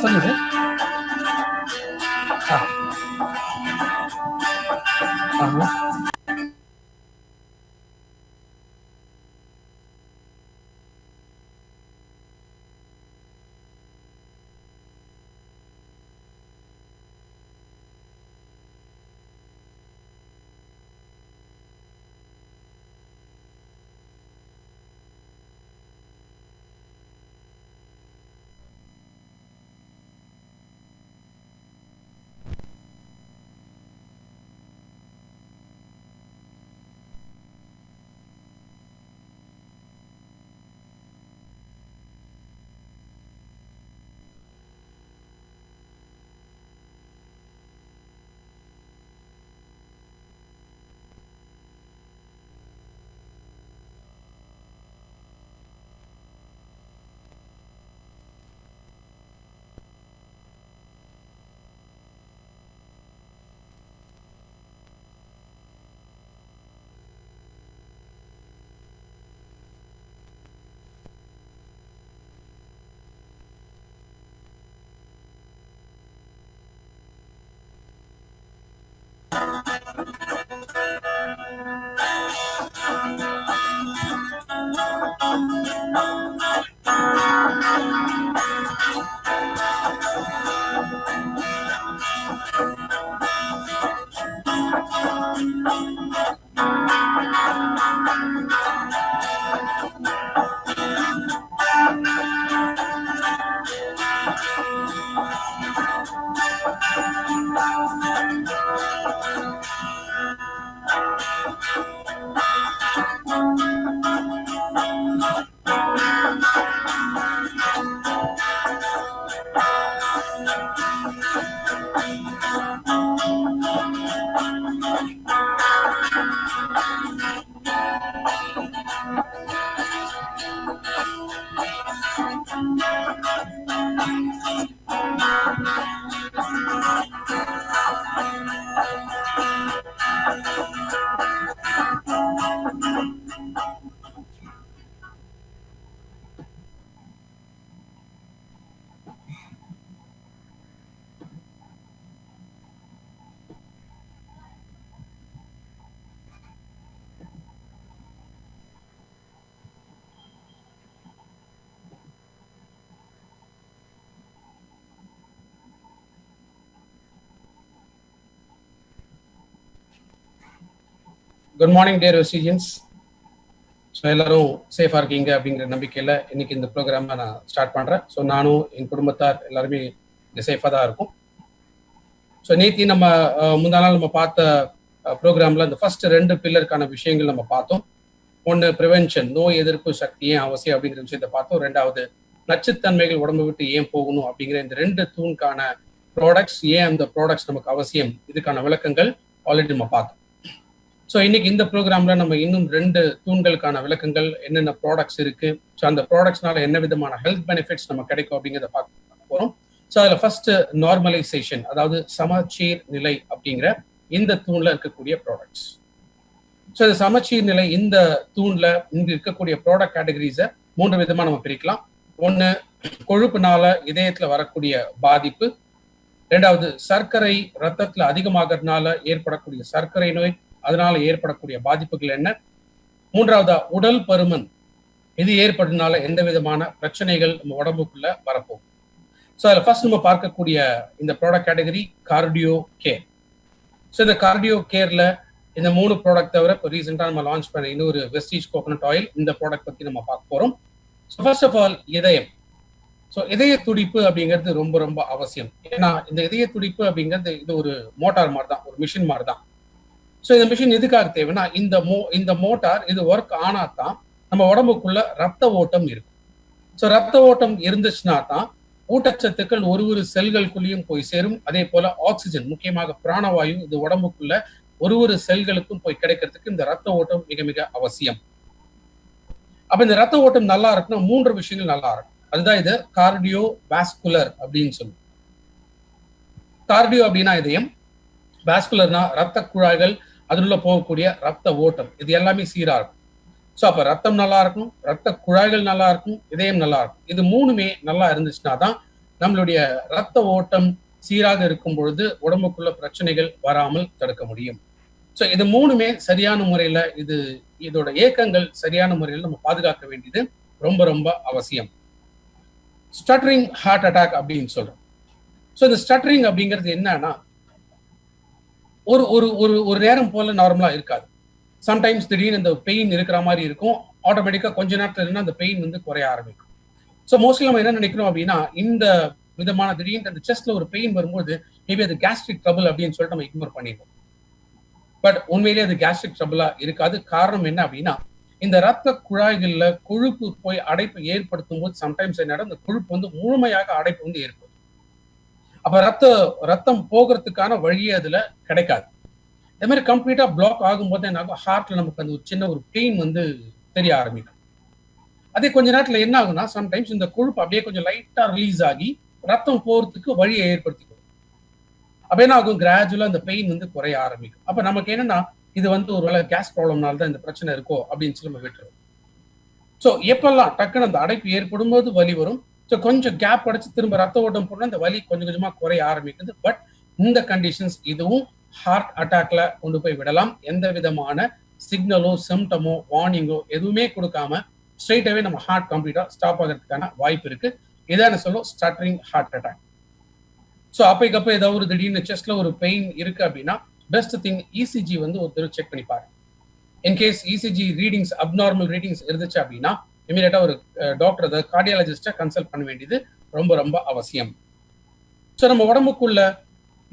சொல்லுங்க. Good morning dear residents. So எல்லாரும் சேஃபாக இருக்கீங்க அப்படிங்கிற நம்பிக்கையில் இன்னைக்கு இந்த ப்ரோக்ராமை நான் ஸ்டார்ட் பண்ணுறேன். ஸோ நானும் என் குடும்பத்தார் எல்லாருமே இங்கே சேஃபாக தான் இருக்கும். ஸோ நேற்று நம்ம முந்தா நாள் நம்ம பார்த்த ப்ரோக்ராமில் இந்த ஃபர்ஸ்ட் 2 பில்லருக்கான விஷயங்கள் நம்ம பார்த்தோம். ஒன்று ப்ரிவென்ஷன், நோய் எதிர்ப்பு சக்தி ஏன் அவசியம் அப்படிங்கிற விஷயத்தை பார்த்தோம். 2வது நச்சுத்தன்மைகள் உடம்பு விட்டு ஏன் போகணும் அப்படிங்கிற இந்த 2 தூணுக்கான ப்ராடக்ட்ஸ், ஏன் அந்த ப்ராடக்ட்ஸ் நமக்கு அவசியம், இதுக்கான விளக்கங்கள் ஆல்ரெடி நம்ம பார்த்தோம். ஸோ இன்னைக்கு இந்த ப்ரோக்ராம்ல நம்ம இன்னும் 2 தூண்களுக்கான விளக்கங்கள், என்னென்ன ப்ராடக்ட்ஸ் இருக்கு, ஸோ அந்த ப்ராடக்ட்ஸ்னால என்ன விதமான ஹெல்த் பெனிஃபிட்ஸ் நம்ம கிடைக்கும் அப்படிங்கிறத பார்க்க போறோம். ஸோ அதில் ஃபர்ஸ்ட் நார்மலைசேஷன், அதாவது சமச்சீர் நிலை அப்படிங்கிற இந்த தூண்ல இருக்கக்கூடிய ப்ராடக்ட்ஸ். ஸோ இந்த சமச்சீர் நிலை இந்த தூண்ல இங்க இருக்கக்கூடிய ப்ராடக்ட் கேட்டகரிஸை 3 விதமா நம்ம பிரிக்கலாம். ஒன்று கொழுப்புனால இதயத்துல வரக்கூடிய பாதிப்பு, 2வது சர்க்கரை ரத்தத்துல அதிகமாகறதுனால ஏற்படக்கூடிய சர்க்கரை நோய், அதனால ஏற்படக்கூடிய பாதிப்புகள் என்ன, 3வதா உடல் பருமன், இது ஏற்படுறதுனால எந்த விதமான பிரச்சனைகள் நம்ம உடம்புக்குள்ள வரப்போகும். ஸோ அதில் ஃபர்ஸ்ட் நம்ம பார்க்கக்கூடிய இந்த product category cardio care. So இந்த கார்டியோ கேர்ல இந்த 3 ப்ராடக்ட் தவிர இப்போ ரீசெண்டாக நம்ம லான்ச் பண்ண இன்னொரு வெஸ்டீஜ் கோகனட் ஆயில், இந்த ப்ராடக்ட் பற்றி நம்ம பார்க்க போகிறோம். ஸோ ஃபர்ஸ்ட் ஆஃப் ஆல் இதயம். ஸோ இதய துடிப்பு அப்படிங்கிறது ரொம்ப ரொம்ப அவசியம். ஏன்னா இந்த இதய துடிப்பு அப்படிங்கிறது இது ஒரு மோட்டார் மாதிரி தான், ஒரு மிஷின் மாதிரி தான். ஸோ இந்த மிஷின் எதுக்காக தேவைன்னா இந்த மோட்டார் இது ஒர்க் ஆனா தான் நம்ம உடம்புக்குள்ள ரத்த ஓட்டம் இருக்கும். ஸோ ரத்த ஓட்டம் இருந்துச்சுன்னா தான் ஊட்டச்சத்துக்கள் ஒரு செல்களுக்குள்ளேயும் போய் சேரும். அதே போல ஆக்சிஜன், முக்கியமாக பிராணவாயு, இது உடம்புக்குள்ள ஒரு செல்களுக்கும் போய் கிடைக்கிறதுக்கு இந்த ரத்த ஓட்டம் மிக மிக அவசியம். அப்ப இந்த ரத்த ஓட்டம் நல்லா இருக்குன்னா 3 விஷயங்கள் நல்லா இருக்கும். அதுதான் இது கார்டியோ வாஸ்குலர் அப்படின்னு சொல்லுவோம். கார்டியோ அப்படின்னா இதயம், வாஸ்குலர்னா ரத்த குழாய்கள், அதுல போகக்கூடிய ரத்த ஓட்டம், இது எல்லாமே சீரா இருக்கும். ஸோ அப்ப ரத்தம் நல்லா இருக்கும், ரத்த குழாய்கள் நல்லா இருக்கும், இதயம் நல்லா இருக்கும். இது 3மே நல்லா இருந்துச்சுன்னா தான் நம்மளுடைய ரத்த ஓட்டம் சீராக இருக்கும் பொழுது உடம்புக்குள்ள பிரச்சனைகள் வராமல் தடுக்க முடியும். ஸோ இது 3மே சரியான முறையில இதோட இயக்கங்கள் சரியான முறையில் நம்ம பாதுகாக்க வேண்டியது ரொம்ப ரொம்ப அவசியம். ஸ்டட்டரிங் ஹார்ட் அட்டாக் அப்படின்னு சொல்றோம். ஸோ இந்த ஸ்டட்டரிங் அப்படிங்கிறது என்னன்னா ஒரு ஒரு ஒரு ஒரு நேரம் போல நார்மலா இருக்காது. சம்டைம்ஸ் திடீர்னு இந்த பெயின் இருக்கிற மாதிரி இருக்கும், ஆட்டோமேட்டிக்கா கொஞ்ச நேரத்துல இருந்தா அந்த பெயின் வந்து குறைய ஆரம்பிக்கும். ஸோ மோஸ்ட்லி நம்ம என்ன நினைக்கிறோம் அப்படின்னா இந்த விதமான திடீர்னு அந்த செஸ்ட்ல ஒரு பெயின் வரும்போது மேபி அது கேஸ்ட்ரிக் ட்ரபிள் அப்படின்னு சொல்லிட்டு நம்ம இக்னோர் பண்ணிடுவோம். பட் உண்மையிலேயே அது கேஸ்ட்ரிக் ட்ரபிளா இருக்காது. காரணம் என்ன அப்படின்னா இந்த ரத்த குழாய்கள்ல கொழுப்பு போய் அடைப்பு ஏற்படுத்தும் போது சம்டைம்ஸ் என்னடா இந்த கொழுப்பு வந்து முழுமையாக அடைப்பு வந்து ஏற்படும். அப்ப ரத்தம் போகிறதுக்கான வழியே அதுல கிடைக்காது. அதே மாதிரி கம்ப்ளீட்டா பிளாக் ஆகும்போது என்ன ஆகும், ஹார்ட்ல நமக்கு அந்த ஒரு சின்ன ஒரு பெயின் வந்து தெரிய ஆரம்பிக்கும். அதே கொஞ்ச நேரத்துல என்ன ஆகும்னா சம்டைம்ஸ் இந்த கொழுப்பு அப்படியே கொஞ்சம் லைட்டா ரிலீஸ் ஆகி ரத்தம் போறதுக்கு வழியை ஏற்படுத்திக்கும். அப்ப என்ன ஆகும், கிராஜுவலா அந்த பெயின் வந்து குறைய ஆரம்பிக்கும். அப்ப நமக்கு என்னன்னா இது வந்து ஒருவேளை கேஸ் ப்ராப்ளம்னால தான் இந்த பிரச்சனை இருக்கோ அப்படின்னு சொல்லி நம்ம விட்டுருவோம். ஸோ எப்பெல்லாம் டக்குன்னு அந்த அடைப்பு ஏற்படும் போது வலி வரும். ஸோ கொஞ்சம் கேப் அடைச்சு திரும்ப ரத்த ஓட்டம் போனா அந்த வலி கொஞ்சம் கொஞ்சமா குறைய ஆரம்பிக்குது. பட் இந்த கண்டிஷன்ஸ் இதுவும் ஹார்ட் அட்டாக்ல கொண்டு போய் விடலாம். எந்த விதமான சிக்னலோ சிம்டமோ வார்னிங்கோ எதுவுமே கொடுக்காம ஸ்ட்ரெயிட்டாவே நம்ம ஹார்ட் கம்ப்ளீட்டா ஸ்டாப் ஆகிறதுக்கான வாய்ப்பு இருக்கு. இதான் சொல்லும் ஸ்டட்டரிங் ஹார்ட் அட்டாக். ஸோ அப்பைக்கப்ப ஏதாவது ஒரு திடீர்னு செஸ்ட்ல ஒரு பெயின் இருக்கு அப்படின்னா பெஸ்ட் திங் இசிஜி வந்து ஒரு தடவை செக் பண்ணி பாருங்க. In case ECG readings abnormal readings இருந்துச்சு அப்படின்னா இமீடியட்டா ஒரு டாக்டர், அதாவது கார்டியாலஜிஸ்ட கன்சல்ட் பண்ண வேண்டியது ரொம்ப ரொம்ப அவசியம். ஸோ நம்ம உடம்புக்குள்ள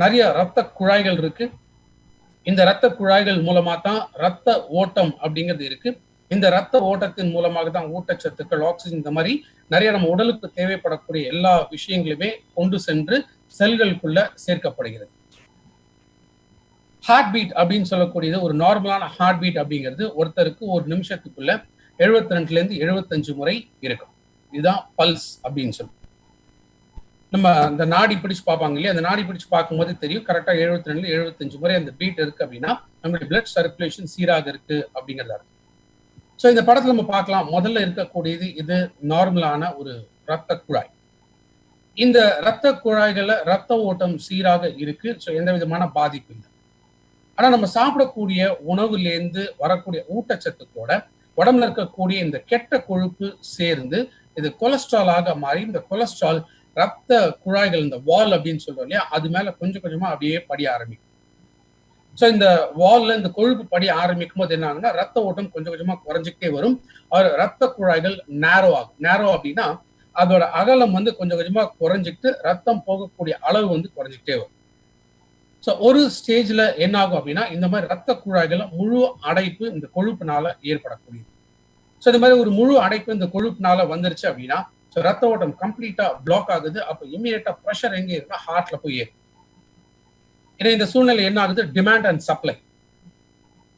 நிறைய ரத்த குழாய்கள் இருக்கு. இந்த ரத்த குழாய்கள் மூலமா தான் ரத்த ஓட்டம் அப்படிங்கிறது இருக்கு. இந்த ரத்த ஓட்டத்தின் மூலமாக தான் ஊட்டச்சத்துக்கள், ஆக்சிஜன், இந்த மாதிரி நிறைய நம்ம உடலுக்கு தேவைப்படக்கூடிய எல்லா விஷயங்களுமே கொண்டு சென்று செல்களுக்குள்ள சேர்க்கப்படுகிறது. ஹார்ட் பீட் அப்படின்னு சொல்லக்கூடியது ஒரு நார்மலான ஹார்ட் பீட் அப்படிங்கிறது ஒருத்தருக்கு ஒரு நிமிஷத்துக்குள்ள 72ல இருந்து 75 முறை இருக்கும். இதுதான் பல்ஸ் அப்படின்னு சொல்லி நம்ம அந்த நாடி பிடிச்சு பார்ப்பாங்க இல்லையா, அந்த நாடி பிடிச்சு பார்க்கும்போது தெரியும் கரெக்டா 72ல 75 முறை அந்த பீட் இருக்கு அப்படின்னா நம்மளுடைய பிளட் சர்க்குலேஷன் சீராக இருக்கு அப்படிங்கிறதா இருக்கு. ஸோ இந்த படத்துல நம்ம பார்க்கலாம், முதல்ல இருக்கக்கூடியது இது நார்மலான ஒரு ரத்த குழாய். இந்த ரத்த குழாய்கள்ல ரத்த ஓட்டம் சீராக இருக்கு. ஸோ எந்த விதமான பாதிப்பு இல்லை. ஆனா நம்ம சாப்பிடக்கூடிய உணவுலேருந்து வரக்கூடிய ஊட்டச்சத்துக்களோட உடம்புல இருக்கக்கூடிய இந்த கெட்ட கொழுப்பு சேர்ந்து இது கொலஸ்ட்ராலாக மாறி இந்த கொலஸ்ட்ரால் ரத்த குழாய்கள், இந்த வால் அப்படின்னு சொல்றோம் இல்லையா, அது மேல கொஞ்சம் கொஞ்சமா அப்படியே படிய ஆரம்பிக்கும். ஸோ இந்த வால்ல இந்த கொழுப்பு படிய ஆரம்பிக்கும் போது என்ன ஆகுன்னா ரத்த ஓட்டம் கொஞ்சம் கொஞ்சமா குறைஞ்சிக்கிட்டே வரும். ரத்த குழாய்கள் நேரோ ஆகும். நேரோ அப்படின்னா அதோட அகலம் வந்து கொஞ்சம் கொஞ்சமா குறைஞ்சிக்கிட்டு ரத்தம் போகக்கூடிய அளவு வந்து குறைஞ்சிக்கிட்டே வரும். ஸோ ஒரு ஸ்டேஜ்ல என்ன ஆகும் அப்படின்னா இந்த மாதிரி ரத்த குழாய்கள் முழு அடைப்பு இந்த கொழுப்புனால ஏற்படக்கூடியது. ஸோ இந்த மாதிரி ஒரு முழு அடைப்பு இந்த கொழுப்புனால வந்துருச்சு அப்படின்னா ஸோ ரத்த ஓட்டம் கம்ப்ளீட்டா பிளாக் ஆகுது. அப்போ இமீடியட்டா ப்ரெஷர் எங்கே இருக்குன்னா ஹார்ட்ல போய் ஏறும். ஏன்னா இந்த சூழ்நிலை என்ன ஆகுது, demand and supply.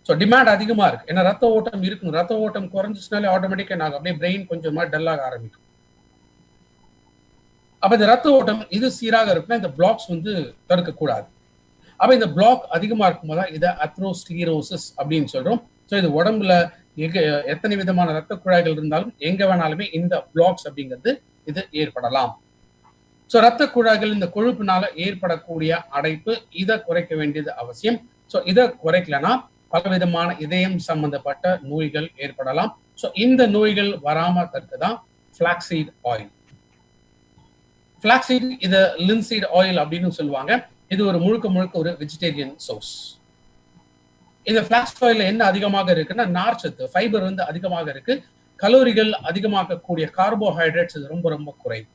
So demand அதிகமா இருக்கு, ஏன்னா ரத்த ஓட்டம் இருக்கணும். ரத்த ஓட்டம் குறைஞ்சிச்சுனாலே ஆட்டோமேட்டிக்கா என்ன ஆகும், அப்படியே பிரெயின் கொஞ்சமா டல்லாக ஆரம்பிக்கும். அப்ப இந்த ரத்த ஓட்டம் இது சீராக இருக்குன்னா இந்த பிளாக்ஸ் வந்து தடுக்கக்கூடாது. அப்ப இந்த பிளாக் அதிகமா இருக்கும்போது இதை அத்ரோஸ்க்ளீரோசிஸ் அப்படின்னு சொல்றோம். ஸோ இது உடம்புல எத்தனை விதமான ரத்த குழாய்கள் இருந்தாலும் எங்க வேணாலுமே இந்த பிளாக்ஸ் அப்படிங்கிறது இது ஏற்படலாம். ஸோ ரத்த குழாய்கள் இந்த கொழுப்பினால ஏற்படக்கூடிய அடைப்பு இதை குறைக்க வேண்டியது அவசியம். ஸோ இதை குறைக்கலன்னா பலவிதமான இதயம் சம்பந்தப்பட்ட நோய்கள் ஏற்படலாம். ஸோ இந்த நோய்கள் வராம தடுக்கதான் ஃபிளாக்ஸீட் ஆயில். ஃபிளாக்ஸீட் இதை லின்சீட் ஆயில் அப்படின்னு சொல்லுவாங்க. இது ஒரு முழுக்க முழுக்க ஒரு வெஜிடேரியன் சோர்ஸ். இந்த ஃபிளாக்ஸ் ஆயில்ல என்ன அதிகமாக இருக்குன்னா நார்ச்சத்து, ஃபைபர் வந்து அதிகமாக இருக்கு. கலோரிகள் அதிகமாக்கக்கூடிய கார்போஹைட்ரேட்ஸ் இது ரொம்ப ரொம்ப குறைவு.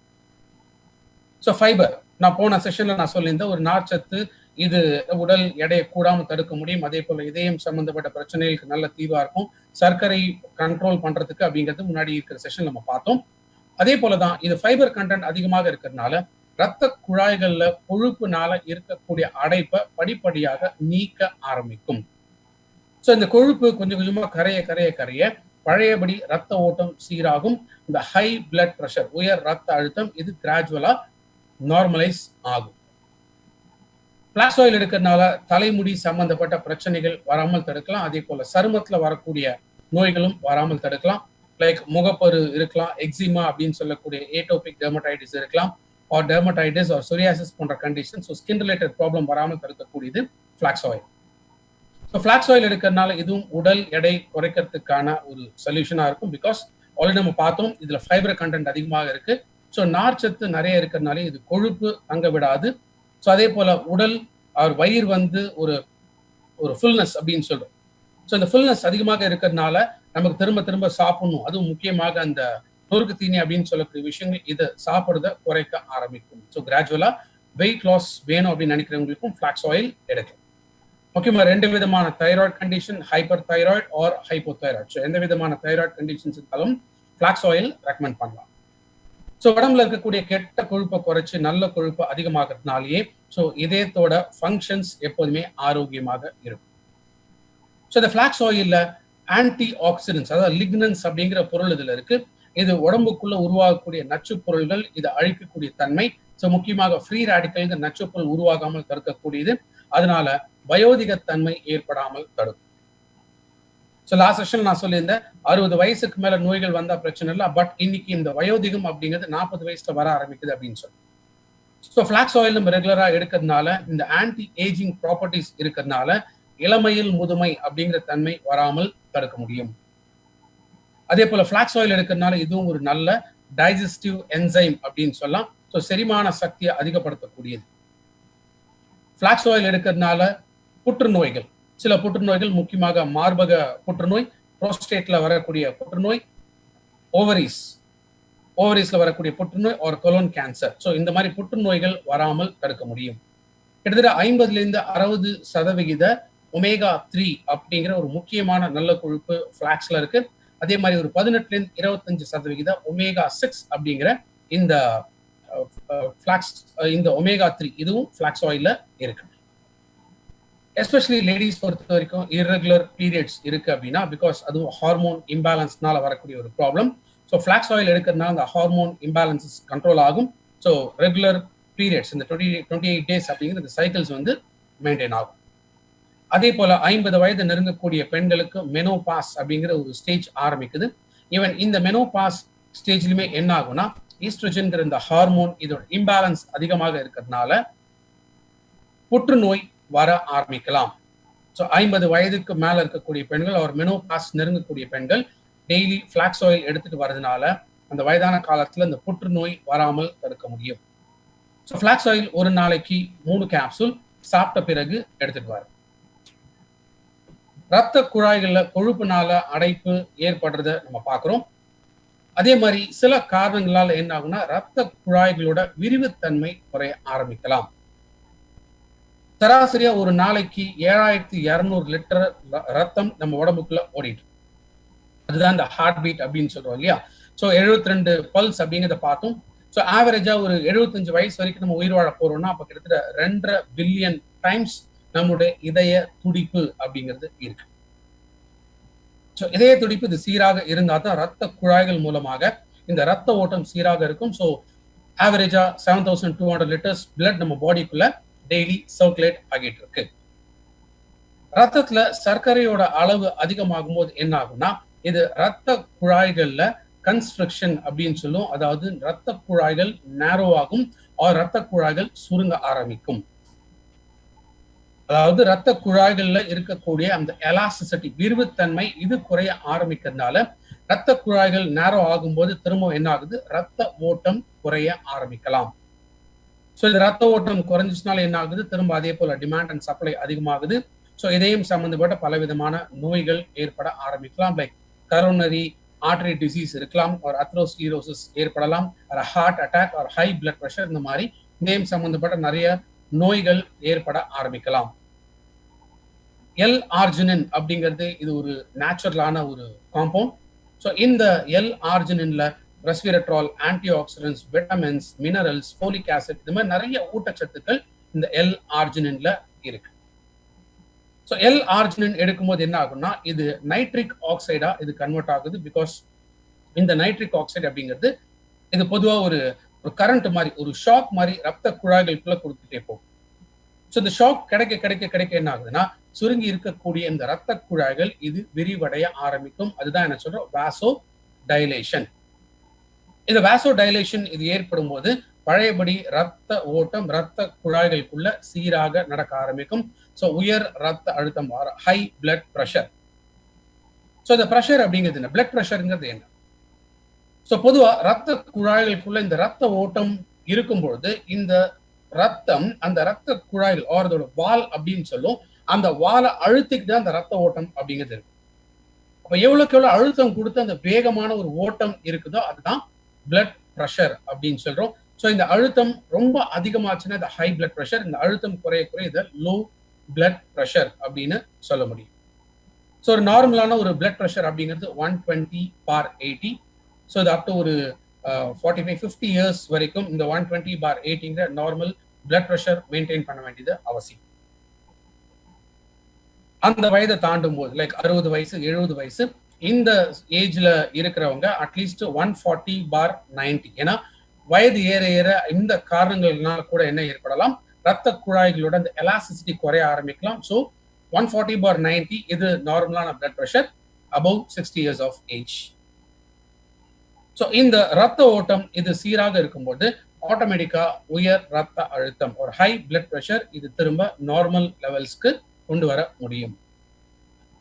ஸோ ஃபைபர், நான் போன செஷன்ல நான் சொல்லியிருந்தேன், ஒரு நார்ச்சத்து இது உடல் எடையை கூடாமல் தடுக்க முடியும். அதே போல இதயம் சம்பந்தப்பட்ட பிரச்சனைகளுக்கு நல்ல தீவா இருக்கும். சர்க்கரை கண்ட்ரோல் பண்றதுக்கு அப்படிங்கிறது முன்னாடி இருக்கிற செஷன் நம்ம பார்த்தோம். அதே போலதான் இது ஃபைபர் கண்டென்ட் அதிகமாக இருக்கிறதுனால ரத்த குழாய்கள்ல கொழுப்புனால இருக்கக்கூடிய அடைப்பை படிப்படியாக நீக்க ஆரம்பிக்கும். ஸோ இந்த கொழுப்பு கொஞ்சம் கொஞ்சமா கரைய கரைய கரைய பழையபடி ரத்த ஓட்டம் சீராகும். இந்த ஹை பிளட் பிரஷர், உயர் ரத்த அழுத்தம், இது கிராஜுவலா நார்மலைஸ் ஆகும். ஃபிளாக்ஸ் ஆயில் எடுக்கிறதுனால தலைமுடி சம்பந்தப்பட்ட பிரச்சனைகள் வராமல் தடுக்கலாம். அதே போல சருமத்துல வரக்கூடிய நோய்களும் வராமல் தடுக்கலாம். லைக் முகப்பரு இருக்கலாம், எக்ஸிமா அப்படின்னு சொல்லக்கூடிய ஏட்டோபிக் டெர்மடைட்டிஸ் இருக்கலாம், ஆர் டெர்மடைட்டிஸ் ஆர் சொரியாசிஸ் போன்ற condition. So skin related problem வராமல் தடுக்கக்கூடியது flax oil. So flax oil எடுக்கிறதுனால இதுவும் உடல் எடை குறைக்கிறதுக்கான ஒரு சொல்யூஷனா இருக்கும். பிகாஸ் ஆல்ரெடி நம்ம பார்த்தோம், இதுல ஃபைபர் கண்டென்ட் அதிகமாக இருக்கு. ஸோ நார்ச்சத்து நிறைய இருக்கிறதுனால இது கொழுப்பு தங்க விடாது. ஸோ அதே போல உடல் அவர் வயிறு வந்து ஒரு ஒரு ஃபுல்னஸ் அப்படின்னு சொல்றோம். ஸோ இந்த ஃபுல்னஸ் அதிகமாக இருக்கிறதுனால நமக்கு திரும்ப திரும்ப சாப்பிடணும், அதுவும் முக்கியமாக அந்த நொறுக்கு தீனி அப்படின்னு சொல்லக்கூடிய விஷயங்கள் இதை சாப்பிடுறத குறைக்க ஆரம்பிக்கும். ஸோ கிராஜுவலா வெயிட் லாஸ் வேணும் அப்படின்னு நினைக்கிறவங்களுக்கும் ஃபிளாக்ஸ் ஆயில் எடுக்கும். முக்கியமா 2 விதமான thyroid condition, hyper thyroid or hypothyroid. So எந்த விதமான தைராய்டு கண்டிஷன்ஸ் இருந்தாலும் ஃபிளாக்ஸ் ஆயில் ரெக்கமெண்ட் பண்ணலாம். ஸோ உடம்புல இருக்கக்கூடிய கெட்ட கொழுப்பை குறைச்சு நல்ல கொழுப்பு அதிகமாகிறதுனாலேயே ஸோ இதயத்தோட ஃபங்க்ஷன்ஸ் எப்போதுமே ஆரோக்கியமாக இருக்கும். ஸோ இந்த ஃபிளாக்ஸ் ஆயில்ல ஆன்டி ஆக்சிடென்ட்ஸ், அதாவது லிக்னன்ஸ் அப்படிங்கிற பொருள் இதுல இருக்கு. இது உடம்புக்குள்ள உருவாகக்கூடிய நச்சு பொருள்கள் இதை அழிக்கக்கூடிய தன்மை. ஸோ முக்கியமாக ஃப்ரீ ரேடிக்கல் நச்சு பொருள் உருவாகாமல் தடுக்கக்கூடியது. அதனால வயோதிகத்தன்மை ஏற்படாமல் தடுக்கும். ஸோ லாஸ்ட் செஷன் நான் சொல்லியிருந்தேன், 60 வயசுக்கு மேல நோய்கள் வந்தா பிரச்சனை இல்லை, பட் இன்னைக்கு இந்த வயோதிகம் அப்படிங்கிறது 40 வயசுல வர ஆரம்பிக்குது அப்படின்னு சொல்லி. ஸோ ஃபிளாக்ஸ் ஆயில் நம்ம ரெகுலரா எடுக்கிறதுனால இந்த ஆன்டி ஏஜிங் ப்ராப்பர்ட்டிஸ் இருக்கிறதுனால இளமையில் முதுமை அப்படிங்கிற தன்மை வராமல் தடுக்க முடியும். அதே போல ஃபிளாக்ஸ் ஆயில் எடுக்கிறதுனால இதுவும் ஒரு நல்ல டைஜஸ்டிவ் என்சைம் அப்படின்னு சொல்லலாம். ஸோ செரிமான சக்தியை அதிகப்படுத்தக்கூடியது. ஃபிளாக்ஸ் ஆயில் எடுக்கிறதுனால புற்றுநோய்கள், சில புற்றுநோய்கள் முக்கியமாக மார்பக புற்றுநோய், புரோஸ்டேட்ல வரக்கூடிய புற்றுநோய், ஓவரிஸ்ல வரக்கூடிய புற்றுநோய் ஒரு கொலோன் கேன்சர். ஸோ இந்த மாதிரி புற்றுநோய்கள் வராமல் தடுக்க முடியும். கிட்டத்தட்ட 50-60% ஒமேகா 3 அப்படிங்கிற ஒரு முக்கியமான நல்ல கொழுப்பு ஃபிளாக்ஸ்ல இருக்கு. அதே மாதிரி ஒரு 18-25% ஒமேகா 6 அப்படிங்கிற இந்த ஃபிளாக்ஸ், இந்த ஒமேகா 3 இதுவும் ஃபிளாக்ஸ் ஆயில்ல இருக்கு. எஸ்பெஷலி லேடிஸ் பொறுத்த வரைக்கும் இர்ரெகுலர் பீரியட்ஸ் இருக்கு அப்படின்னா, பிகாஸ் அதுவும் ஹார்மோன் இம்பேலன்ஸ்னால வரக்கூடிய ஒரு ப்ராப்ளம். ஸோ ஃபிளாக்ஸ் ஆயில் எடுக்கிறதுனால அந்த ஹார்மோன் இம்பேலன்சஸ் கண்ட்ரோல் ஆகும். ஸோ ரெகுலர் பீரியட்ஸ் இந்த 28 டேஸ் அப்படிங்கிற இந்த சைக்கிள்ஸ் வந்து மெயின்டைன் ஆகும். அதே போல 50 வயது நெருங்கக்கூடிய பெண்களுக்கு மெனோபாஸ் அப்படிங்கிற ஒரு ஸ்டேஜ் ஆரம்பிக்குது. ஈவன் இந்த மெனோபாஸ் ஸ்டேஜ்லயுமே என்ன ஆகும்னா, ஈஸ்ட்ரோஜன்கிற இந்த ஹார்மோன் இதோட இம்பேலன்ஸ் அதிகமாக இருக்கிறதுனால புற்றுநோய் வர ஆரம்பிக்கலாம். ஸோ 50 வயதுக்கு மேல இருக்கக்கூடிய பெண்கள் அவர் மெனோபாஸ் நெருங்கக்கூடிய பெண்கள் டெய்லி ஃபிளாக்ஸ் ஆயில் எடுத்துட்டு வரதுனால அந்த வயதான காலத்துல இந்த புற்றுநோய் வராமல் தடுக்க முடியும். ஸோ ஃபிளாக்ஸ் ஆயில் ஒரு நாளைக்கு 3 கேப்சூல் சாப்பிட்ட பிறகு எடுத்துட்டு வர. ரத்த குழாய்கள்ல கொழுப்புனால அடைப்பு ஏற்படுறத நம்ம பார்க்கிறோம். அதே மாதிரி சில காரணங்களால என்ன ஆகும்னா ரத்த குழாய்களோட விரிவுத்தன்மை குறைய ஆரம்பிக்கலாம். சராசரியா ஒரு நாளைக்கு 7200 லிட்டர் ரத்தம் நம்ம உடம்புக்குள்ள ஓடிட்டு, அதுதான் இந்த ஹார்ட் பீட் அப்படின்னு சொல்றோம் இல்லையா. ஸோ 72 பல்ஸ் அப்படிங்கிறத பார்த்தோம். ஸோ ஆவரேஜா ஒரு 75 வயசு வரைக்கும் நம்ம உயிர் வாழ போறோம்னா அப்ப கிட்டத்தட்ட 2.5 பில்லியன் டைம்ஸ் நம்மளுடைய இதய துடிப்பு அப்படிங்கிறது இருக்கு. ஸோ இதய துடிப்பு இது சீராக இருந்தா தான் ரத்த குழாய்கள் மூலமாக இந்த ரத்த ஓட்டம் சீராக இருக்கும். ஸோ ஆவரேஜா 7200 லிட்டர்ஸ் பிளட் நம்ம பாடிக்குள்ள டெய்லி சர்க்குலேட் ஆகிட்டு இருக்கு. ரத்தத்துல சர்க்கரையோட அளவு அதிகமாகும் போது என்ன ஆகும்னா இது ரத்த குழாய்கள்ல கன்ஸ்ட்ரக்ஷன் அப்படின்னு சொல்லும். அதாவது ரத்த குழாய்கள் நேரோ ஆகும், ரத்த குழாய்கள் சுருங்க ஆரம்பிக்கும். அதாவது ரத்த குழாய்கள்ல இருக்கக்கூடிய அந்த எலாஸ்டிசிட்டி, விரிவுத்தன்மை இது குறைய ஆரம்பிக்கிறதுனால ரத்த குழாய்கள் நேரோ ஆகும்போது திரும்ப என்ன ஆகுது, ரத்த ஓட்டம் குறைய ஆரம்பிக்கலாம். ஸோ இந்த ரத்த ஓட்டம் குறைஞ்சிச்சுனால என்ன ஆகுது, திரும்ப அதே போல டிமாண்ட் அண்ட் சப்ளை அதிகமாகுது. ஸோ இதையும் சம்பந்தப்பட்ட பலவிதமான நோய்கள் ஏற்பட ஆரம்பிக்கலாம். லைக் கரோனரி ஆர்டரி டிசீஸ் இருக்கலாம், ஒரு அத்ரோஸ்க்ளீரோசிஸ் ஏற்படலாம், ஒரு ஹார்ட் அட்டாக், ஒரு ஹை பிளட் ப்ரெஷர், இந்த மாதிரி இதையும் சம்பந்தப்பட்ட நிறைய நோய்கள் ஏற்பட ஆரம்பிக்கலாம். எல் ஆர்ஜினின் அப்படிங்கிறது இது ஒரு நேச்சுரலான ஒரு காம்பவுண்ட். ஸோ இந்த எல் ஆர்ஜினின்ல resveratrol, antioxidants, vitamins, minerals, folic acid, இந்த மாதிரி நிறைய ஊட்டச்சத்துக்கள் இந்த எல் ஆர்ஜினின்ல இருக்கு. ஸோ எல் ஆர்ஜினின் எடுக்கும்போது என்ன ஆகும்னா, இது நைட்ரிக் ஆக்சைடா இது கன்வெர்ட் ஆகுது. பிகாஸ் இந்த நைட்ரிக் ஆக்சைடு அப்படிங்கிறது இது பொதுவாக ஒரு கரண்ட் மாதிரி, ஒரு ஷாக் மாதிரி ரத்த குழாய்களுக்குள்ள கொடுத்துட்டே போகும். ஸோ இந்த ஷாக் கிடைக்க கிடைக்க கிடைக்க என்ன ஆகுதுன்னா, சுருங்கி இருக்கக்கூடிய இந்த ரத்த குழாய்கள் இது விரிவடைய ஆரம்பிக்கும். அதுதான் என்ன சொல்றோம், வாசோ டைலேஷன். இந்த வாசோ டைலேஷன் இது ஏற்படும் போது பழையபடி ரத்த ஓட்டம் ரத்த குழாய்களுக்குள்ள சீராக நடக்க ஆரம்பிக்கும். ஸோ உயர் ரத்த அழுத்தம், ஹை பிளட் ப்ரெஷர். ஸோ இந்த ப்ரெஷர் அப்படிங்கிறது என்ன, பிளட் ப்ரெஷருங்கிறது என்ன? ஸோ பொதுவா ரத்த குழாய்களுக்குள்ள இந்த ரத்த ஓட்டம் இருக்கும் பொழுது இந்த ரத்தம் அந்த ரத்த குழாய்கள் அதோட வால் அப்படின்னு சொல்லும், அந்த வாலை அழுத்திக்கிட்டு தான் அந்த ரத்த ஓட்டம் அப்படிங்கிறது இருக்கு. அப்ப எவ்வளவுக்கு எவ்வளவு அழுத்தம் கொடுத்து அந்த வேகமான ஒரு ஓட்டம் இருக்குதோ அதுதான் பிளட் ப்ரெஷர் அப்படின்னு சொல்றோம். ஸோ இந்த அழுத்தம் ரொம்ப அதிகமாச்சுன்னா இந்த ஹை பிளட் ப்ரெஷர், இந்த அழுத்தம் குறைய குறைய இதை லோ பிளட் ப்ரெஷர் அப்படின்னு சொல்ல முடியும். ஸோ ஒரு நார்மலான ஒரு பிளட் ப்ரெஷர் அப்படிங்கிறது 120/80. ஸோ இது அப் டு ஒரு 45-50 இயர்ஸ் வரைக்கும் இந்த 120/80ங்கிற நார்மல் பிளட் ப்ரெஷர் மெயின்டைன் பண்ண வேண்டியது அவசியம். அந்த வயதை தாண்டும் போது லைக் 60 வயசு 70 வயசு இந்த ஏஜ்ல இருக்கிறவங்க அட்லீஸ்ட் 140/90. ஏன்னா வயது ஏற ஏற இந்த காரணங்கள்னால கூட என்ன ஏற்படலாம், ரத்த குழாய்களோட அந்த எலாஸ்டிசிட்டி குறைய ஆரம்பிக்கலாம். ஸோ 140/90 இது நார்மலான blood pressure above 60 years of age. So இந்த ரத்த ஓட்டம் இது சீராக இருக்கும்போது ஆட்டோமேட்டிக்கா உயர் ரத்த அழுத்தம் ஒரு ஹை பிளட் ப்ரெஷர் இது திரும்ப நார்மல் லெவல்ஸ்க்கு கொண்டு வர முடியும்.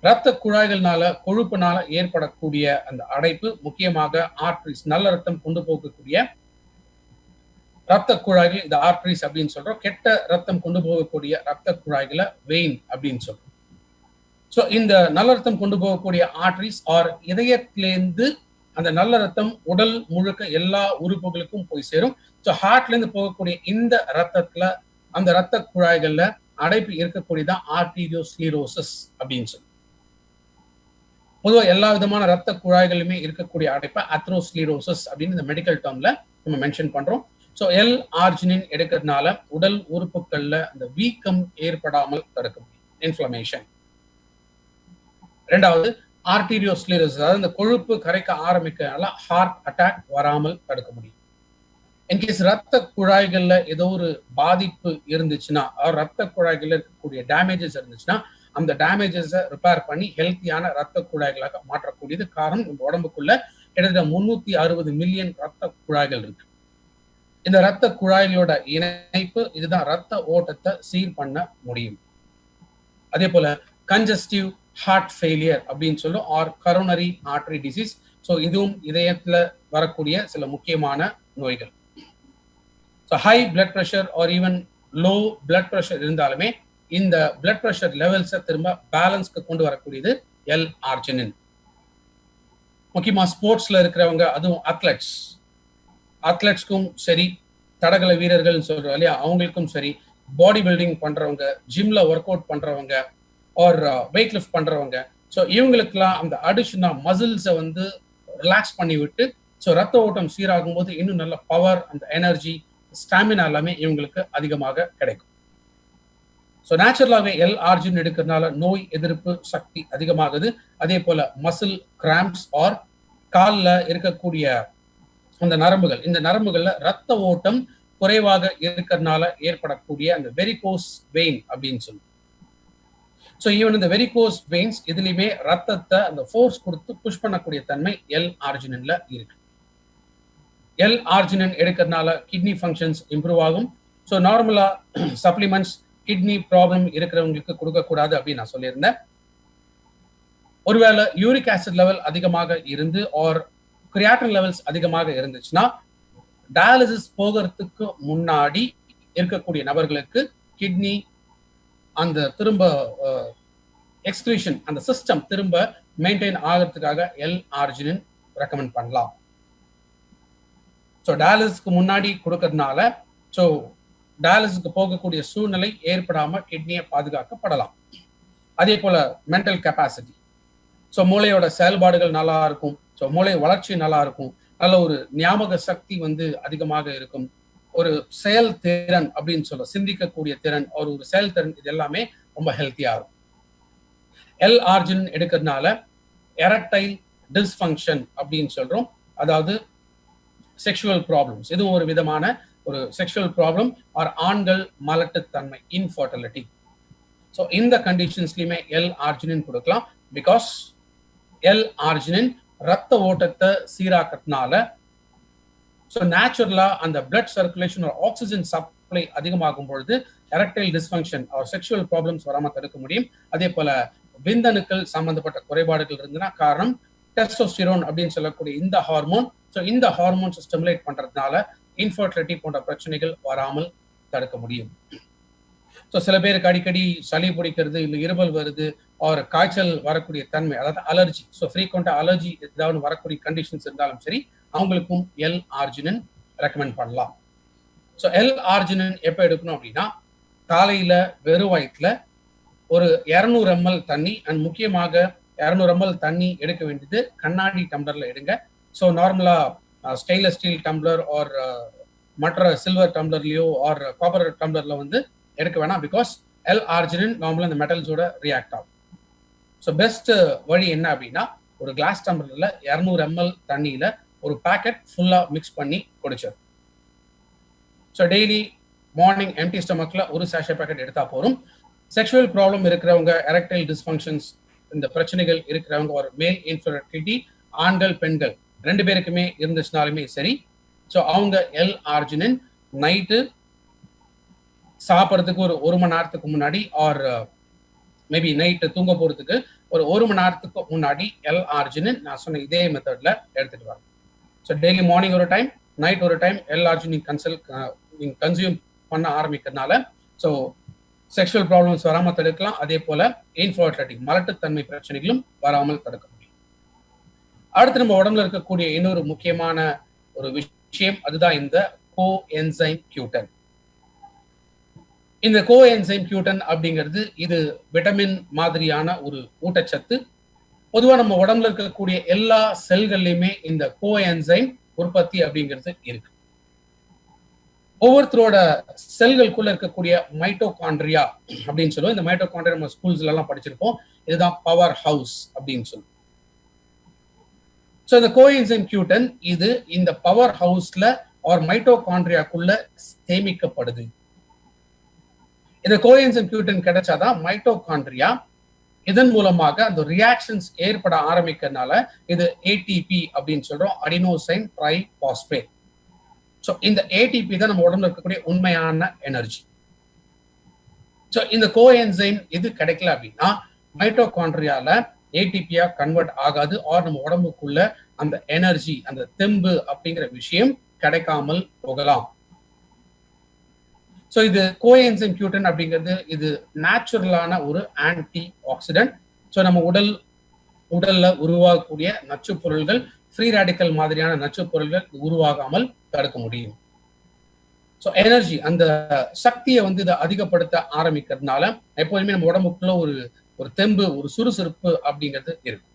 ரத்த குழாய்கள்னால கொழுப்புனால ஏற்படக்கூடிய அந்த அடைப்பு, முக்கியமாக ஆர்டரிஸ், நல்ல ரத்தம் கொண்டு போகக்கூடிய ரத்த குழாய்கள், இந்த ஆர்டரிஸ் அப்படின்னு சொல்றோம். கெட்ட ரத்தம் கொண்டு போகக்கூடிய ரத்த குழாய்களை வெயின் அப்படின்னு சொல்றோம். ஸோ இந்த நல்ல ரத்தம் கொண்டு போகக்கூடிய ஆர்டரிஸ் ஆர் இதயத்திலேருந்து அந்த நல்ல ரத்தம் உடல் முழுக்க எல்லா உறுப்புகளுக்கும் போய் சேரும். ஸோ ஹார்ட்ல இருந்து போகக்கூடிய இந்த ரத்தத்துல அந்த ரத்த குழாய்கள்ல அடைப்பு இருக்கக்கூடியதான் ஆர்டீரியோஸ்க்ளீரோசிஸ் அப்படின்னு சொல்லி. பொதுவாக எல்லா விதமான ரத்த குழாய்களுமே இருக்கக்கூடிய அடைப்பை அத்ரோஸ்க்ளீரோசிஸ் அப்படின்னு இந்த மெடிக்கல் டேர்ம்ல நம்ம மென்ஷன் பண்றோம். ஸோ எல் ஆர்ஜினின் எடுக்கிறதுனால உடல் உறுப்புகள்ல அந்த வீக்கம் ஏற்படாமல் தடுக்க முடியும், இன்ஃப்ளமேஷன். ரெண்டாவது ஆர்டீரியோஸ்க்ளீரோசிஸ், அதாவது இந்த கொழுப்பு கரைக்க ஆரம்பிக்கிறதுனால ஹார்ட் அட்டாக் வராமல் தடுக்க முடியும். இன்கேஸ் ரத்த குழாய்கள்ல ஏதோ ஒரு பாதிப்பு இருந்துச்சுன்னா, ரத்த குழாய்கள்ல இருக்கக்கூடிய டேமேஜஸ் இருந்துச்சுன்னா அந்த டேமேஜஸை ரிப்பேர் பண்ணி ஹெல்த்தியான ரத்த குழாய்களாக மாற்றக்கூடியது. காரணம் நம்ம உடம்புக்குள்ள கிட்டத்தட்ட 360 மில்லியன் ரத்த குழாய்கள் இருக்கு. இந்த ரத்த குழாய்களோட இணைப்பு இதுதான் ரத்த ஓட்டத்தை சீர் பண்ண முடியும். அதே போல கன்ஜஸ்டிவ் ஹார்ட் ஃபெயிலியர் அப்படின்னு சொல்லும் or coronary artery disease. So இதுவும் இதயத்துல வரக்கூடிய சில முக்கியமான நோய்கள். So high blood pressure or even low blood pressure இருந்தாலுமே இந்த பிளட் ப்ரெஷர் லெவல்ஸை திரும்ப பேலன்ஸ்க்கு கொண்டு வரக்கூடியது எல் ஆர்ஜினின். முக்கியமா ஸ்போர்ட்ஸ்ல இருக்கிறவங்க, அதுவும் அத்லெட்ஸ்க்கும் சரி, தடகள வீரர்கள் சொல்றோம் இல்லையா, அவங்களுக்கும் சரி, பாடி பில்டிங் பண்றவங்க, ஜிம்ல ஒர்க் அவுட் பண்றவங்க ஆர் வெயிட் லிஃப்ட் பண்றவங்க, ஸோ இவங்களுக்குலாம் அந்த அடிஷனா மசில்ஸை வந்து ரிலாக்ஸ் பண்ணி விட்டு ஸோ ரத்த ஓட்டம் சீராகும் போது இன்னும் நல்ல பவர், அந்த எனர்ஜி, ஸ்டாமினா எல்லாமே இவங்களுக்கு அதிகமாக கிடைக்கும். ஸோ நேச்சுரலாகவே எல் ஆர்ஜின் எடுக்கிறதுனால நோய் எதிர்ப்பு சக்தி அதிகமாகுது. அதே போல மசில் கிராம்ப்ஸ் ஆர் காலில் இருக்கக்கூடிய அந்த நரம்புகள், இந்த நரம்புகள்ல ரத்த ஓட்டம் குறைவாக இருக்கிறதுனால ஏற்படக்கூடிய அந்த வெரிகோஸ் வெயின் அப்படின்னு சொல்லுவோம். ஸோ ஈவன் இந்த வெரிகோஸ் வெயின்ஸ் இதுலையுமே ரத்தத்தை அந்த ஃபோர்ஸ் கொடுத்து புஷ் பண்ணக்கூடிய தன்மை எல் ஆர்ஜினின்ல இருக்கு. எல் ஆர்ஜினின் எடுக்கிறதுனால கிட்னி ஃபங்க்ஷன்ஸ் இம்ப்ரூவ் ஆகும். ஸோ நார்மலா சப்ளிமெண்ட்ஸ் கிட்னி ப்ராப்ளம் இருக்கிறவங்களுக்கு கொடுக்கக்கூடாது அப்படின்னு நான் சொல்லியிருந்தேன். ஒருவேளை யூரிக் ஆசிட் லெவல் அதிகமாக இருந்து ஆர் கிரியாட்டின் லெவல்ஸ் அதிகமாக இருந்துச்சுன்னா டயாலிசிஸ் போகிறதுக்கு முன்னாடி இருக்கக்கூடிய நபர்களுக்கு கிட்னி அந்த திரும்ப எக்ஸ்கிரீஷன் அந்த சிஸ்டம் திரும்ப மெயின்டைன் ஆகிறதுக்காக L-arginine ரெக்கமெண்ட் பண்ணலாம். ஸோ டயாலிசிஸ்க்கு முன்னாடி கொடுக்கறதுனால ஸோ டயாலிசிஸ்க்கு போகக்கூடிய சூழ்நிலை ஏற்படாம கிட்னியை பாதுகாக்கப்படலாம். அதே போல மென்டல் கெப்பாசிட்டி, ஸோ மூளையோட செயல்பாடுகள் நல்லா இருக்கும். ஸோ மூளை வளர்ச்சி நல்லா இருக்கும். நல்ல ஒரு ஞாபக சக்தி அதிகமாக இருக்கும். ஒரு செயல்திறன் அப்படின்னு சொல்ல சிந்திக்கக்கூடிய திறன், ஒரு செயல்திறன், இது எல்லாமே ரொம்ப ஹெல்த்தியா இருக்கும். L-arginine எடுக்கிறதுனால எரக்டைல் டிஸ்ஃபங்க்ஷன் அப்படின்னு சொல்றோம், அதாவது செக்ஷுவல் ப்ராப்ளம்ஸ், இதுவும் ஒரு விதமான ஒரு செக்ஷுவல் ப்ராப்ளம் ஆர் ஆண்கள் மலட்டுத்தன்மை இன்ஃபர்டிலிட்டி. ஸோ இந்த கண்டிஷன்ஸ்லையுமே L-arginine கொடுக்கலாம். பிகாஸ் L-arginine ரத்த ஓட்டத்தை சீராக்கிறதுனால ஸோ நேச்சுரலா அந்த பிளட் சர்க்குலேஷன் ஒரு ஆக்சிஜன் சப்ளை அதிகமாகும் பொழுது எரக்டைல் டிஸ்ஃபங்க்ஷன் ஒரு செக்ஷுவல் ப்ராப்ளம்ஸ் வராம தடுக்க முடியும். அதே போல விந்தணுக்கள் சம்பந்தப்பட்ட குறைபாடுகள் இருந்ததுன்னா காரணம் டெஸ்டோஸ்டிரோன் அப்படின்னு சொல்லக்கூடிய இந்த ஹார்மோன். ஸோ இந்த ஹார்மோன்ஸ் ஸ்டிமுலேட் பண்றதுனால இன்ஃபர்டிலிட்டி போன்ற பிரச்சனைகள் வராமல் தடுக்க முடியும். ஸோ சில பேருக்கு அடிக்கடி சளி பிடிக்கிறது, இல்லை இருமல் வருது, ஒரு காய்ச்சல் வரக்கூடிய தன்மை, அதாவது அலர்ஜி, ஸோ ஃப்ரீக்வெண்டா அலர்ஜி ஏதாவது வரக்கூடிய கண்டிஷன்ஸ் இருந்தாலும் சரி, அவங்களுக்கும் L-arginine ரெக்கமெண்ட் பண்ணலாம். ஸோ L-arginine எப்போ எடுக்கணும் அப்படின்னா, காலையில வெறும் வயிற்றுல ஒரு 200 ml தண்ணி, அண்ட் முக்கியமாக 200 ml தண்ணி எடுக்க வேண்டியது கண்ணாடி டம்ளர்ல எடுங்க. ஸோ நார்மலா ஸ்டெயின்லெஸ் ஸ்டீல் டம்ளர் ஆர் மற்ற சில்வர் டம்ளர்லயோ ஆர் காப்பர் டம்ளர்ல எடுக்க வேணாம். பிகாஸ் L-arginine நார்மலா இந்த மெட்டல்ஸோட ரியாக்ட் ஆகும். ஸோ பெஸ்ட் வழி என்ன அப்படின்னா, ஒரு கிளாஸ் டம்ளர்ல 200 ml தண்ணியில ஒரு பேக்கெட் ஃபுல்லா மிக்ஸ் பண்ணி குடிச்சிடும். ஸோ டெய்லி மார்னிங் எம்டி ஸ்டமக்ல ஒரு சாஷே பேக்கெட் எடுத்தா போதும். செக்ஷுவல் ப்ராப்ளம் இருக்கிறவங்க, எரக்டைல் டிஸ்ஃபங்க்ஷன்ஸ் இந்த பிரச்சனைகள் இருக்கிறவங்க, ஒரு மேல் இன்ஃபர்டிலிட்டி, ஆண்கள் பெண்கள் 2 பேருக்குமே இருந்துச்சுனாலுமே சரி, ஸோ அவங்க L-arginine நைட்டு சாப்பிட்றதுக்கு ஒரு மணி நேரத்துக்கு முன்னாடி ஆர் மேபி நைட்டு தூங்க போறதுக்கு ஒரு மணி நேரத்துக்கு முன்னாடி L-arginine நான் சொன்ன இதே மெத்தட்ல எடுத்துட்டு வரோம். ஸோ டெய்லி மார்னிங் ஒரு டைம், நைட் ஒரு டைம் L-arginine கன்சியூம் பண்ண ஆரம்பிக்கிறதுனால ஸோ செக்ஷுவல் ப்ராப்ளம்ஸ் வராமல் தடுக்கலாம். அதே போல இன்ஃபர்டிலிட்டி மலட்டுத்தன்மை பிரச்சனைகளும் வராமல் தடுக்க முடியும். அடுத்து நம்ம உடம்புல இருக்கக்கூடிய இன்னொரு முக்கியமான ஒரு விஷயம், அதுதான் இந்த கோஎன்சைம் Q10. இந்த கோஎன்சைம் Q10 அப்படிங்கிறது இது விட்டமின் மாதிரியான ஒரு ஊட்டச்சத்து. பொதுவாக நம்ம உடம்புல இருக்கக்கூடிய எல்லா செல்கள்லையுமே இந்த கோஎன்சைம் உற்பத்தி அப்படிங்கிறது இருக்கு. ஒவ்வொருத்தரோட செல்களுக்குள்ள இருக்கக்கூடிய மைட்டோகாண்ட்ரியா அப்படின்னு சொல்லுவோம். இந்த மைட்டோகாண்ட்ரியா நம்ம ஸ்கூல்ஸ்ல எல்லாம் படிச்சிருப்போம். இதுதான் பவர் ஹவுஸ் அப்படின்னு சொல்லுவோம். ஸோ இந்த கோஎன்சைம் Q10 இது இந்த பவர் ஹவுஸ்ல ஒரு மைட்டோகாண்ட்ரியாக்குள்ள சேமிக்கப்படுது. இந்த கோஎன்சைம் Q10 கிடைச்சாதான் மைட்டோகாண்ட்ரியா இதன் மூலமாக அந்த ரியாக்ஷன்ஸ் ஏற்பட ஆரம்பிக்கிறதுனால இது ATP அப்படின்னு சொல்றோம், அடினோசைன் ட்ரைபாஸ்பேட். ஸோ இந்த ATP தான் நம்ம உடம்புல இருக்கக்கூடிய உண்மையான எனர்ஜி. ஸோ இந்த கோஎன்சைம் இது கிடைக்கல அப்படின்னா மைட்டோகாண்ட்ரியால ATP-யா கன்வெர்ட் ஆகாது, ஆர் நம்ம உடம்புக்குள்ள அந்த எனர்ஜி, அந்த தெம்பு அப்படிங்கிற விஷயம் கிடைக்காமல் போகலாம். ஸோ இது கோஎன்சைம் Q10 அப்படிங்கிறது இது நேச்சுரலான ஒரு ஆன்டி ஆக்சிடென்ட். ஸோ நம்ம உடல்ல உருவாகக்கூடிய நச்சு பொருள்கள், ஃப்ரீ ரேடிக்கல் மாதிரியான நச்சு பொருள்கள் உருவாகாமல் தடுக்க முடியும். ஸோ எனர்ஜி, அந்த சக்தியை இதை அதிகப்படுத்த ஆரம்பிக்கிறதுனால எப்போதுமே நம்ம உடம்புக்குள்ள ஒரு தெம்பு, ஒரு சுறுசுறுப்பு அப்படிங்கிறது இருக்கும்.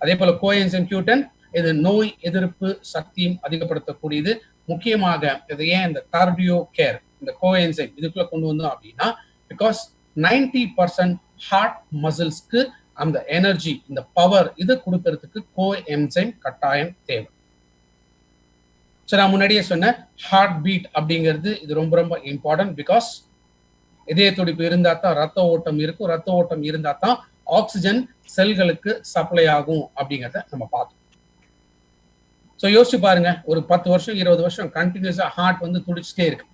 அதே போல கோஎன்சைம் Q10 இது நோய் எதிர்ப்பு சக்தியும் அதிகப்படுத்தக்கூடியது. முக்கியமாக இது ஏன் இந்த கார்டியோ கேர் இந்த கோஎன்சைம் இதுக்குள்ள கொண்டு வந்தோம் அப்படின்னா, பிகாஸ் 90% ஹார்ட் மசில்ஸ்க்கு அந்த எனர்ஜி, இந்த பவர் இதை கொடுக்கறதுக்கு கோஎன்சைம் கட்டாயம் தேவை. ஸோ நான் முன்னாடியே சொன்ன ஹார்ட் பீட் அப்படிங்கிறது இது ரொம்ப ரொம்ப இம்பார்ட்டன்ட். பிகாஸ் இதய துடிப்பு இருந்தா தான் ரத்த ஓட்டம் இருக்கும், ரத்த ஓட்டம் இருந்தா தான் ஆக்சிஜன் செல்களுக்கு சப்ளை ஆகும் அப்படிங்கிறத நம்ம பார்த்தோம். ஸோ யோசிச்சு பாருங்க, ஒரு 10 வருஷம் 20 வருஷம் கண்டினியூஸா ஹார்ட் துடிச்சுட்டே இருக்கு.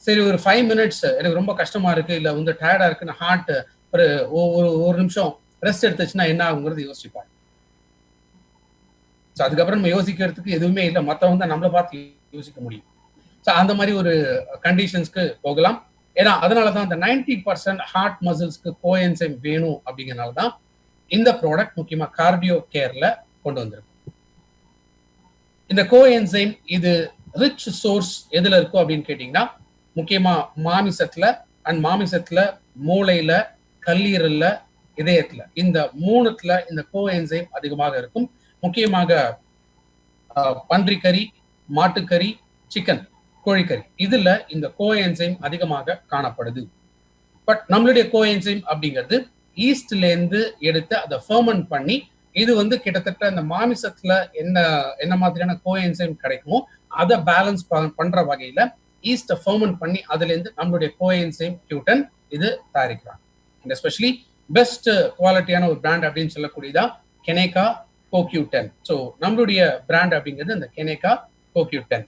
சரி, ஒரு 5 minutes எனக்கு ரொம்ப கஷ்டமா இருக்கு, இல்ல டயர்டா இருக்குன்னு ஹார்ட் ஒரு நிமிஷம் ரெஸ்ட் எடுத்துச்சுன்னா என்ன ஆகுங்கிறது யோசிப்பாங்க. அதுக்கப்புறம் நம்ம யோசிக்கிறதுக்கு எதுவுமே இல்லை, மற்றவங்க நம்மளை பார்த்து யோசிக்க முடியும். ஸோ அந்த மாதிரி ஒரு கண்டிஷன்ஸ்க்கு போகலாம். ஏன்னா அதனாலதான் அந்த 90% ஹார்ட் மசில்ஸ்க்கு கோஎன்சைம் வேணும் அப்படிங்கிறனாலதான் இந்த ப்ராடக்ட் முக்கியமா கார்டியோ கேர்ல கொண்டு வந்திருக்கு. இந்த கோஎன்சைம் இது ரிச் சோர்ஸ் எதுல இருக்கும் அப்படின்னு கேட்டீங்கன்னா முக்கியமா மாமிசத்துல அண்ட் மாமிசத்துல மூளையில கல்லீரல்ல இதயத்துல இந்த மூணுத்துல இந்த கோஎன்சைம் அதிகமாக இருக்கும். முக்கியமாக பன்றிக்கறி, மாட்டுக்கறி, சிக்கன், கோழிக்கறி இதுல இந்த கோஎன்சைம் அதிகமாக காணப்படுது. பட் நம்மளுடைய கோஎன்சைம் அப்படிங்கிறது ஈஸ்ட்ல இருந்து எடுத்து அதை ஃபெர்மெண்ட் பண்ணி இது கிட்டத்தட்ட இந்த மாமிசத்துல என்ன மாதிரியான கோஎன்சைம் கிடைக்குமோ அதை பேலன்ஸ் பண்ற வகையில ஈஸ்ட ஃபெர்மெண்ட் பண்ணி அதுல இருந்து நம்மளுடைய கோஎன்சைம் கியூட்டன் இது தயாரிக்கிறாங்க. எஸ்பெஷலி பெஸ்ட் குவாலிட்டியான ஒரு பிராண்ட் அப்படின்னு சொல்லக்கூடியதா கெனேகா கோக்யூ10. ஸோ நம்மளுடைய பிராண்ட் அப்படிங்கிறது இந்த கெனேகா கோக்யூ10.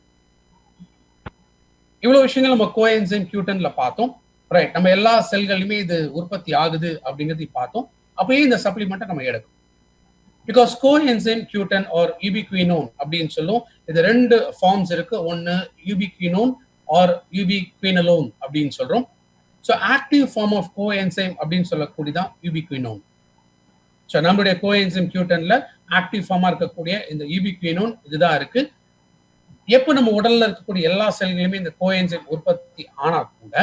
இவ்வளவு விஷயங்கள் நம்ம கோஎன்சைம் கியூட்டன்ல பார்த்தோம். ரைட், நம்ம எல்லா செல்களுமே இது உற்பத்தி ஆகுது அப்படிங்கிறது பார்த்தோம். அப்பயே இந்த சப்ளிமெண்ட்டை நம்ம எடுக்கும். பிகாஸ் கோஎன்சைம் கியூட்டன் ஆர் யூபிக்வினோன் அப்படின்னு சொல்லும். இது ரெண்டு ஃபார்ம்ஸ் இருக்கு. ஒன்னு யூபிக்வினோன் ஆர் யூபிக்வினலோன் அப்படின்னு சொல்றோம். So active form of coenzyme அப்படின்னு சொல்லக்கூடியதான் யூபிக்வினோன். ஸோ நம்மளுடைய கோஎன்சைம் கியூட்டன்ல ஆக்டிவ் ஃபார்மா இருக்கக்கூடிய இந்த யூபிக்வினோன் இதுதான் இருக்கு. எப்போ நம்ம உடல்ல இருக்கக்கூடிய எல்லா செல்களுமே இந்த கோஎன்சைம் உற்பத்தி ஆனா கூட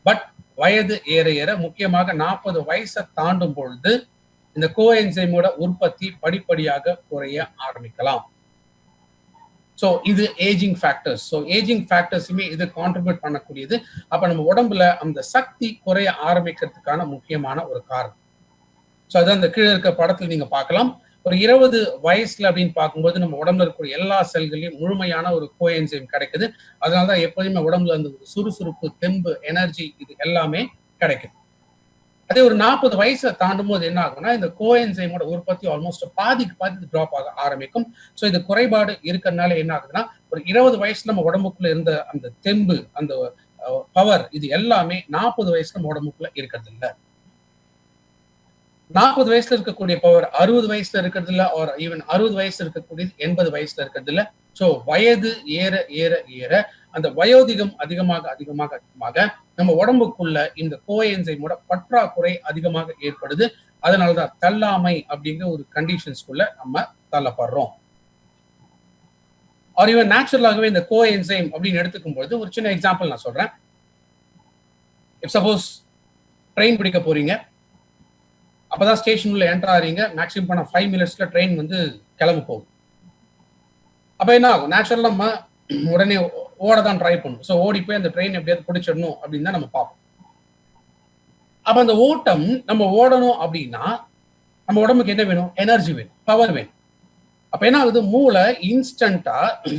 பட் வயது ஏற ஏற முக்கியமாக 40 வயசை தாண்டும் பொழுது இந்த கோஎன்சைமோட உற்பத்தி படிப்படியாக குறைய ஆரம்பிக்கலாம். ஸோ இது ஏஜிங் ஃபேக்டர்ஸ். ஸோ ஏஜிங் ஃபேக்டர்ஸுமே இது கான்ட்ரிபியூட் பண்ணக்கூடியது. அப்ப நம்ம உடம்புல அந்த சக்தி குறைய ஆரம்பிக்கிறதுக்கான முக்கியமான ஒரு காரணம். ஸோ அதான் அந்த கீழே இருக்க படத்துல நீங்க பார்க்கலாம். ஒரு 20 வயசுல அப்படின்னு பார்க்கும்போது நம்ம உடம்புல இருக்கக்கூடிய எல்லா செல்களையும் முழுமையான ஒரு கோஎன்சைம் கிடைக்குது. அதனாலதான் எப்போதுமே உடம்புல அந்த சுறுசுறுப்பு, தெம்பு, எனர்ஜி இது எல்லாமே கிடைக்குது. அதே ஒரு 40 வயசை தாண்டும் போது என்ன ஆகும்னா இந்த கோஎன்சைமோட உற்பத்தி ஆல்மோஸ்ட் பாதிக்கு பாதி டிராப் ஆக ஆரம்பிக்கும். ஸோ இது குறைபாடு இருக்கிறதுனால என்ன ஆகுதுன்னா ஒரு 20 வயசுல நம்ம உடம்புக்குள்ள இருந்த அந்த தெம்பு, அந்த பவர் இது எல்லாமே 40 வயசுல நம்ம உடம்புக்குள்ள இருக்கிறது இல்லை. 40 வயசுல இருக்கக்கூடிய பவர் 60 வயசுல இருக்கிறது இல்ல, ஆர் ஈவன் 60 வயசுல இருக்கக்கூடியது 80 வயசுல இருக்கிறது இல்ல. ஸோ வயது ஏற ஏற ஏற அந்த வயோதிகம் அதிகமாக அதிகமாக அதிகமாக நம்ம உடம்புக்குள்ள இந்த கோஎன்சைமோட பற்றாக்குறை அதிகமாக ஏற்படுது. அதனாலதான் தள்ளாமை அப்படிங்கிற ஒரு கண்டிஷன்ஸ்குள்ள நம்ம தள்ளப்படுறோம். ஆர் ஈவன் நேச்சுரலாகவே இந்த கோஎன்சைம் அப்படின்னு எடுத்துக்கும் பொழுது ஒரு சின்ன எக்ஸாம்பிள் நான் சொல்றேன். இப் சப்போஸ் ட்ரெயின் பிடிக்க போறீங்க, அப்பதான் ஸ்டேஷன் உள்ள என்டர் ஆறீங்க. மேக்ஸிமம் பண்ண 5 மினிட்ஸ்ல ட்ரெயின் கிளம்ப போகும். அப்ப என்ன ஆகும், நேச்சுரலா நம்ம உடனே ஓட தான் ட்ரை பண்ணும். ஸோ ஓடி போய் அந்த ட்ரெயின் எப்படியாவது பிடிச்சிடணும் அப்படின்னு தான் நம்ம பார்ப்போம். அப்ப அந்த ஓட்டம் நம்ம ஓடணும் அப்படின்னா நம்ம உடம்புக்கு என்ன வேணும்? எனர்ஜி வேணும், பவர் வேணும். அப்ப என்ன ஆகுது, மூளை இன்ஸ்டன்டா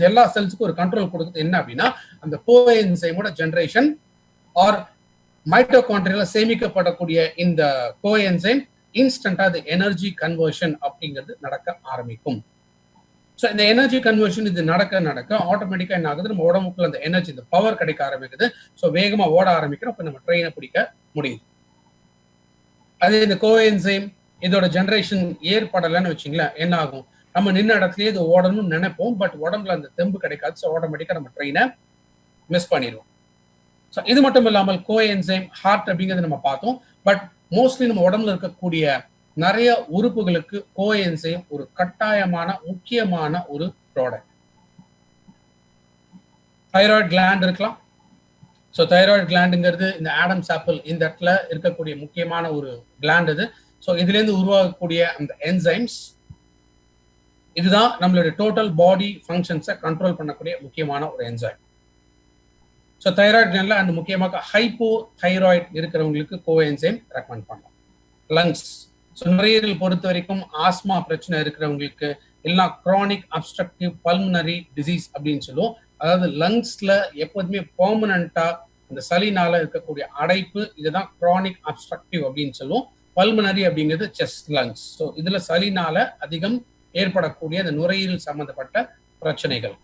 எல்லா செல்ஸுக்கும் ஒரு கண்ட்ரோல் கொடுக்குது. என்ன அப்படின்னா அந்த கோஎன்சைமோட ஜெனரேஷன் ஆர் மைட்டோகாண்ட்ரியால சேமிக்கப்படக்கூடிய இந்த கோஎன்சைம் இன்ஸ்டன்டா அது எனர்ஜி கன்வர்ஷன் அப்படிங்கிறது நடக்க ஆரம்பிக்கும். ஸோ இந்த எனர்ஜி கன்வர்ஷன் இது நடக்க நடக்க ஆட்டோமேட்டிக்கா என்ன ஆகுது, நம்ம உடம்புக்குள்ள அந்த எனர்ஜி, இந்த பவர் கிடைக்க ஆரம்பிக்குது. ஸோ வேகமா ஓட ஆரம்பிக்கிறோம். அப்ப நம்ம ட்ரெயினை பிடிக்க முடியுது. அதே இந்த கோஎன்சைம் இதோட ஜெனரேஷன் ஏற்படலைன்னு வச்சுங்களேன், என்ன ஆகும், நம்ம நின்ன இடத்துலயே இது ஓடணும்னு நினைப்போம். பட் உடம்புல அந்த தெம்பு கிடைக்காது. ஸோ ஆட்டோமேட்டிக்கா நம்ம ட்ரெயினை மிஸ் பண்ணிடுவோம். ஸோ இது மட்டும் இல்லாமல் கோஎன்சைம் ஹார்ட் அப்படிங்கிறது நம்ம பார்த்தோம். பட் மோஸ்ட்லி நம்ம உடம்புல இருக்கக்கூடிய நிறைய உறுப்புகளுக்கு கோஎன்சைம் ஒரு கட்டாயமான முக்கியமான ஒரு ப்ராடக்ட். தைராய்டு கிளாண்ட் இருக்கலாம். ஸோ தைராய்டு கிளாண்டுங்கிறது இந்த ஆடம்ஸ் ஆப்பிள் இந்த இடத்துல இருக்கக்கூடிய முக்கியமான ஒரு கிளாண்ட் இது. ஸோ இதுல இருந்து உருவாகக்கூடிய அந்த என்சைம்ஸ் இதுதான் நம்மளுடைய டோட்டல் பாடி ஃபங்க்ஷன்ஸை கண்ட்ரோல் பண்ணக்கூடிய முக்கியமான ஒரு என்சைம். ஸோ தைராய்டு கிளாண்ட்ல அந்த முக்கியமாக ஹைப்போ தைராய்டு இருக்கிறவங்களுக்கு கோஎன்சைம் ரெக்கமெண்ட் பண்ணலாம். லங்ஸ், ஸோ நுரையீரல் பொறுத்த வரைக்கும் ஆஸ்மா பிரச்சனை இருக்கிறவங்களுக்கு இல்லைன்னா க்ரானிக் அப்ஸ்ட்ரக்டிவ் பல்மனரி டிசீஸ் அப்படின்னு சொல்லுவோம். அதாவது லங்ஸ்ல எப்போதுமே பெர்மனண்டா இந்த சளினால இருக்கக்கூடிய அடைப்பு, இதுதான் க்ரானிக் அப்ஸ்ட்ரக்டிவ் அப்படின்னு சொல்லுவோம். பல்மனரி அப்படிங்கிறது செஸ்ட் லங்ஸ். ஸோ இதுல சளினால அதிகம் ஏற்படக்கூடிய அந்த நுரையீரல் சம்பந்தப்பட்ட பிரச்சனைகள்.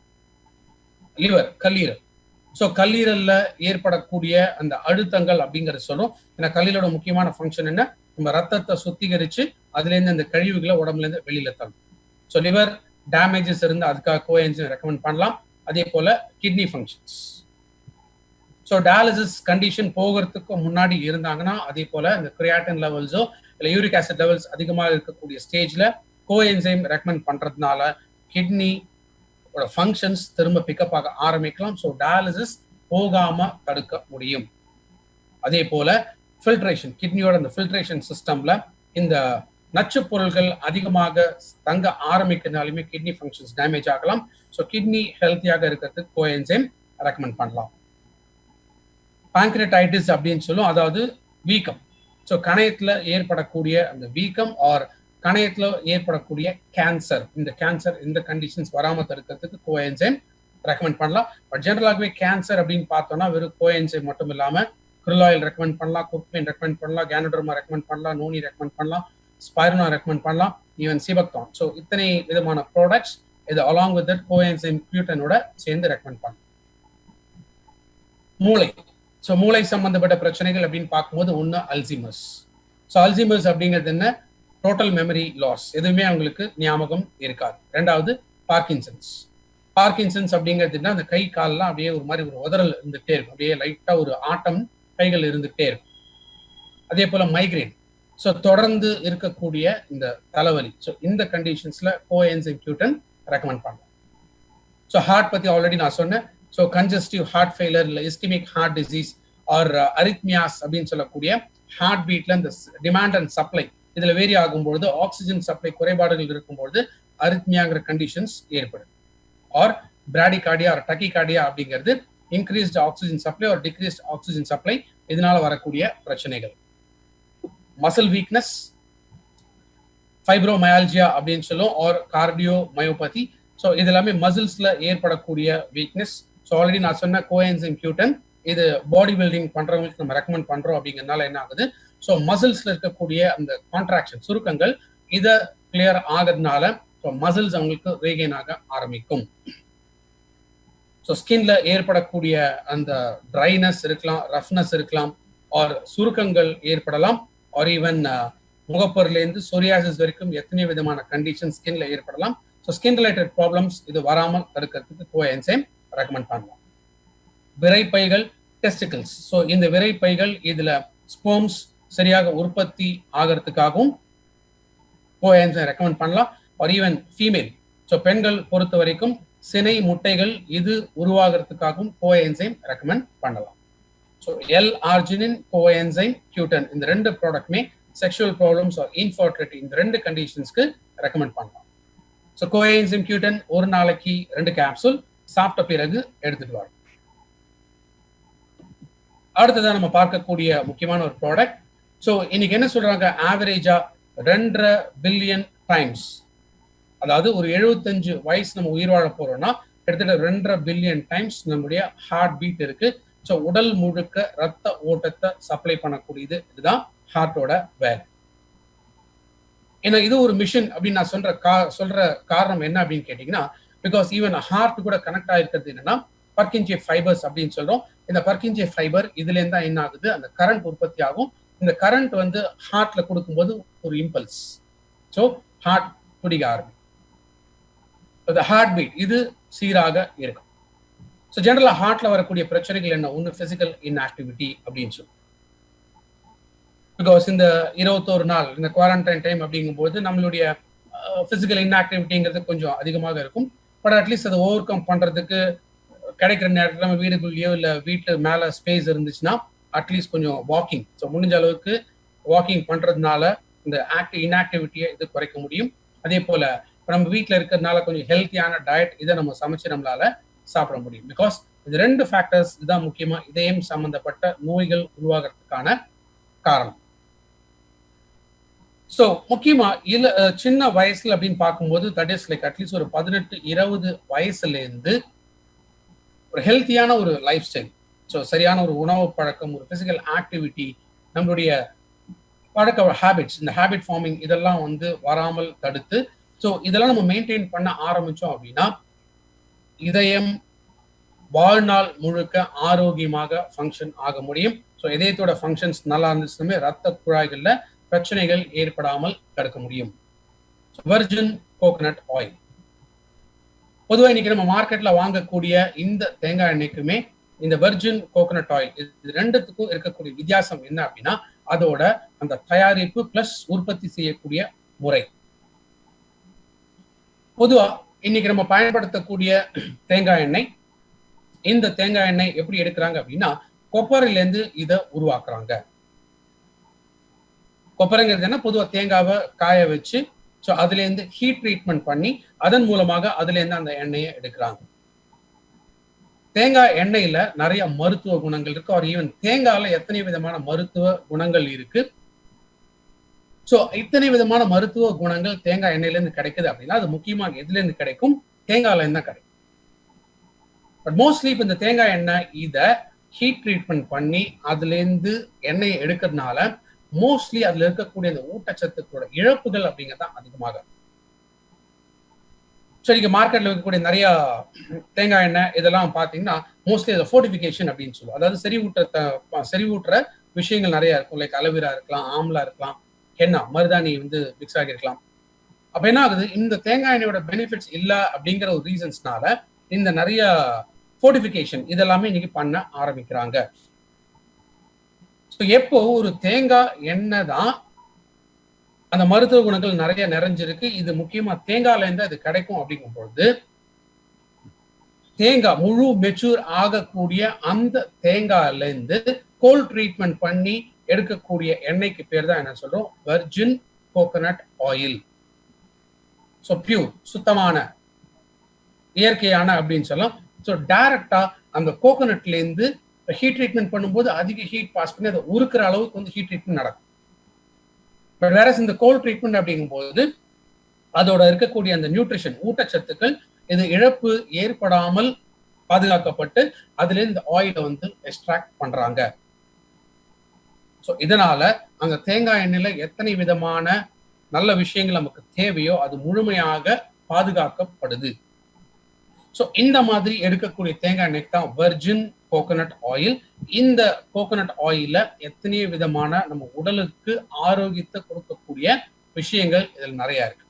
லிவர், கல்லீரல். ஸோ கல்லீரல்ல ஏற்படக்கூடிய அந்த அழுத்தங்கள் அப்படிங்கிறத சொல்லும். ஏன்னா கல்லீரலோட முக்கியமான ஃபங்க்ஷன் என்ன, நம்ம ரத்தத்தை சுத்திகரிச்சு அதுல இருந்து அந்த கழிவுகளை உடம்புல இருந்து வெளியில தரும். ஸோ லிவர் டேமேஜஸ் இருந்து அதுக்காக கோஎன்சைம் ரெக்கமெண்ட் பண்ணலாம். அதே போல kidney functions, so dialysis condition போகிறதுக்கு முன்னாடி இருந்தாங்கன்னா அதே போல இந்த கிரியாட்டின் லெவல்ஸோ இல்லை யூரிக் ஆசிட் லெவல்ஸ் அதிகமாக இருக்கக்கூடிய ஸ்டேஜ்ல கோஎன்சைம் ரெக்கமெண்ட் பண்றதுனால கிட்னி ஃபங்க்ஷன்ஸ் திரும்ப பிக்கப் ஆக ஆரம்பிக்கலாம். ஸோ டயாலிசிஸ் போகாம தடுக்க முடியும். அதே போல ஃபில்ட்ரேஷன், கிட்னியோட இந்த ஃபில்ட்ரேஷன் சிஸ்டம்ல இந்த நச்சு பொருட்கள் அதிகமாக தங்க ஆரம்பிக்கிறதுனாலுமே கிட்னி ஃபங்க்ஷன்ஸ் டேமேஜ் ஆகலாம். ஸோ கிட்னி ஹெல்த்தியாக இருக்கிறதுக்கு கோஎன்சைம் ரெக்கமெண்ட் பண்ணலாம். பான்கிரடைட்டிஸ் அப்படின்னு சொல்லும், அதாவது வீக்கம். ஸோ கணையத்துல ஏற்படக்கூடிய அந்த வீக்கம் ஆர் கணையத்துல ஏற்படக்கூடிய கேன்சர், இந்த கேன்சர் இந்த கண்டிஷன்ஸ் வராம தடுக்கிறதுக்கு கோஎன்சைம் ரெக்கமெண்ட் பண்ணலாம். பட் ஜெனரலாகவே கேன்சர் அப்படின்னு பார்த்தோம்னா வெறும் கோஎன்சைம் மட்டும் இல்லாம krill oil ரெக்கமெண்ட் பண்ணலாம், குர்குமின் ரெக்கமெண்ட் பண்ணலாம், கேனோடர்மா ரெக்கமெண்ட் பண்ணலாம், நோனி ரெக்கமெண்ட் பண்ணலாம், ஸ்பைருனா ரெக்கமெண்ட் பண்ணலாம், ஈவன் சிபக்தான். ஸோ இத்தனை விதமான ப்ராடக்ட்ஸ் இது அலாங் வித் தட் கோஎன்சைம் Q10ஓட சேர்ந்து ரெக்கமெண்ட் பண்ணலாம். மூளை, ஸோ மூளை சம்பந்தப்பட்ட பிரச்சனைகள் அப்படின்னு பார்க்கும்போது ஒன்று அல்சீமர்ஸ். ஸோ அல்சீமர்ஸ் அப்படிங்கிறது என்ன? டோட்டல் மெமரி லாஸ், எதுவுமே அவங்களுக்கு ஞாபகம் இருக்காது. ரெண்டாவது பார்க்கின்சன்ஸ். பார்க்கின்சன்ஸ் அப்படிங்கிறதுனா அந்த கை கால்லாம் அப்படியே ஒரு மாதிரி ஒரு உதறல் இருந்துகிட்டே இருக்கும், அப்படியே லைட்டா ஒரு ஆட்டம் கைகள் இருந்துகிட்டே இருக்கும். அதே போல மைக்ரேன், ஸோ தொடர்ந்து இருக்கக்கூடிய இந்த தலைவலி. ஸோ இந்த கண்டிஷன்ஸ்ல கோஎன்சைம் Q10 ரெக்கமெண்ட் பண்ணலாம். ஸோ ஹார்ட் பத்தி ஆல்ரெடி நான் சொன்னேன். ஸோ கன்ஜஸ்டிவ் ஹார்ட் ஃபெயிலர் இல்லை ischaemic heart disease or arrhythmias அப்படின்னு சொல்லக்கூடிய ஹார்ட் பீட்ல இந்த டிமாண்ட் அண்ட் சப்ளை இதுல வேரி ஆகும்பொழுது ஆக்சிஜன் சப்ளை குறைபாடுகள் இருக்கும்பொழுது அரித்மியாங்கிற கண்டிஷன்ஸ் ஏற்படும். ஆர் பிராடிகார்டியா ஆர் டக்கிகார்டியா அப்படிங்கிறது increased oxygen supply or decreased oxygen supply, இதனால வரக்கூடிய பிரச்சனைகள். மசில் வீக்னஸ், ஃபைப்ரோமயால்ஜியா அப்படின்னு சொல்லுவோம், ஆர் கார்டியோ மயோபதி. ஸோ இது எல்லாமே மசில்ஸ்ல ஏற்படக்கூடிய வீக்னஸ். ஸோ ஆல்ரெடி நான் சொன்ன கோஎன்சைம் Q10 இது பாடி பில்டிங் பண்றவங்களுக்கு நம்ம ரெக்கமெண்ட் பண்றோம். அப்படிங்கிறதுனால என்ன ஆகுது? ஸோ மசில்ஸ்ல இருக்கக்கூடிய அந்த கான்ட்ராக்ஷன் சுருக்கங்கள் இதை கிளியர் ஆகிறதுனால ஸோ மசில்ஸ் அவங்களுக்கு ரீகெயின் ஆக ஆரம்பிக்கும். ஸோ ஸ்கின்ல ஏற்படக்கூடிய அந்த ட்ரைனஸ் இருக்கலாம், ரஃப்னஸ் இருக்கலாம், ஆர் சுருக்கங்கள் ஏற்படலாம், ஆர் ஈவன் முகப்பொருலேருந்து சொரியாசிஸ் வரைக்கும் எத்தனை விதமான கண்டிஷன் ஸ்கின்ல ஏற்படலாம். ஸோ ஸ்கின் ரிலேட்டட் ப்ராப்ளம்ஸ் இது வராமல் தடுக்கிறதுக்கு கோஎன்சைம் ரெக்கமெண்ட் பண்ணலாம். விரைப்பைகள், டெஸ்டிகல்ஸ். ஸோ இந்த விரைப்பைகள் இதுல ஸ்போம்ஸ் சரியாக உற்பத்தி ஆகிறதுக்காகவும் கோஎன்சைம் ரெக்கமெண்ட் பண்ணலாம். ஆர் ஈவன் ஃபீமேல், ஸோ பெண்கள் பொறுத்த வரைக்கும் சினை முட்டைகள் இது உருவாகிறதுக்காகவும் கோஎன்சைம் ரெக்கமெண்ட் பண்ணலாம். ஸோ L-arginine, கோஎன்சைம் Q10 இந்த ரெண்டு ப்ராடக்ட்மே செக்ஷுவல் ப்ராப்ளம்ஸ் ஆர் இன்ஃபர்டிலிட்டி இந்த ரெண்டு கண்டிஷன்ஸ்க்கு ரெக்கமெண்ட் பண்ணலாம். ஸோ கோஎன்சைம் Q10 ஒரு நாளைக்கு 2 கேப்சூல் சாப்பிட்ட பிறகு எடுத்துட்டு வரும். அடுத்ததான் நம்ம பார்க்கக்கூடிய முக்கியமான ஒரு ப்ராடக்ட். ஸோ இன்னைக்கு என்ன சொல்றாங்க? ஆவரேஜா 2.5 பில்லியன் டைம்ஸ், அதாவது ஒரு 75 வயசு நம்ம உயிர் வாழ போறோம்னா கிட்டத்தட்ட 2.5 பில்லியன் டைம்ஸ் நம்முடைய ஹார்ட் பீட் இருக்கு. ஸோ உடல் முழுக்க ரத்த ஓட்டத்தை சப்ளை பண்ணக்கூடியது இதுதான் ஹார்ட்டோட வேலை. ஏன்னா இது ஒரு மிஷின் அப்படின்னு நான் சொல்ற காரணம் என்ன அப்படின்னு கேட்டீங்கன்னா, பிகாஸ் ஈவன் ஹார்ட் கூட கனெக்ட் ஆயிருக்கிறது என்னன்னா பர்கின்ஜே ஃபைபர்ஸ் அப்படின்னு சொல்றோம். இந்த பர்கின்ஜே ஃபைபர் இதுல இருந்தா என்ன ஆகுது? அந்த கரண்ட் உற்பத்தி ஆகும். இந்த கரண்ட் வந்து ஹார்ட்ல கொடுக்கும்போது ஒரு இம்பல்ஸ், ஸோ ஹார்ட் துடிக்க ஆரம்பிக்கும். ஹார்ட் பீட் இது சீராக இருக்கும். ஸோ ஜெனரலா ஹார்ட்ல வரக்கூடிய பிரச்சனைகள் என்ன? ஒன்று பிசிக்கல் இன்ஆக்டிவிட்டி அப்படின்னு சொல்லுவோம். பிகாஸ் இந்த 21 நாள் இந்த குவாரண்டைன் டைம் அப்படிங்கும்போது நம்மளுடைய பிசிக்கல் இன்ஆக்டிவிட்டிங்கிறது கொஞ்சம் அதிகமாக இருக்கும். பட் அட்லீஸ்ட் அதை ஓவர் கம் பண்றதுக்கு கிடைக்கிற நேரத்தில் நம்ம வீடுக்குள்ளேயோ இல்லை வீட்டு மேலே ஸ்பேஸ் இருந்துச்சுன்னா அட்லீஸ்ட் கொஞ்சம் வாக்கிங், ஸோ முடிஞ்ச அளவுக்கு வாக்கிங் பண்றதுனால இந்த இன்ஆக்டிவிட்டியை இது குறைக்க முடியும். அதே போல இப்போ நம்ம வீட்டில் இருக்கிறதுனால கொஞ்சம் ஹெல்த்தியான டயட் இதை நம்ம சமைச்சு நம்மளால சாப்பிட முடியும். பிகாஸ் இது 2 ஃபேக்டர்ஸ் இதுதான் முக்கியமா இதயம் சம்பந்தப்பட்ட நோய்கள் உருவாகிறதுக்கான காரணம். ஸோ முக்கியமா சின்ன வயசுல அப்படின்னு பார்க்கும்போது தட் இஸ் லைக் அட்லீஸ்ட் ஒரு 18-20 வயசுல இருந்து ஒரு ஹெல்த்தியான ஒரு லைஃப் ஸ்டைல், ஸோ சரியான ஒரு உணவு பழக்கம், ஒரு பிசிக்கல் ஆக்டிவிட்டி, நம்மளுடைய பழக்க ஹேபிட்ஸ், இந்த ஹேபிட் ஃபார்மிங் இதெல்லாம் வந்து வராமல் தடுத்து ஸோ இதெல்லாம் நம்ம மெயின்டைன் பண்ண ஆரம்பிச்சோம் அப்படின்னா இதயம் வாழ்நாள் முழுக்க ஆரோக்கியமாக ஃபங்க்ஷன் ஆக முடியும். ஸோ இதயத்தோட ஃபங்க்ஷன்ஸ் நல்லா இருந்துச்சுமே ரத்த குழாய்கள்ல பிரச்சனைகள் ஏற்படாமல் தடுக்க முடியும். வெர்ஜின் கோகனட் ஆயில் பொதுவாக இன்னைக்கு நம்ம மார்க்கெட்ல வாங்கக்கூடிய இந்த தேங்காய் எண்ணெய்க்குமே இந்த வெர்ஜின் கோகனட் ஆயில், இது ரெண்டுத்துக்கும் இருக்கக்கூடிய வித்தியாசம் என்ன அப்படின்னா அதோட அந்த தயாரிப்பு பிளஸ் உற்பத்தி செய்யக்கூடிய முறை. பொதுவா இன்னைக்கு நம்ம பயன்படுத்தக்கூடிய தேங்காய் எண்ணெய், இந்த தேங்காய் எண்ணெய் எப்படி எடுக்கிறாங்க அப்படின்னா கொப்பரையில இருந்து இதை உருவாக்குறாங்க. கொப்பரைங்கிறது என்ன, பொதுவா தேங்காவை காய வச்சு அதுல இருந்து ஹீட் ட்ரீட்மெண்ட் பண்ணி அதன் மூலமாக அதுல இருந்து அந்த எண்ணெயை எடுக்கிறாங்க. தேங்காய் எண்ணெயில நிறைய மருத்துவ குணங்கள் இருக்கு. ஒரு ஈவன் தேங்காயில எத்தனை விதமான மருத்துவ குணங்கள் இருக்கு. இத்தனை விதமான மருத்துவ குணங்கள் தேங்காய் எண்ணெயில இருந்து கிடைக்குது அப்படின்னா அது முக்கியமாக எதுல இருந்து கிடைக்கும், தேங்காயில இருந்து தான் கிடைக்கும். பட் மோஸ்ட்லி இப்ப இந்த தேங்காய் எண்ணெய் இதை ஹீட் ட்ரீட்மெண்ட் பண்ணி அதுல இருந்து எண்ணெயை எடுக்கிறதுனால மோஸ்ட்லி அதுல இருக்கக்கூடிய அந்த ஊட்டச்சத்துக்களோட இழப்புகள் அப்படிங்கிறதான் அதிகமாக. இங்க மார்க்கெட்ல இருக்கக்கூடிய நிறைய தேங்காய் எண்ணெய் இதெல்லாம் பாத்தீங்கன்னா மோஸ்ட்லி அதை ஃபோர்டிஃபிகேஷன் அப்படின்னு சொல்லுவோம். அதாவது செறிவூட்டுற விஷயங்கள் நிறைய இருக்கும். லைக் அலோவேரா இருக்கலாம், ஆம்லா இருக்கலாம், ஹென்னா மருதாணி மிக்ஸ் ஆகிருக்கலாம். அப்ப என்ன ஆகுது, இந்த தேங்காய் எண்ணெயோட பெனிஃபிட்ஸ் இல்ல அப்படிங்கிற ஒரு ரீசன்ஸ்னால இந்த நிறைய ஃபோர்டிஃபிகேஷன் இதெல்லாமே இன்னைக்கு பண்ண ஆரம்பிக்கிறாங்க. எப்போ ஒரு தேங்காய் எண்ணெய் தான் அந்த மருத்துவ குணங்கள் நிறைய நிறைஞ்சிருக்கு, இது முக்கியமா தேங்காய்ல இருந்து அது கிடைக்கும் அப்படிங்கும் பொழுது தேங்காய் முழு மெச்சூர் ஆகக்கூடிய அந்த தேங்காயில இருந்து கோல்ட் ட்ரீட்மெண்ட் பண்ணி எடுக்கக்கூடிய எண்ணெய்க்கு பேர் தான் என்ன சொல்றோம், வெர்ஜின் கோகனட் ஆயில். பியூர், சுத்தமான, இயற்கையான அப்படின்னு சொல்லலாம். டைரக்டா அந்த கோகனட்ல இருந்து ஹீட் ட்ரீட்மெண்ட் பண்ணும்போது அதிக ஹீட் பாஸ் பண்ணி அதை உருக்குற அளவுக்கு ஹீட் ட்ரீட்மெண்ட் நடக்கும். பட் வேற இந்த கோல்ட் ட்ரீட்மெண்ட் அப்படிங்கும் போது அதோட இருக்கக்கூடிய அந்த நியூட்ரிஷன் ஊட்டச்சத்துக்கள் இது இழப்பு ஏற்படாமல் பாதுகாக்கப்பட்டு அதுல இந்த ஆயிலை எக்ஸ்ட்ராக்ட் பண்றாங்க. இதனால அந்த தேங்காய் எண்ணெயில எத்தனை விதமான நல்ல விஷயங்கள் நமக்கு தேவையோ அது முழுமையாக பாதுகாக்கப்படுது. இந்த மாதிரி எடுக்கக்கூடிய தேங்காய் எண்ணெய் தான் வெர்ஜின் கோகனட் ஆயில். இந்த கோகனட் ஆயில எத்தனை விதமான நம்ம உடலுக்கு ஆரோக்கியத்தை கொடுக்கக்கூடிய விஷயங்கள் இதில் நிறைய இருக்கு.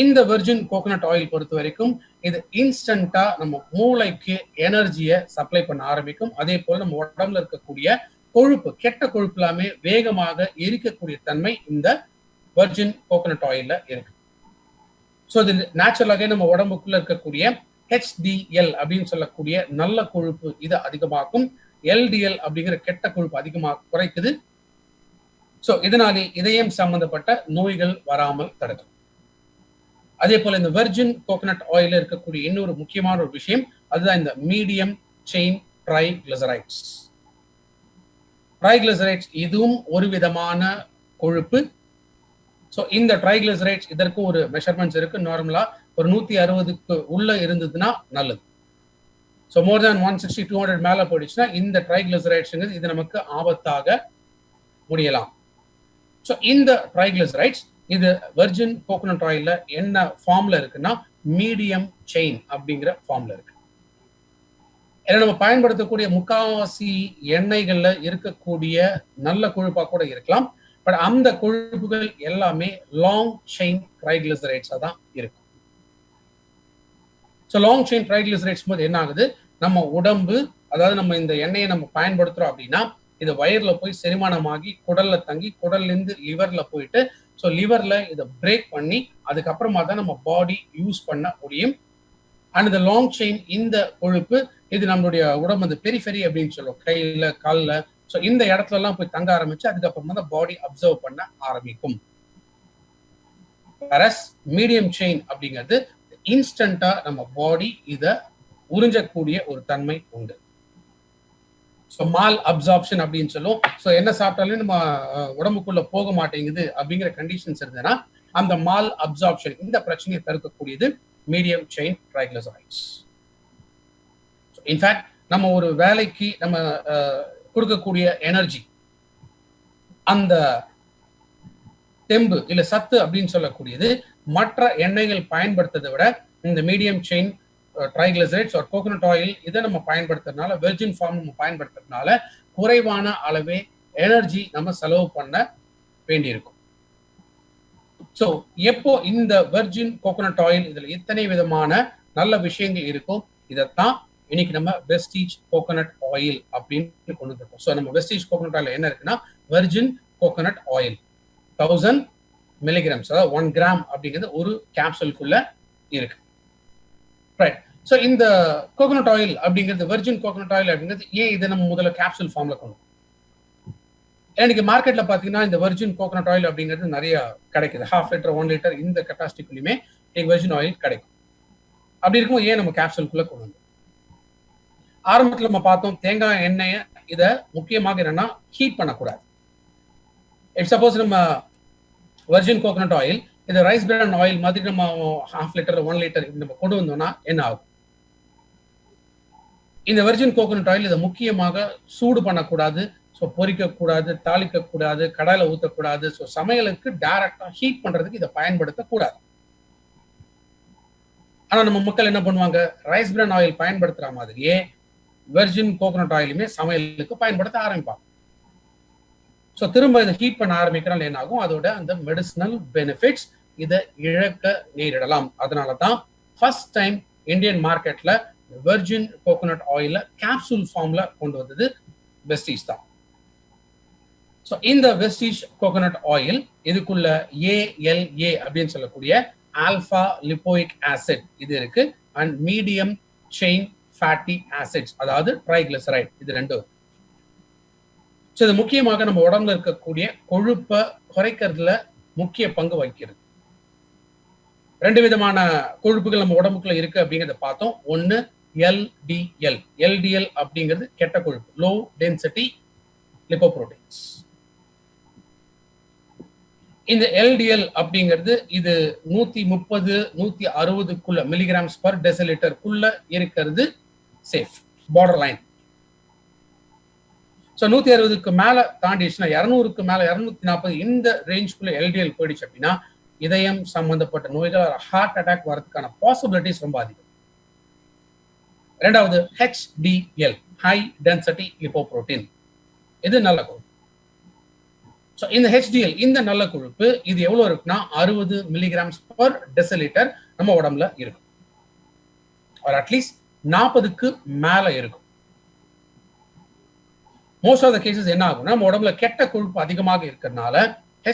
இந்த வெர்ஜின் கோகனட் ஆயில் பொறுத்த வரைக்கும் இது இன்ஸ்டன்டா நம்ம மூளைக்கு எனர்ஜியை சப்ளை பண்ண ஆரம்பிக்கும். அதே போல நம்ம உடம்புல இருக்கக்கூடிய கொழுப்பு, கெட்ட கொழுப்பு எல்லாமே வேகமாக எரிக்கக்கூடிய தன்மை இந்த வெர்ஜின் கோகனட் ஆயில்ல இருக்கு. இது நேச்சுரலாக நம்ம உடம்புக்குள்ள இருக்கக்கூடிய HDL அப்படின்னு சொல்லக்கூடிய நல்ல கொழுப்பு இதை அதிகமாக்கும். LDL அப்படிங்கிற கெட்ட கொழுப்பு அதிகமாக குறைக்குது. இதனாலே இதயம் சம்பந்தப்பட்ட நோய்கள் வராமல் தடுக்கும். அதே போல இந்த வெர்ஜின் கோகனட் ஆயில இருக்கக்கூடிய இன்னொரு முக்கியமான ஒரு விஷயம் அதுதான் இந்த மீடியம் செயின் ட்ரைகிளிசரைட்ஸ். ட்ரைகிளிசரைட்ஸ் இதுவும் ஒரு விதமான கொழுப்பு. இந்த ட்ரைகிளிசரைட்ஸ் இதற்கு ஒரு மெஷர்மெண்ட்ஸ் இருக்கு. நார்மலா ஒரு 160க்கு உள்ள இருந்ததுன்னா நல்லது. மோர் தேன் 160, 200 மேல போயிடுச்சுன்னா இந்த ட்ரைகிளிசரைட்ஸ் இது நமக்கு ஆபத்தாக முடியலாம். இந்த ட்ரைகிளிசரைட்ஸ் இது வெர்ஜின் கோகனட் ஆயில்ல என்ன ஃபார்ம்ல இருக்குன்னா மீடியம் செயின் அப்படிங்கிற ஃபார்ம்ல இருக்கு. ஏன்னா நம்ம பயன்படுத்தக்கூடிய முக்காவாசி எண்ணெய்கள்ல இருக்கக்கூடிய நல்ல கொழுப்பா கூட இருக்கலாம். பட் அந்த கொழுப்புகள் எல்லாமே லாங் செயின் ட்ரைகிளிசரைட்ஸா தான் இருக்கும். லாங் செயின் ட்ரைகிளிசரைட்ஸ் போது என்ன ஆகுது, நம்ம உடம்பு, அதாவது நம்ம இந்த எண்ணெயை நம்ம பயன்படுத்துறோம் அப்படின்னா இது வயிறுல போய் செரிமானமாகி குடல்ல தங்கி குடல்ல இருந்து லிவர்ல போயிட்டு லிவர்ல இதை பிரேக் பண்ணி அதுக்கப்புறமா தான் நம்ம பாடி யூஸ் பண்ண முடியும். அண்ட் இந்த லாங் செயின் இந்த கொழுப்பு இது நம்மளுடைய உடம்பு பெரிஃபெரி அப்படின்னு சொல்லுவோம், கையில கால்ல இந்த இடத்துல எல்லாம் போய் தங்க ஆரம்பிச்சு அதுக்கப்புறமா தான் பாடி அப்சர்வ் பண்ண ஆரம்பிக்கும். மீடியம் செயின் அப்படிங்கிறது இன்ஸ்டன்டா நம்ம பாடி இத உறிஞ்சக்கூடிய ஒரு தன்மை உண்டு. மால் அப்சார்ப்ஷன் அப்படின்னு சொல்லுவோம். என்ன சாப்பிட்டாலும் நம்ம உடம்புக்குள்ள போக மாட்டேங்குது அப்படிங்கிற கண்டிஷன்ஸ் இருந்ததுன்னா அந்த மால் அப்சார்ப்ஷன் இந்த பிரச்சனையை தடுக்கக்கூடியது மீடியம் செயின் ட்ரைகிளிசரைட்ஸ். இன்ஃபேக்ட் நம்ம ஒரு வேலைக்கு நம்ம கொடுக்கக்கூடிய எனர்ஜி, அந்த தெம்பு இல்ல சத்து அப்படின்னு சொல்லக்கூடியது மற்ற எண்ணெய்கள் பயன்படுத்துறதை விட இந்த மீடியம் செயின் ட்ரைகிளிசரைட்ஸ் ஒரு கோகனட் ஆயில் இதை நம்ம பயன்படுத்துறதுனால, வெர்ஜின் ஃபார்ம் நம்ம பயன்படுத்துறதுனால குறைவான அளவே எனர்ஜி நம்ம செலவு பண்ண வேண்டியிருக்கும். எப்போ இந்த வெர்ஜின் கோகனட் ஆயில் இதுல இத்தனை விதமான நல்ல விஷயங்கள் இருக்கும், இதைத்தான் இன்னைக்கு நம்ம வெஸ்டீஜ் கோகோனட் ஆயில் அப்படின்னு கொண்டு வந்திருக்கோம். ஸோ நம்ம வெஸ்டீஜ் கோகோனட் ஆயில் என்ன இருக்குன்னா வெர்ஜின் கோகோனட் ஆயில் 1000 மில்லிகிராம்ஸ், அதாவது 1 கிராம் அப்படிங்கிறது ஒரு கேப்சூலுக்குள்ள இருக்கு. ரைட். ஸோ இந்த கோகோனட் ஆயில் அப்படிங்கிறது வெர்ஜின் கோகோனட் ஆயில் அப்படிங்கிறது ஏன் இதை நம்ம முதல்ல கேப்சூல் ஃபார்ம்ல கொண்டு எனக்கு மார்க்கெட்ல பாத்தீங்கன்னா இந்த வெர்ஜின் கோகோனட் ஆயில் அப்படிங்கிறது நிறைய கிடைக்குது. 1/2 லிட்டர் 1 லிட்டர் இந்த கெப்பாசிட்டிக்குள்ளயுமே வெர்ஜின் ஆயில் கிடைக்கும். அப்படி இருக்கும் ஏன் நம்ம கேப்சூலுக்குள்ள கொண்டு வந்தோம். ஆரம்பத்தில் நம்ம பார்த்தோம் தேங்காய் எண்ணெயை இதை முக்கியமாக என்னன்னா ஹீட் பண்ணக்கூடாது. இப் சப்போஸ் நம்ம வெர்ஜின் கோகோனட் ஆயில் இது ரைஸ் பிரான் ஆயில் மாதிரி நம்ம 1/2 லிட்டர் 1 லிட்டர் நம்ம கொண்டு வந்தோம்னா என்ன ஆகும்? இந்த வெர்ஜின் கோகோனட் ஆயில் இதை முக்கியமாக சூடு பண்ணக்கூடாது, ஸோ பொரிக்கக்கூடாது, தாளிக்கக்கூடாது, கடாயில ஊற்றக்கூடாது. ஸோ சமையலுக்கு டைரக்டா ஹீட் பண்றதுக்கு இதை பயன்படுத்தக்கூடாது. ஆனா நம்ம மக்கள் என்ன பண்ணுவாங்க, ரைஸ் பிரான் ஆயில் பயன்படுத்துற மாதிரியே வெர்ஜின் கோகோனட் ஆயிலுமே சமையலுக்கு பயன்படுத்த ஆரம்பிப்பாங்க. ஸோ திரும்ப இதை ஹீட் பண்ண ஆரம்பிக்கிறால் என்ன ஆகும், அதோட அந்த மெடிசினல் பெனிஃபிட்ஸ் இதை இழக்க நேரிடலாம். அதனால தான் ஃபர்ஸ்ட் டைம் இந்தியன் மார்க்கெட்ல வெர்ஜின் கோகோனட் ஆயில கேப்சூல் ஃபார்ம்ல கொண்டு வந்தது வெஸ்டீஜ் தான். ஸோ இந்த வெஸ்டீஜ் கோகோனட் ஆயில் இதுக்குள்ள ALA அப்படின்னு சொல்லக்கூடிய ஆல்பா லிப்போயிக் ஆசிட் இது இருக்கு, and medium chain fatty acids அதாவது ட்ரைகிளிசரைட் இது ரெண்டும். ஸோ இது முக்கியமாக நம்ம உடம்புல இருக்கக்கூடிய கொழுப்பை குறைக்கிறதுல முக்கிய பங்கு வகிக்கிறது. 2 விதமான கொழுப்புகள் நம்ம உடம்புக்குள்ள இருக்கு அப்படிங்கிறத பார்த்தோம். ஒன்னு LDL. LDL அப்படிங்கிறது கெட்ட கொழுப்பு, லோ டென்சிட்டி லிப்போப்ரோட்டீன்ஸ். இந்த LDL அப்படிங்கிறது இது 130 160 மில்லிகிராம்ஸ் பர் டெசிலிட்டருக்குள்ள இருக்கிறது சேஃப் பார்டர் லைன். ஸோ 160க்கு மேல தாண்டிடுச்சுன்னா 200க்கு மேல 240 இந்த ரேஞ்சுக்குள்ள LDL போயிடுச்சு அப்படின்னா இதயம் சம்பந்தப்பட்ட நோய்கள் ஹார்ட் அட்டாக் வரதுக்கான பாசிபிலிட்டிஸ் ரொம்ப அதிகம். ரெண்டாவது HDL ஹை டென்சிட்டி லிப்போப்ரோட்டீன், இது நல்ல கொழுப்பு. ஸோ இந்த HDL இந்த நல்ல கொழுப்பு இது எவ்வளவு இருக்குன்னா 60 மில்லிகிராம்ஸ் பர் டெசிலிட்டர் நம்ம உடம்புல இருக்கும், ஒரு அட்லீஸ்ட் 40க்கு மேல இருக்கும். மோஸ்ட் ஆஃப் த கேசஸ் என்ன ஆகும்னா நம்ம உடம்புல கெட்ட கொழுப்பு அதிகமாக இருக்கிறதுனால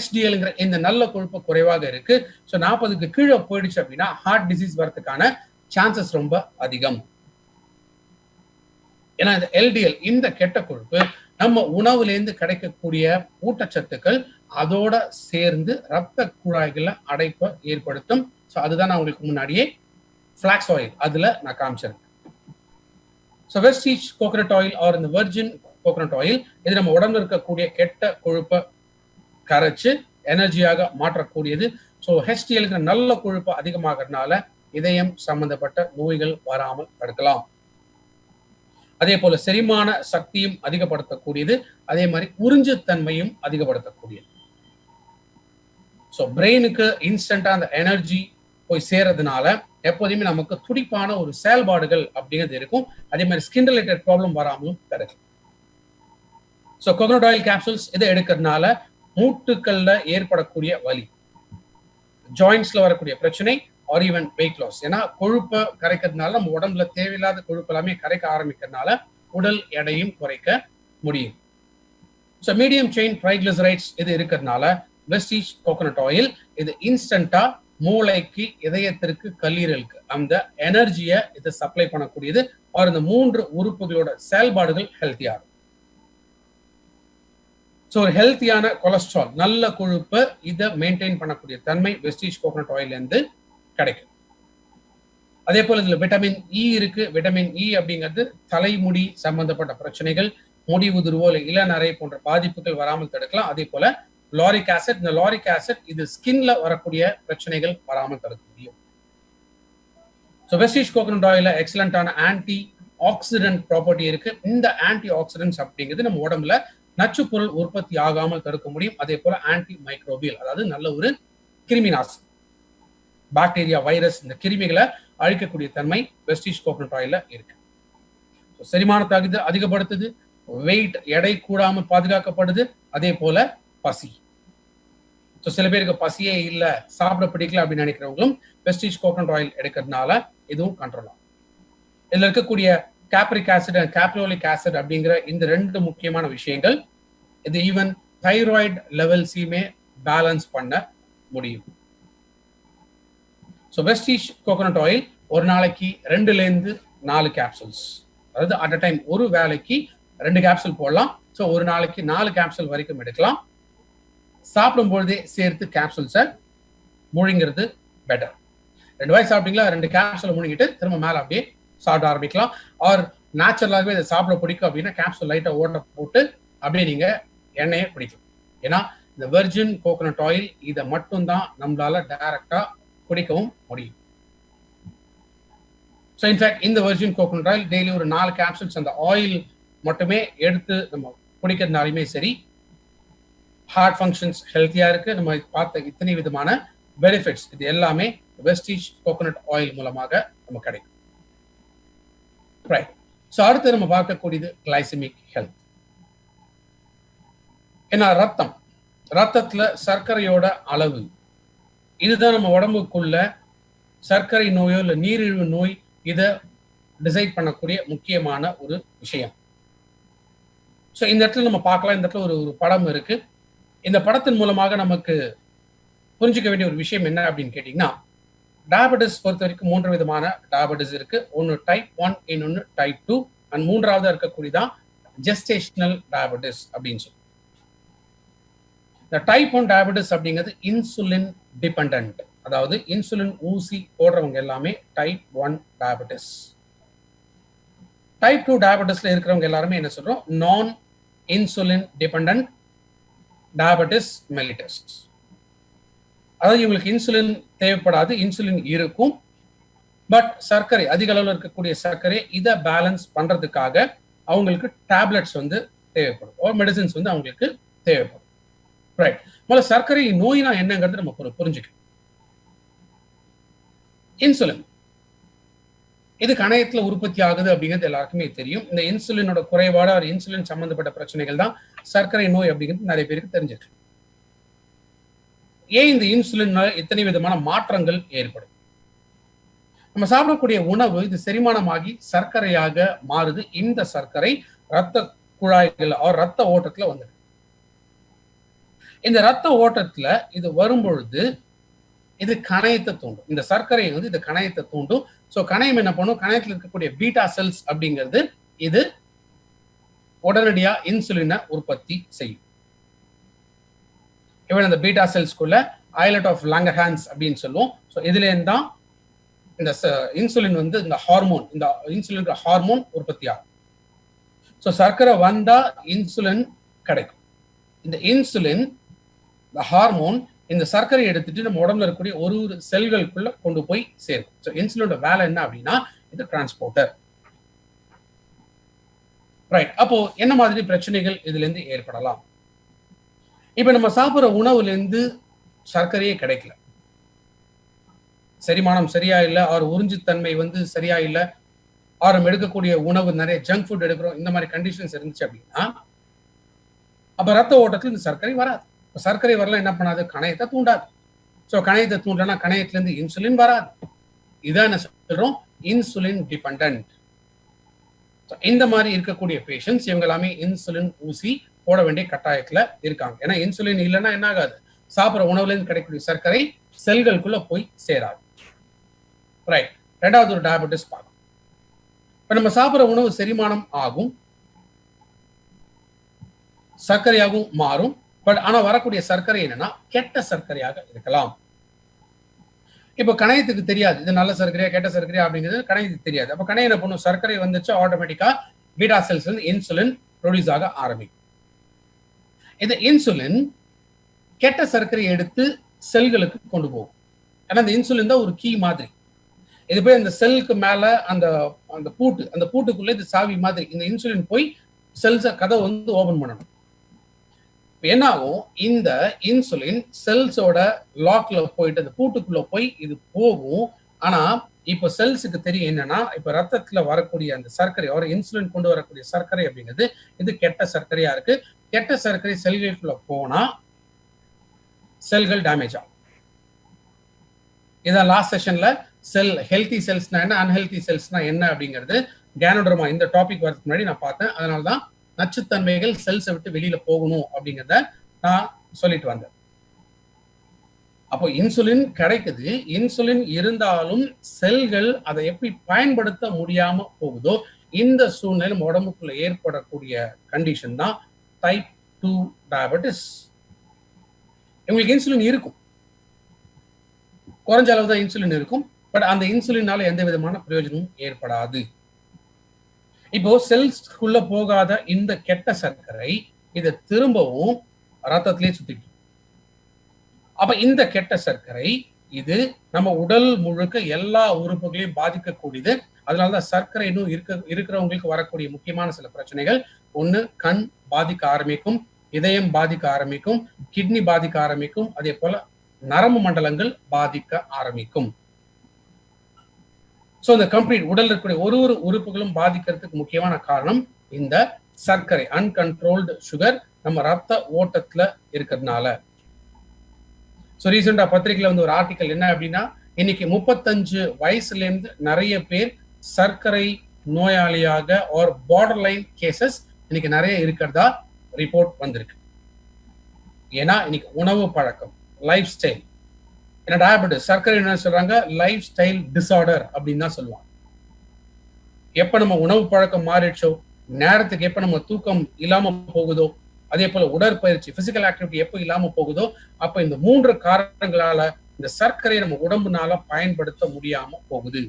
HDLங்கிற இந்த நல்ல கொழுப்பு குறைவாக இருக்கு. ஸோ 40க்கு கீழே போயிடுச்சு அப்படின்னா ஹார்ட் டிசீஸ் வரதுக்கான சான்சஸ் ரொம்ப அதிகம். ஏன்னா இந்த LDL இந்த கெட்ட கொழுப்பு நம்ம உணவுலேருந்து கிடைக்கக்கூடிய ஊட்டச்சத்துக்கள் அதோட சேர்ந்து ரத்த குழாய்கள்ல அடைப்பை ஏற்படுத்தும். ஸோ அதுதான் நான் உங்களுக்கு முன்னாடியே ஃபிளாக்ஸ் ஆயில் அதுல நான் காமிச்சிருக்கேன். So Vestige coconut oil R இந்த வெர்ஜின் கோகோனட் ஆயில் இது நம்ம உடம்புல இருக்கக்கூடிய கெட்ட கொழுப்பை கரைச்சு எனர்ஜியாக மாற்றக்கூடியது. ஸோ HDL நல்ல கொழுப்பு அதிகமாகிறதுனால இதயம் சம்பந்தப்பட்ட நோய்கள் வராமல் தடுக்கலாம். அதே போல செரிமான சக்தியும் அதிகப்படுத்தக்கூடியது, அதே மாதிரி உறிஞ்சு தன்மையும் அதிகப்படுத்தக்கூடியது. ஸோ பிரெயினுக்கு இன்ஸ்டன்டா அந்த எனர்ஜி போய் சேர்றதுனால எப்போதுமே நமக்கு துடிப்பான ஒரு செயல்பாடுகள் அப்படிங்கிறது இருக்கும். அதே மாதிரி ஸ்கின் ரிலேட்டட் ப்ராப்ளம் வராமலும் தடுக்கும். ஸோ கோகோனட் ஆயில் கேப்சூல்ஸ் இதை எடுக்கிறதுனால மூட்டுக்கள்ல ஏற்படக்கூடிய வலி, ஜாயின்ஸ்ல வரக்கூடிய பிரச்சனை, ஆர் ஈவன் வெயிட் லாஸ். ஏன்னா கொழுப்பை கரைக்கிறதுனால நம்ம உடம்புல தேவையில்லாத கொழுப்பு எல்லாமே கரைக்க ஆரம்பிக்கிறதுனால உடல் எடையும் குறைக்க முடியும். ஸோ மீடியம் செயின் ட்ரைகிளிசரைட்ஸ் இது இருக்கிறதுனால வெஸ்டீஜ் கோகோனட் ஆயில் இது இன்ஸ்டன்டா மூளைக்கு, இதயத்திற்கு, கல்லீரலுக்கு அந்த எனர்ஜியை இதை சப்ளை பண்ணக்கூடியது. ஆர் இந்த 3 உறுப்புகளோட செயல்பாடுகள் ஹெல்த்தியா இருக்கும். ஸோ ஒரு ஹெல்த்தியான கொலஸ்ட்ரால் நல்ல கொழுப்பை இதை மெயின்டைன் பண்ணக்கூடிய தன்மை வெஸ்டீஜ் கோகோனட் ஆயில் இருந்து கிடைக்கும். அதே போல இதுல விட்டமின் இ இருக்கு. விட்டமின் இ அப்படிங்கிறது தலைமுடி சம்பந்தப்பட்ட பிரச்சனைகள், முடி உதிர்வோ இல்லை இளநரை போன்ற பாதிப்புகள் வராமல் தடுக்கலாம். அதே போல லாரிக் ஆசிட், இந்த லாரிக் ஆசிட் இது ஸ்கின்ல வரக்கூடிய பிரச்சனைகள் வராமல் தடுக்க முடியும். ஸோ வெஸ்டீஜ் கோகோனட் ஆயில எக்ஸலண்டான ஆன்டி ஆக்சிடென்ட் ப்ராப்பர்ட்டி இருக்கு. இந்த ஆன்டி ஆக்சிடென்ட்ஸ் அப்படிங்கிறது நம்ம உடம்புல நச்சு பொருள் உற்பத்தி ஆகாமல் தடுக்க முடியும். அதே போல ஆன்டி மைக்ரோபியல், அதாவது நல்ல ஒரு கிருமி நாசினி, பாக்டீரியா, வைரஸ் இந்த கிருமிகளை அழிக்கக்கூடிய தன்மை வெஸ்டீஜ் கோகோனட் ஆயில இருக்கு. செரிமானத்தை அதிகப்படுத்துது, வெயிட் எடை கூடாமல் பாதுகாக்கப்படுது. அதே போல பசி, சில பேருக்கு பசியே இல்ல, சாப்பிட பிடிக்கல அப்படின்னு நினைக்கிறவங்களும் வெஸ்டீஜ் கோகோனட் ஆயில் எடுக்கிறதுனால இதுவும் கண்ட்ரோல் ஆகும். இதுல இருக்கக்கூடிய கேப்ரிக் ஆசிட் அண்ட் கேப்ரியோலிக் ஆசிட் அப்படிங்கிற இந்த ரெண்டு முக்கியமான விஷயங்கள் இது ஈவன் தைராய்டு லெவல்ஸையுமே பேலன்ஸ் பண்ண முடியும். ஸோ வெஸ்டீஜ் கோகோனட் ஆயில் ஒரு நாளைக்கு 2-4 கேப்சூல்ஸ், அதாவது அட் அ டைம் ஒரு வேலைக்கு 2 கேப்சூல் போடலாம். ஸோ ஒரு நாளைக்கு 4 கேப்சூல் வரைக்கும் எடுக்கலாம். சாப்பிடும் பொழுதே சேர்த்து கேப்சூல்ஸை முழுங்கிறது பெட்டர். 2 வாய் சாப்பிட்டீங்களா, 2 கேப்சூல் முழுங்கிட்டு திரும்ப மேலே அப்படியே சாப்பிட ஆரம்பிக்கலாம். ஆர் நேச்சுரலாகவே இதை சாப்பிட பிடிக்கும் அப்படின்னா கேப்சூல் லைட்டாக ஓட்ட போட்டு அப்படியே நீங்கள் எண்ணெயை பிடிக்கும். ஏன்னா இந்த வெர்ஜின் கோகோனட் ஆயில் இதை மட்டும்தான் நம்மளால டைரக்டா குடிக்கவும் முடியும். ஸோ இன்ஃபேக்ட் இந்த வெர்ஜின் கோகோனட் ஆயில் டெய்லி ஒரு 4 கேப்சூல்ஸ் அந்த ஆயில் மட்டுமே எடுத்து நம்ம குடிக்கிறதுனாலுமே சரி, ஹார்ட் ஃபங்க்ஷன்ஸ் ஹெல்த்தியா இருக்கு. நம்ம பார்த்த இத்தனை விதமான பெனிஃபிட்ஸ் இது எல்லாமே வெஸ்டீஜ் கோகோனட் ஆயில் மூலமாக நம்ம கிடைக்கும். ரைட். ஸோ அடுத்து நம்ம பார்க்கக்கூடியது கிளைசமிக் ஹெல்த். ஏன்னா ரத்தத்துல சர்க்கரையோட அளவு இதுதான் நம்ம உடம்புக்குள்ள சர்க்கரை நோயோ இல்லை நீரிழிவு நோய் இதை டிசைட் பண்ணக்கூடிய முக்கியமான ஒரு விஷயம். ஸோ இந்த இடத்துல நம்ம பார்க்கலாம். இந்த இடத்துல ஒரு படம் இருக்கு. இந்த படத்தின் மூலமாக நமக்கு புரிஞ்சுக்க வேண்டிய ஒரு விஷயம் என்ன அப்படின்னு கேட்டீங்கன்னா, டயபெட்டிஸ் பொறுத்த வரைக்கும் 3 விதமான டயபெட்டிஸ் இருக்கு. ஒன்று டைப் 1, இன்னொன்று டைப் 2 அண்ட் மூன்றாவது இருக்கக்கூடியதான் ஜெஸ்டேஷனல் டயபெட்டிஸ் அப்படின்னு சொல்லி. இந்த டைப் 1 டயபெட்டிஸ் அப்படிங்கிறது இன்சுலின் டிபெண்டன்ட், அதாவது இன்சுலின் ஊசி போடுறவங்க எல்லாமே டைப் 1 டயபெட்டிஸ். டைப் 2 டயபெட்டிஸ்ல இருக்கிறவங்க எல்லாருமே என்ன சொல்றோம், நான் இன்சுலின் டிபெண்டன்ட் டயபெட்டிஸ் மெலிட்டஸ். அதாவது இவங்களுக்கு இன்சுலின் தேவைப்படாது, இன்சுலின் இருக்கும், பட் சர்க்கரை அதிக அளவில் இருக்கக்கூடிய சர்க்கரை இதை பேலன்ஸ் பண்றதுக்காக அவங்களுக்கு டேப்லெட்ஸ் வந்து தேவைப்படும், மெடிசின்ஸ் வந்து அவங்களுக்கு தேவைப்படும். ரைட். முதல்ல சர்க்கரை நோய்னா என்னங்கிறது நம்ம புரிஞ்சுக்கணும். இன்சுலின் இது கணையத்துல உற்பத்தி ஆகுது அப்படிங்கிறது எல்லாருக்குமே தெரியும். இந்த இன்சுலினோட குறைபாடு ஒரு இன்சுலின் சம்பந்தப்பட்ட பிரச்சனைகள் தான் சர்க்கரை நோய் அப்படிங்கிறது நிறைய பேருக்கு தெரிஞ்சிருக்கு. ஏன் இந்த இன்சுலின் இத்தனை விதமான மாற்றங்கள் ஏற்படும்? நம்ம சாப்பிடக்கூடிய உணவு இது செரிமானமாகி சர்க்கரையாக மாறுது. இந்த சர்க்கரை ரத்த குழாய்கள் ரத்த ஓட்டத்துல வந்துடும். இந்த ரத்த ஓட்டத்துல இது வரும்பொழுது இது கணையத்தை தூண்டும். இந்த சர்க்கரை வந்து இது கணையத்தை தூண்டும். ஸோ கணையம் என்ன பண்ணும், கணையத்தில் இருக்கக்கூடிய பீட்டா செல்ஸ் அப்படிங்கிறது இது உடனடியா இன்சுலினை உற்பத்தி செய்யும். இவன் அந்த பீட்டா செல்ஸ்குள்ள ஐலட் ஆஃப் லாங்கர்ஹான்ஸ் அப்படின்னு சொல்லுவோம். ஸோ இதுல தான் இந்த இன்சுலின் வந்து இந்த ஹார்மோன், இந்த இன்சுலின் ஹார்மோன் உற்பத்தி ஆகும். ஸோ சர்க்கரை வந்தா இன்சுலின் கிடைக்கும். இந்த இன்சுலின் இந்த ஹார்மோன் இந்த சர்க்கரை எடுத்துட்டு நம்ம உடம்புல இருக்கக்கூடிய ஒரு செல்களுக்குள்ள கொண்டு போய் சேர்க்கும். ஸோ இன்சுலினோட வேலை என்ன அப்படின்னா இது டிரான்ஸ்போர்ட்டர். ரைட். அப்போ என்ன மாதிரி பிரச்சனைகள் இதுல இருந்து ஏற்படலாம்? இப்ப நம்ம சாப்பிட்ற உணவுல இருந்து சர்க்கரையே கிடைக்கல, செரிமானம் சரியா இல்லை, ஆறு உறிஞ்சுத்தன்மை வந்து சரியா இல்லை, ஆறு எடுக்கக்கூடிய உணவு நிறைய ஜங்க் ஃபுட் எடுக்கிறோம், இந்த மாதிரி கண்டிஷன்ஸ் இருந்துச்சு அப்படின்னா அப்ப ரத்த ஓட்டத்துல இந்த சர்க்கரை வராது. சர்க்கரை வரலாம் என்ன பண்ணாது, கணையத்தை தூண்டாது. ஸோ கணையத்தை தூண்டனா கணையத்துல இருந்து இன்சுலின் வராது. இதான் என்ன சொல்றோம், இன்சுலின் டிபெண்டன்ட். இந்த மாதிரி இருக்கக்கூடிய பேஷண்ட்ஸ் இவங்க எல்லாமே இன்சுலின் ஊசி போட வேண்டிய கட்டாயத்துல இருக்காங்க. ஏன்னா இன்சுலின் இல்லைன்னா என்ன ஆகாது, சாப்பிட்ற உணவுல இருந்து கிடைக்கக்கூடிய சர்க்கரை செல்களுக்குள்ள போய் சேராது. ரைட். ரெண்டாவது ஒரு டயபெட்டிஸ் பார்க்கணும். இப்ப நம்ம சாப்பிட்ற உணவு செரிமானம் ஆகும், சர்க்கரையாகவும் மாறும். பட் ஆனா வரக்கூடிய சர்க்கரை என்னன்னா கெட்ட சர்க்கரையாக இருக்கலாம். இப்போ கணையத்துக்கு தெரியாது இது நல்ல சர்க்கரையா கெட்ட சர்க்கரையா அப்படிங்கிறது கணையத்துக்கு தெரியாது. அப்ப கணையம் என்ன பண்ணும், சர்க்கரை வந்துச்சு ஆட்டோமேட்டிக்கா பீட்டா செல்ஸ் வந்து இன்சுலின் ப்ரொடியூஸ் ஆக ஆரம்பிக்கும். இந்த இன்சுலின் கெட்ட சர்க்கரையை எடுத்து செல்களுக்கு கொண்டு போகும். ஏன்னா இந்த இன்சுலின் தான் ஒரு கீ மாதிரி. இது போய் அந்த செல்லுக்கு மேல அந்த அந்த பூட்டுக்குள்ள இது சாவி மாதிரி இந்த இன்சுலின் போய் செல்ஸை கதை வந்து ஓபன் பண்ணணும். என்ன ஆகும், இந்த இன்சுலின் செல்ஸோட லாக்ல போயிட்டு அந்த பூட்டுக்குள்ள போய் இது போகும். ஆனா இப்ப செல்ஸுக்கு தெரியும் என்னன்னா இப்ப ரத்தத்துல வரக்கூடிய அந்த சர்க்கரை ஒரு இன்சுலின் கொண்டு வரக்கூடிய சர்க்கரை அப்படிங்கிறது இது கெட்ட சர்க்கரையா இருக்கு. கெட்ட சர்க்கரை செல்களுக்குள்ள போனா செல்கள் டேமேஜ் ஆகும். இதான் லாஸ்ட் செஷன்ல செல் ஹெல்த்தி செல்ஸ்னா என்ன, அன்ஹெல்தி செல்ஸ்னா என்ன அப்படிங்கிறது கேனோடர்மா இந்த டாபிக் வரதுக்கு முன்னாடி நான் பார்த்தேன். அதனால தான் நச்சுத்தன்மைகள் செல்ஸை விட்டு வெளியில போகணும் அப்படிங்கிறத நான் சொல்லிட்டு வந்தேன். அப்போ இன்சுலின் கிடைக்குது, இன்சுலின் இருந்தாலும் செல்கள் அதை எப்படி பயன்படுத்த முடியாம போகுதோ இந்த சூழ்நிலை உடம்புக்குள்ள ஏற்படக்கூடிய கண்டிஷன் தான் டைப் 2 டயபெட்டிஸ். இவங்களுக்கு இன்சுலின் இருக்கும், குறைஞ்ச அளவு தான் இன்சுலின் இருக்கும், பட் அந்த இன்சுலினால எந்த விதமான பிரயோஜனமும் ஏற்படாது. இப்போ செல்ஸ்குள்ள போகாத இந்த கெட்ட சர்க்கரை இதை திரும்பவும் ரத்தத்திலே சுத்திட்டு. அப்ப இந்த கெட்ட சர்க்கரை இது நம்ம உடல் முழுக்க எல்லா உறுப்புகளையும் பாதிக்கக்கூடியது. அதனாலதான் சர்க்கரை இன்னும் இருக்கிறவங்களுக்கு வரக்கூடிய முக்கியமான சில பிரச்சனைகள், ஒண்ணு கண் பாதிக்க ஆரம்பிக்கும், இதயம் பாதிக்க ஆரம்பிக்கும், கிட்னி பாதிக்க ஆரம்பிக்கும், அதே போல நரம்பு மண்டலங்கள் பாதிக்க ஆரம்பிக்கும். சோ இந்த கம்ப்ளீட் உடல் இருக்கக்கூடிய ஒரு உறுப்புகளும் பாதிக்கிறதுக்கு முக்கியமான காரணம் இந்த சர்க்கரை, அன்கண்ட்ரோல்டு சுகர் நம்ம ரத்த ஓட்டத்துல இருக்கிறதுனால. ஸோ ரீசெண்டா பத்திரிகையில வந்து ஒரு ஆர்டிக்கல் என்ன அப்படின்னா, இன்னைக்கு 35 வயசுல இருந்து நிறைய பேர் சர்க்கரை நோயாளியாக ஒரு பார்டர் லைன் கேசஸ் இன்னைக்கு நிறைய இருக்கிறதா ரிப்போர்ட் வந்திருக்கு. ஏன்னா இன்னைக்கு உணவு பழக்கம், லைஃப் ஸ்டைல், ஏன்னா டயபெட்டிஸ் சர்க்கரை என்ன சொல்றாங்க, லைஃப் ஸ்டைல் டிசார்டர் அப்படின்னு தான் சொல்லுவாங்க. எப்ப நம்ம உணவு பழக்கம் மாறிடுச்சோ, நேரத்துக்கு எப்ப நம்ம தூக்கம் இல்லாம போகுதோ, அதே போல உடற்பயிற்சி பிசிக்கல் ஆக்டிவிட்டி எப்போ இல்லாம போகுதோ, அப்ப இந்த 3 காரணங்களால இந்த சர்க்கரையை நம்ம உடம்புனால பயன்படுத்த முடியாம போகுது.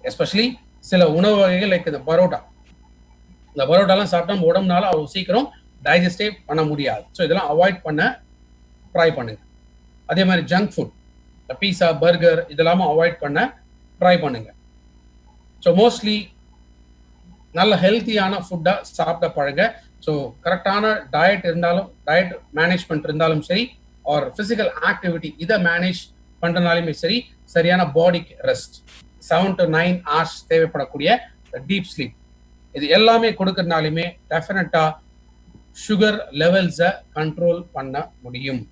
எஸ்பெஷலி சில உணவு வகைகள் லைக் இந்த பரோட்டாலாம் சாப்பிட்டா நம்ம உடம்புனால அவ்வளவு சீக்கிரம் டைஜஸ்டே பண்ண முடியாது. ஸோ இதெல்லாம் அவாய்ட் பண்ண ட்ரை பண்ணுங்க. அதே மாதிரி ஜங்க் ஃபுட், பீஸா, பர்கர் இதெல்லாமும் அவாய்ட் பண்ண ட்ரை பண்ணுங்க. ஸோ மோஸ்ட்லி நல்ல ஹெல்த்தியான ஃபுட்டா சாப்பிட பழங்க. ஸோ கரெக்டான டயட் இருந்தாலும், டயட் மேனேஜ்மெண்ட் இருந்தாலும் சரி, ஆர் பிசிக்கல் ஆக்டிவிட்டி இதை மேனேஜ் பண்றதுனாலுமே சரி, சரியான பாடிக்கு ரெஸ்ட், 7 to 9 hours தேவைப்படக்கூடிய டீப் ஸ்லீப், இது எல்லாமே கொடுக்கறதுனாலுமே டெஃபினட்டா சுகர் லெவல்ஸை கண்ட்ரோல் பண்ண முடியும்.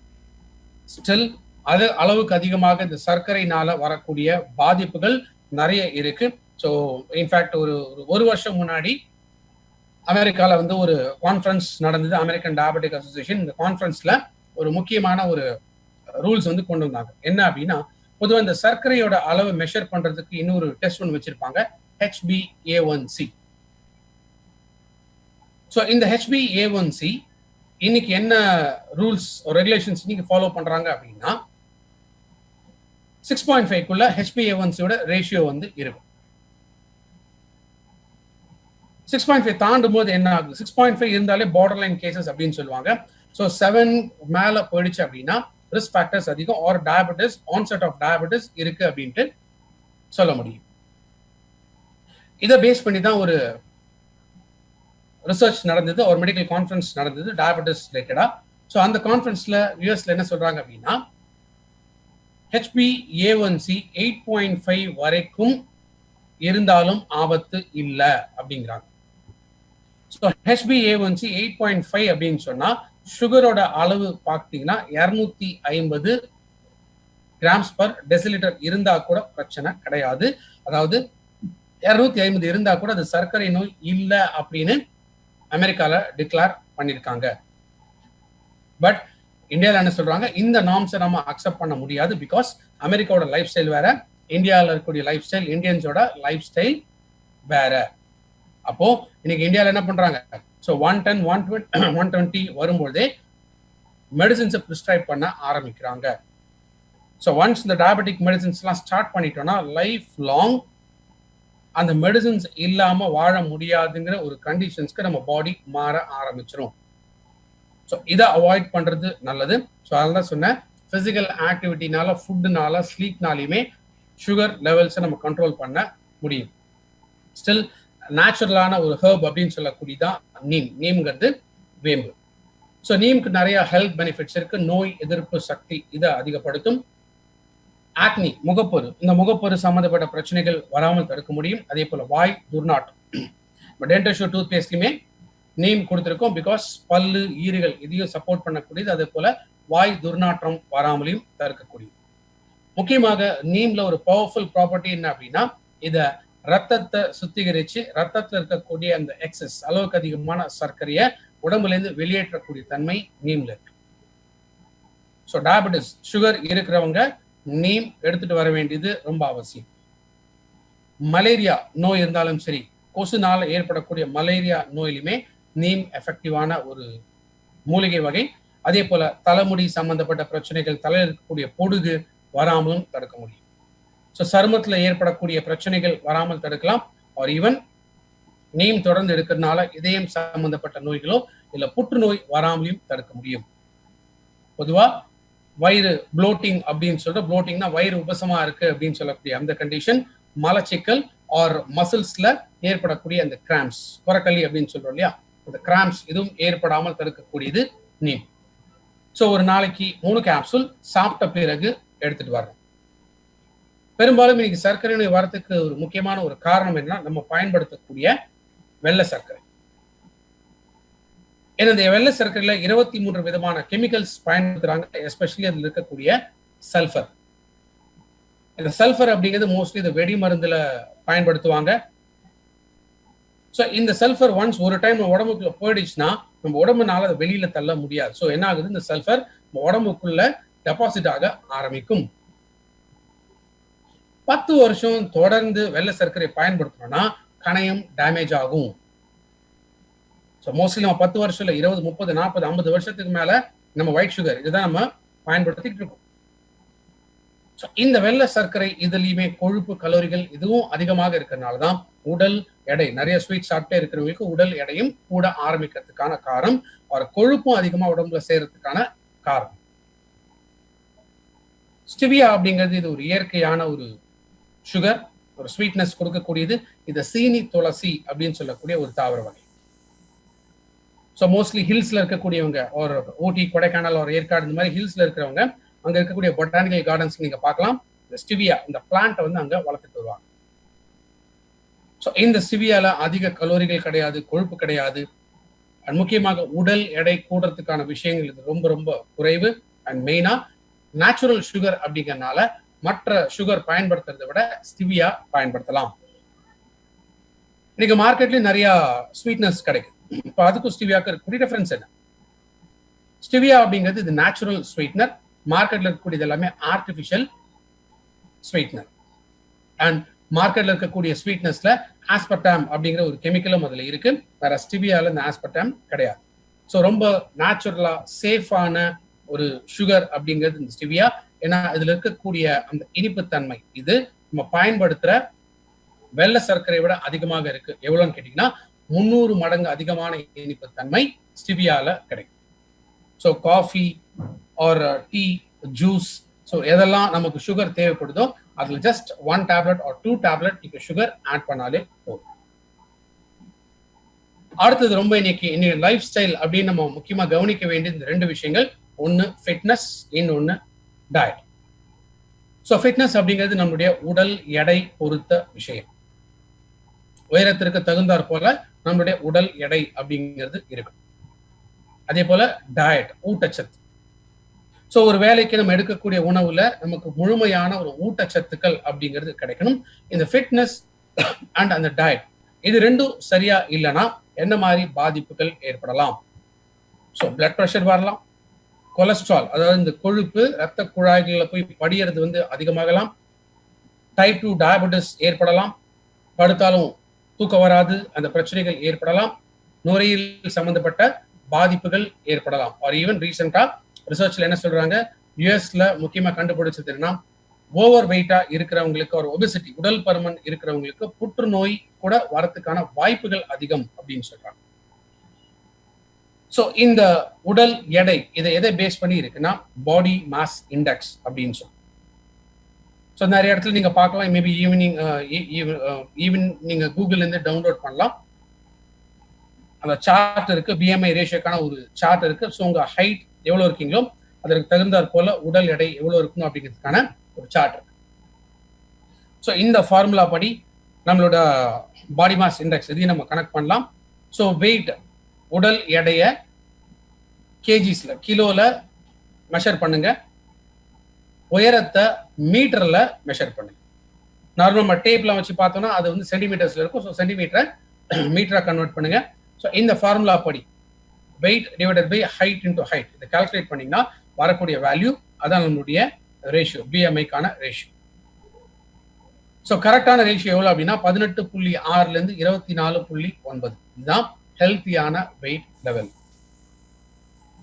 ஸ்டில் அது அளவுக்கு அதிகமாக இந்த சர்க்கரையினால வரக்கூடிய பாதிப்புகள் நிறைய இருக்கு. ஸோ இன்ஃபேக்ட் ஒரு வருஷம் முன்னாடி அமெரிக்காவில் வந்து ஒரு கான்ஃபரன்ஸ் நடந்தது, அமெரிக்கன் டயபெட்டிக் அசோசியேஷன். இந்த கான்ஃபரன்ஸ்ல ஒரு முக்கியமான ஒரு ரூல்ஸ் வந்து கொண்டு வந்தாங்க. என்ன அப்படின்னா, பொதுவாக இந்த சர்க்கரையோட அளவு மெஷர் பண்றதுக்கு இன்னொரு டெஸ்ட் ஒன்று வச்சிருப்பாங்க, HbA1c. ஸோ இந்த HbA1c இன்னைக்கு என்ன ரூல்ஸ் ரெகுலேஷன்ஸ் இன்னைக்கு ஃபாலோ பண்றாங்க அப்படின்னா, 6.5க்குள்ள HbA1c-யோட ரேஷியோ வந்து இருக்கும். 6.5 தாண்டும் போது என்ன ஆகுது, 6.5 இருந்தாலே பார்டர் லைன் கேசஸ் அப்படின்னு சொல்லுவாங்க. ஸோ 7 மேல போயிடுச்சு அப்படின்னா ரிஸ்க் ஃபேக்டர்ஸ் அதிகம், or diabetes, onset of diabetes இருக்கு அப்படின்ட்டு சொல்ல முடியும். இதை பேஸ் பண்ணி தான் ஒரு ரிசர்ச் நடந்தது, ஒரு மெடிக்கல் கான்ஃபரன்ஸ் நடந்தது டயபெட்டிஸ் ரிலேட்டடா. ஸோ அந்த கான்ஃபரன்ஸ்ல யூஎஸ்ல என்ன சொல்றாங்க அப்படின்னா, HbA1c 8.5 வரைக்கும் இருந்தாலும் ஆபத்து இல்லை அப்படிங்கிறாங்க. ஸோ HbA1c 8.5 அப்படின்னு சொன்னா சுகரோட அளவு பார்த்தீங்கன்னா 250 கிராம்ஸ் பர் டெசிலிட்டர் இருந்தா கூட பிரச்சனை கிடையாது. அதாவது 250 இருந்தா கூட அது சர்க்கரை நோய் இல்லை அப்படின்னு அமெரிக்கால டிக்ளேர் பண்ணியிருக்காங்க. பட் இந்தியாவில் என்ன சொல்றாங்க, இந்த நார்ம்ஸை நம்ம அக்செப்ட் பண்ண முடியாது. பிகாஸ் அமெரிக்காவோட லைஃப் ஸ்டைல் வேற, இந்தியாவில் இருக்கக்கூடிய லைஃப் ஸ்டைல், இந்தியன்ஸோட லைஃப் ஸ்டைல் வேற. அப்போ இன்னைக்கு இந்தியாவில் என்ன பண்றாங்க, ஸோ 110, 120 வரும்போதே மெடிசின்ஸை ப்ரிஸ்கிரைப் பண்ண ஆரம்பிக்கிறாங்க. ஸோ ஒன்ஸ் இந்த டயபெட்டிக் மெடிசின்ஸ்லாம் ஸ்டார்ட் பண்ணிட்டோம்னா லைஃப் லாங் அந்த மெடிசின்ஸ் இல்லாம வாழ முடியாதுங்கிற ஒரு கண்டிஷன்ஸ்க்கு நம்ம பாடி மாற ஆரம்பிச்சிடும். ஸோ இதை அவாய்ட் பண்றது நல்லது. ஸோ அதெல்லாம் சொன்னேன், பிசிக்கல் ஆக்டிவிட்டினால, ஃபுட்டுனால, ஸ்லீப்னாலையுமே சுகர் லெவல்ஸை நம்ம கண்ட்ரோல் பண்ண முடியும். ஸ்டில் நேச்சுரலான ஒரு ஹெர்ப் அப்படின்னு சொல்லக்கூடியதான் நீம்ங்கிறது வேம்பு. ஸோ நீமுக்கு நிறைய ஹெல்த் பெனிஃபிட்ஸ் இருக்கு. நோய் எதிர்ப்பு சக்தி இதை அதிகப்படுத்தும். ஆக்னி, முகப்பொரு, இந்த முகப்பொரு சம்மந்தப்பட்ட பிரச்சனைகள் வராமல் தடுக்க முடியும். அதே போல வாய் துர்நாற்றம், டென்டல் ஷோ டூத் பேஸ்ட்லையுமே நீம் கொடுத்துருக்கோம். பிகாஸ் பல்லு, ஈறுகள் இதையும் சப்போர்ட் பண்ணக்கூடியது. அதே போல வாய் துர்நாற்றம் வராமலையும் தடுக்கக்கூடியது. முக்கியமாக நீம்ல ஒரு பவர்ஃபுல் ப்ராப்பர்ட்டி என்ன அப்படின்னா, இதை ரத்தத்தை சுத்திகரிச்சு ரத்தத்துல இருக்கக்கூடிய அந்த எக்ஸஸ் அளவுக்கு அதிகமான சர்க்கரையை உடம்புல இருந்து வெளியேற்றக்கூடிய தன்மை நீம்ல இருக்கு. ஸோ டயபெட்டிஸ் சுகர் இருக்கிறவங்க நீம் எடுத்துட்டு வர வேண்டியது ரொம்ப அவசியம். மலேரியா நோய் இருந்தாலும் சரி, கொசுனால ஏற்படக்கூடிய மலேரியா நோயிலுமே நீம் எஃபெக்டிவான ஒரு மூலிகை வகை. அதே போல தலைமுடி சம்பந்தப்பட்ட பிரச்சனைகள், தலையில் இருக்கக்கூடிய பொடுகு வராமலும் தடுக்க முடியும். ஸோ சருமத்தில் ஏற்படக்கூடிய பிரச்சனைகள் வராமல் தடுக்கலாம். ஆர் ஈவன் நீம் தொடர்ந்து எடுக்கிறதுனால இதயம் சம்பந்தப்பட்ட நோய்களோ இல்லை புற்றுநோய் வராமலையும் தடுக்க முடியும். பொதுவா வயிறு ப்ளோட்டிங் அப்படின்னு சொல்லிட்டு, ப்ளோட்டிங்னா வயிறு உபசமா இருக்கு அப்படின்னு சொல்லக்கூடிய அந்த கண்டிஷன், மலச்சிக்கல் ஆர் மசில்ஸ்ல ஏற்படக்கூடிய அந்த கிராம்ஸ், குரக்கல்லி அப்படின்னு சொல்றோம் இல்லையா, அந்த கிராம்ஸ் இதுவும் ஏற்படாமல் தடுக்கக்கூடியது நீம். ஸோ ஒரு நாளைக்கு 3 கேப்சூல் சாப்பிட்ட பிறகு எடுத்துட்டு வரணும். பெரும்பாலும் இன்னைக்கு சர்க்கரை நோய் வரத்துக்கு ஒரு முக்கியமான ஒரு காரணம் என்ன, நம்ம பயன்படுத்தக்கூடிய வெள்ளை சர்க்கரை. ஏன்னா இந்த வெள்ளை சர்க்கரையில 23 விதமான கெமிக்கல்ஸ் பயன்படுத்துறாங்க, எஸ்பெஷலி அதில் இருக்கக்கூடிய சல்ஃபர். இந்த சல்ஃபர் அப்படிங்கிறது மோஸ்ட்லி இந்த வெடி மருந்துல பயன்படுத்துவாங்க. ஸோ இந்த சல்ஃபர் ஒன்ஸ் ஒரு டைம் நம்ம உடம்புக்குள்ள போயிடுச்சுன்னா நம்ம உடம்புனால அதை வெளியில தள்ள முடியாது. ஸோ என்ன ஆகுது, இந்த சல்ஃபர் நம்ம உடம்புக்குள்ள டெபாசிட் ஆக ஆரம்பிக்கும். 10 வருஷம் தொடர்ந்து வெள்ளை சர்க்கரை பயன்படுத்தணும்னா கணையம் டேமேஜ் ஆகும். ஸோ மோஸ்ட்லி நம்ம 10 வருஷம் இல்லை, 20, 30, 40, 50 வருஷத்துக்கு மேல நம்ம ஒயிட் சுகர் இதுதான் நம்ம பயன்படுத்திட்டு இருக்கோம். ஸோ இந்த வெள்ளை சர்க்கரை இதுலயுமே கொழுப்பு, கலோரிகள் இதுவும் அதிகமாக இருக்கிறதுனால தான் உடல் எடை, நிறைய ஸ்வீட் சாப்பிட்டே இருக்கிறவங்களுக்கு உடல் எடையும் கூட ஆரம்பிக்கிறதுக்கான காரணம், ஒரு கொழுப்பும் அதிகமா உடம்புல சேர்றதுக்கான காரணம். ஸ்டிவியா அப்படிங்கிறது இது ஒரு இயற்கையான ஒரு சுகர், ஒரு ஸ்வீட்னஸ் கொடுக்கக்கூடியது. இது சீனி துளசி அப்படின்னு சொல்லக்கூடிய ஒரு தாவர வகை. ஸோ மோஸ்ட்லி ஹில்ஸ்ல இருக்கக்கூடியவங்க, ஒரு ஊட்டி, கொடைக்கானல், ஒரு ஏற்காடு, இந்த மாதிரி ஹில்ஸ்ல இருக்கிறவங்க அங்க இருக்கக்கூடிய பொட்டானிக்கல் கார்டன்ஸ் நீங்க பார்க்கலாம். இந்த ஸ்டிவியா இந்த பிளான்ட்டை வந்து அங்க வளர்த்துட்டு வருவாங்க. ஸோ இந்த ஸ்டிவியால அதிக கலோரிகள் கிடையாது, கொழுப்பு கிடையாது. அண்ட் முக்கியமாக உடல் எடை கூடுறதுக்கான விஷயங்கள் இது ரொம்ப ரொம்ப குறைவு. அண்ட் மெயினா நேச்சுரல் சுகர் அப்படிங்கறதுனால மற்ற சுகர் பயன்படுத்துறதை விட ஸ்டிவியா பயன்படுத்தலாம். இன்னைக்கு மார்க்கெட்லயும் நிறைய ஸ்வீட்னஸ் கிடைக்கும். இப்போ அதுக்கும் ஸ்டிவியாவுக்கு இருக்கக்கூடிய டிஃபரன்ஸ் என்ன? ஸ்டிவியா அப்படிங்கிறது இது நேச்சுரல் ஸ்வீட்னர், மார்க்கெட்ல இருக்கக்கூடியது எல்லாமே ஆர்டிஃபிஷியல் ஸ்வீட்னர். அண்ட் மார்க்கெட்ல இருக்கக்கூடிய ஸ்வீட்னஸ்ல ஆஸ்பர்டாம் அப்படிங்கிற ஒரு கெமிக்கலும் அதுல இருக்கு. வேற ஸ்டிவியால இந்த ஆஸ்பர்டாம் கிடையாது. ஸோ ரொம்ப நேச்சுரலா சேஃபான ஒரு சுகர் அப்படிங்கிறது இந்த ஸ்டிவியா. ஏன்னா இதுல இருக்கக்கூடிய அந்த இனிப்புத்தன்மை இது நம்ம பயன்படுத்துற வெள்ளை சர்க்கரை விட அதிகமாக இருக்கு. எவ்வளவுன்னு கேட்டீங்கன்னா 300 மடங்கு அதிகமான இனிப்புத்தன்மை ஸ்டிவியால கிடைக்கும். So coffee or tea, juice, so எதெல்லாம் நமக்கு சுகர் தேவைப்படுதோ அதுல ஜஸ்ட் 1 டேப்லெட் ஆர் 2 டேப்லெட் நீங்க சுகர் ஆட் பண்ணாலே போதும். அடுத்தது ரொம்ப இன்னைக்கு லைஃப் ஸ்டைல் அப்படின்னு நம்ம முக்கியமா கவனிக்க வேண்டிய இந்த 2 விஷயங்கள். ஒன்னு ஃபிட்னஸ், இன்னொன்னு டயட். ஸோ ஃபிட்னஸ் அப்படிங்கிறது நம்மளுடைய உடல் எடை பொறுத்த விஷயம். உயரத்திற்கு தகுந்தாற் போல நம்மளுடைய உடல் எடை அப்படிங்கிறது இருக்கும். அதே போல டயட், ஊட்டச்சத்து. ஸோ ஒரு வேலைக்கு நம்ம எடுக்கக்கூடிய உணவுல நமக்கு முழுமையான ஒரு ஊட்டச்சத்துக்கள் அப்படிங்கிறது கிடைக்கணும். இந்த ஃபிட்னஸ் அண்ட் அந்த டயட் இது ரெண்டும் சரியா இல்லைன்னா என்ன மாதிரி பாதிப்புகள் ஏற்படலாம்? ஸோ பிளட் ப்ரெஷர் வரலாம், கொலஸ்ட்ரால் அதாவது இந்த கொழுப்பு ரத்த குழாய்களில் போய் படியறது வந்து அதிகமாகலாம், டைப் 2 டயபெட்டிஸ் ஏற்படலாம், படுத்தாலும் தூக்கம் வராது, அந்த பிரச்சனைகள் ஏற்படலாம், நுரையீரல் சம்பந்தப்பட்ட பாதிப்புகள் ஏற்படலாம். ஆர் ஈவன் ரீசெண்டா ரிசர்ச்ல என்ன சொல்றாங்க, யுஎஸ்ல முக்கியமா கண்டுபிடிச்சது என்னன்னா, ஓவர் வெயிட்டா இருக்கிறவங்களுக்கு ஒரு ஒபிசிட்டி, உடல் பருமன் இருக்கிறவங்களுக்கு புற்றுநோய் கூட வரத்துக்கான வாய்ப்புகள் அதிகம் அப்படின்னு சொல்றாங்க. ஸோ இந்த உடல் எடை இதை எதை பேஸ் பண்ணி இருக்குன்னா பாடி மாஸ் இண்டெக்ஸ் அப்படின்னு சொல்லி. ஸோ நிறைய இடத்துல நீங்க பார்க்கலாம், மேபி ஈவன் நீங்க கூகுள்ல இருந்து டவுன்லோட் பண்ணலாம். அந்த சார்ட் இருக்கு, பிஎம்ஐ ரேஷியோக்கான ஒரு சார்ட் இருக்கு. ஸோ உங்க ஹைட் எவ்வளவு இருக்கீங்களோ அதற்கு தகுந்தாற் போல உடல் எடை எவ்வளவு இருக்கணும் அப்படிங்கிறதுக்கான ஒரு சார்ட் இருக்கு. ஸோ இந்த ஃபார்முலா படி நம்மளோட பாடி மாஸ் இண்டெக்ஸ் இதையும் நம்ம கனெக்ட் பண்ணலாம். ஸோ வெயிட், உடல் எடைய கேஜிஸ்ல, கிலோல மெஷர் பண்ணுங்க, உயரத்தை மீட்டர்ல மெஷர் பண்ணுங்க. நார்மல் நம்ம டேப்லாம் வச்சு பார்த்தோம்னா அது வந்து சென்டிமீட்டர்ஸ்ல இருக்கும். ஸோ சென்டிமீட்டரை மீட்டரா கன்வெர்ட் பண்ணுங்க. ஸோ இந்த ஃபார்முலா படி weight divided by height into height இதை கால்குலேட் பண்ணீங்கன்னா வரக்கூடிய வேல்யூ அதான் நம்மளுடைய ரேஷியோ, பிஎம்ஐக்கான ரேஷியோ. ஸோ கரெக்டான ரேஷியோ எவ்வளோ அப்படின்னா 18.6 24.9. இதுதான் ஹெல்த்தியான வெயிட் லெவல்.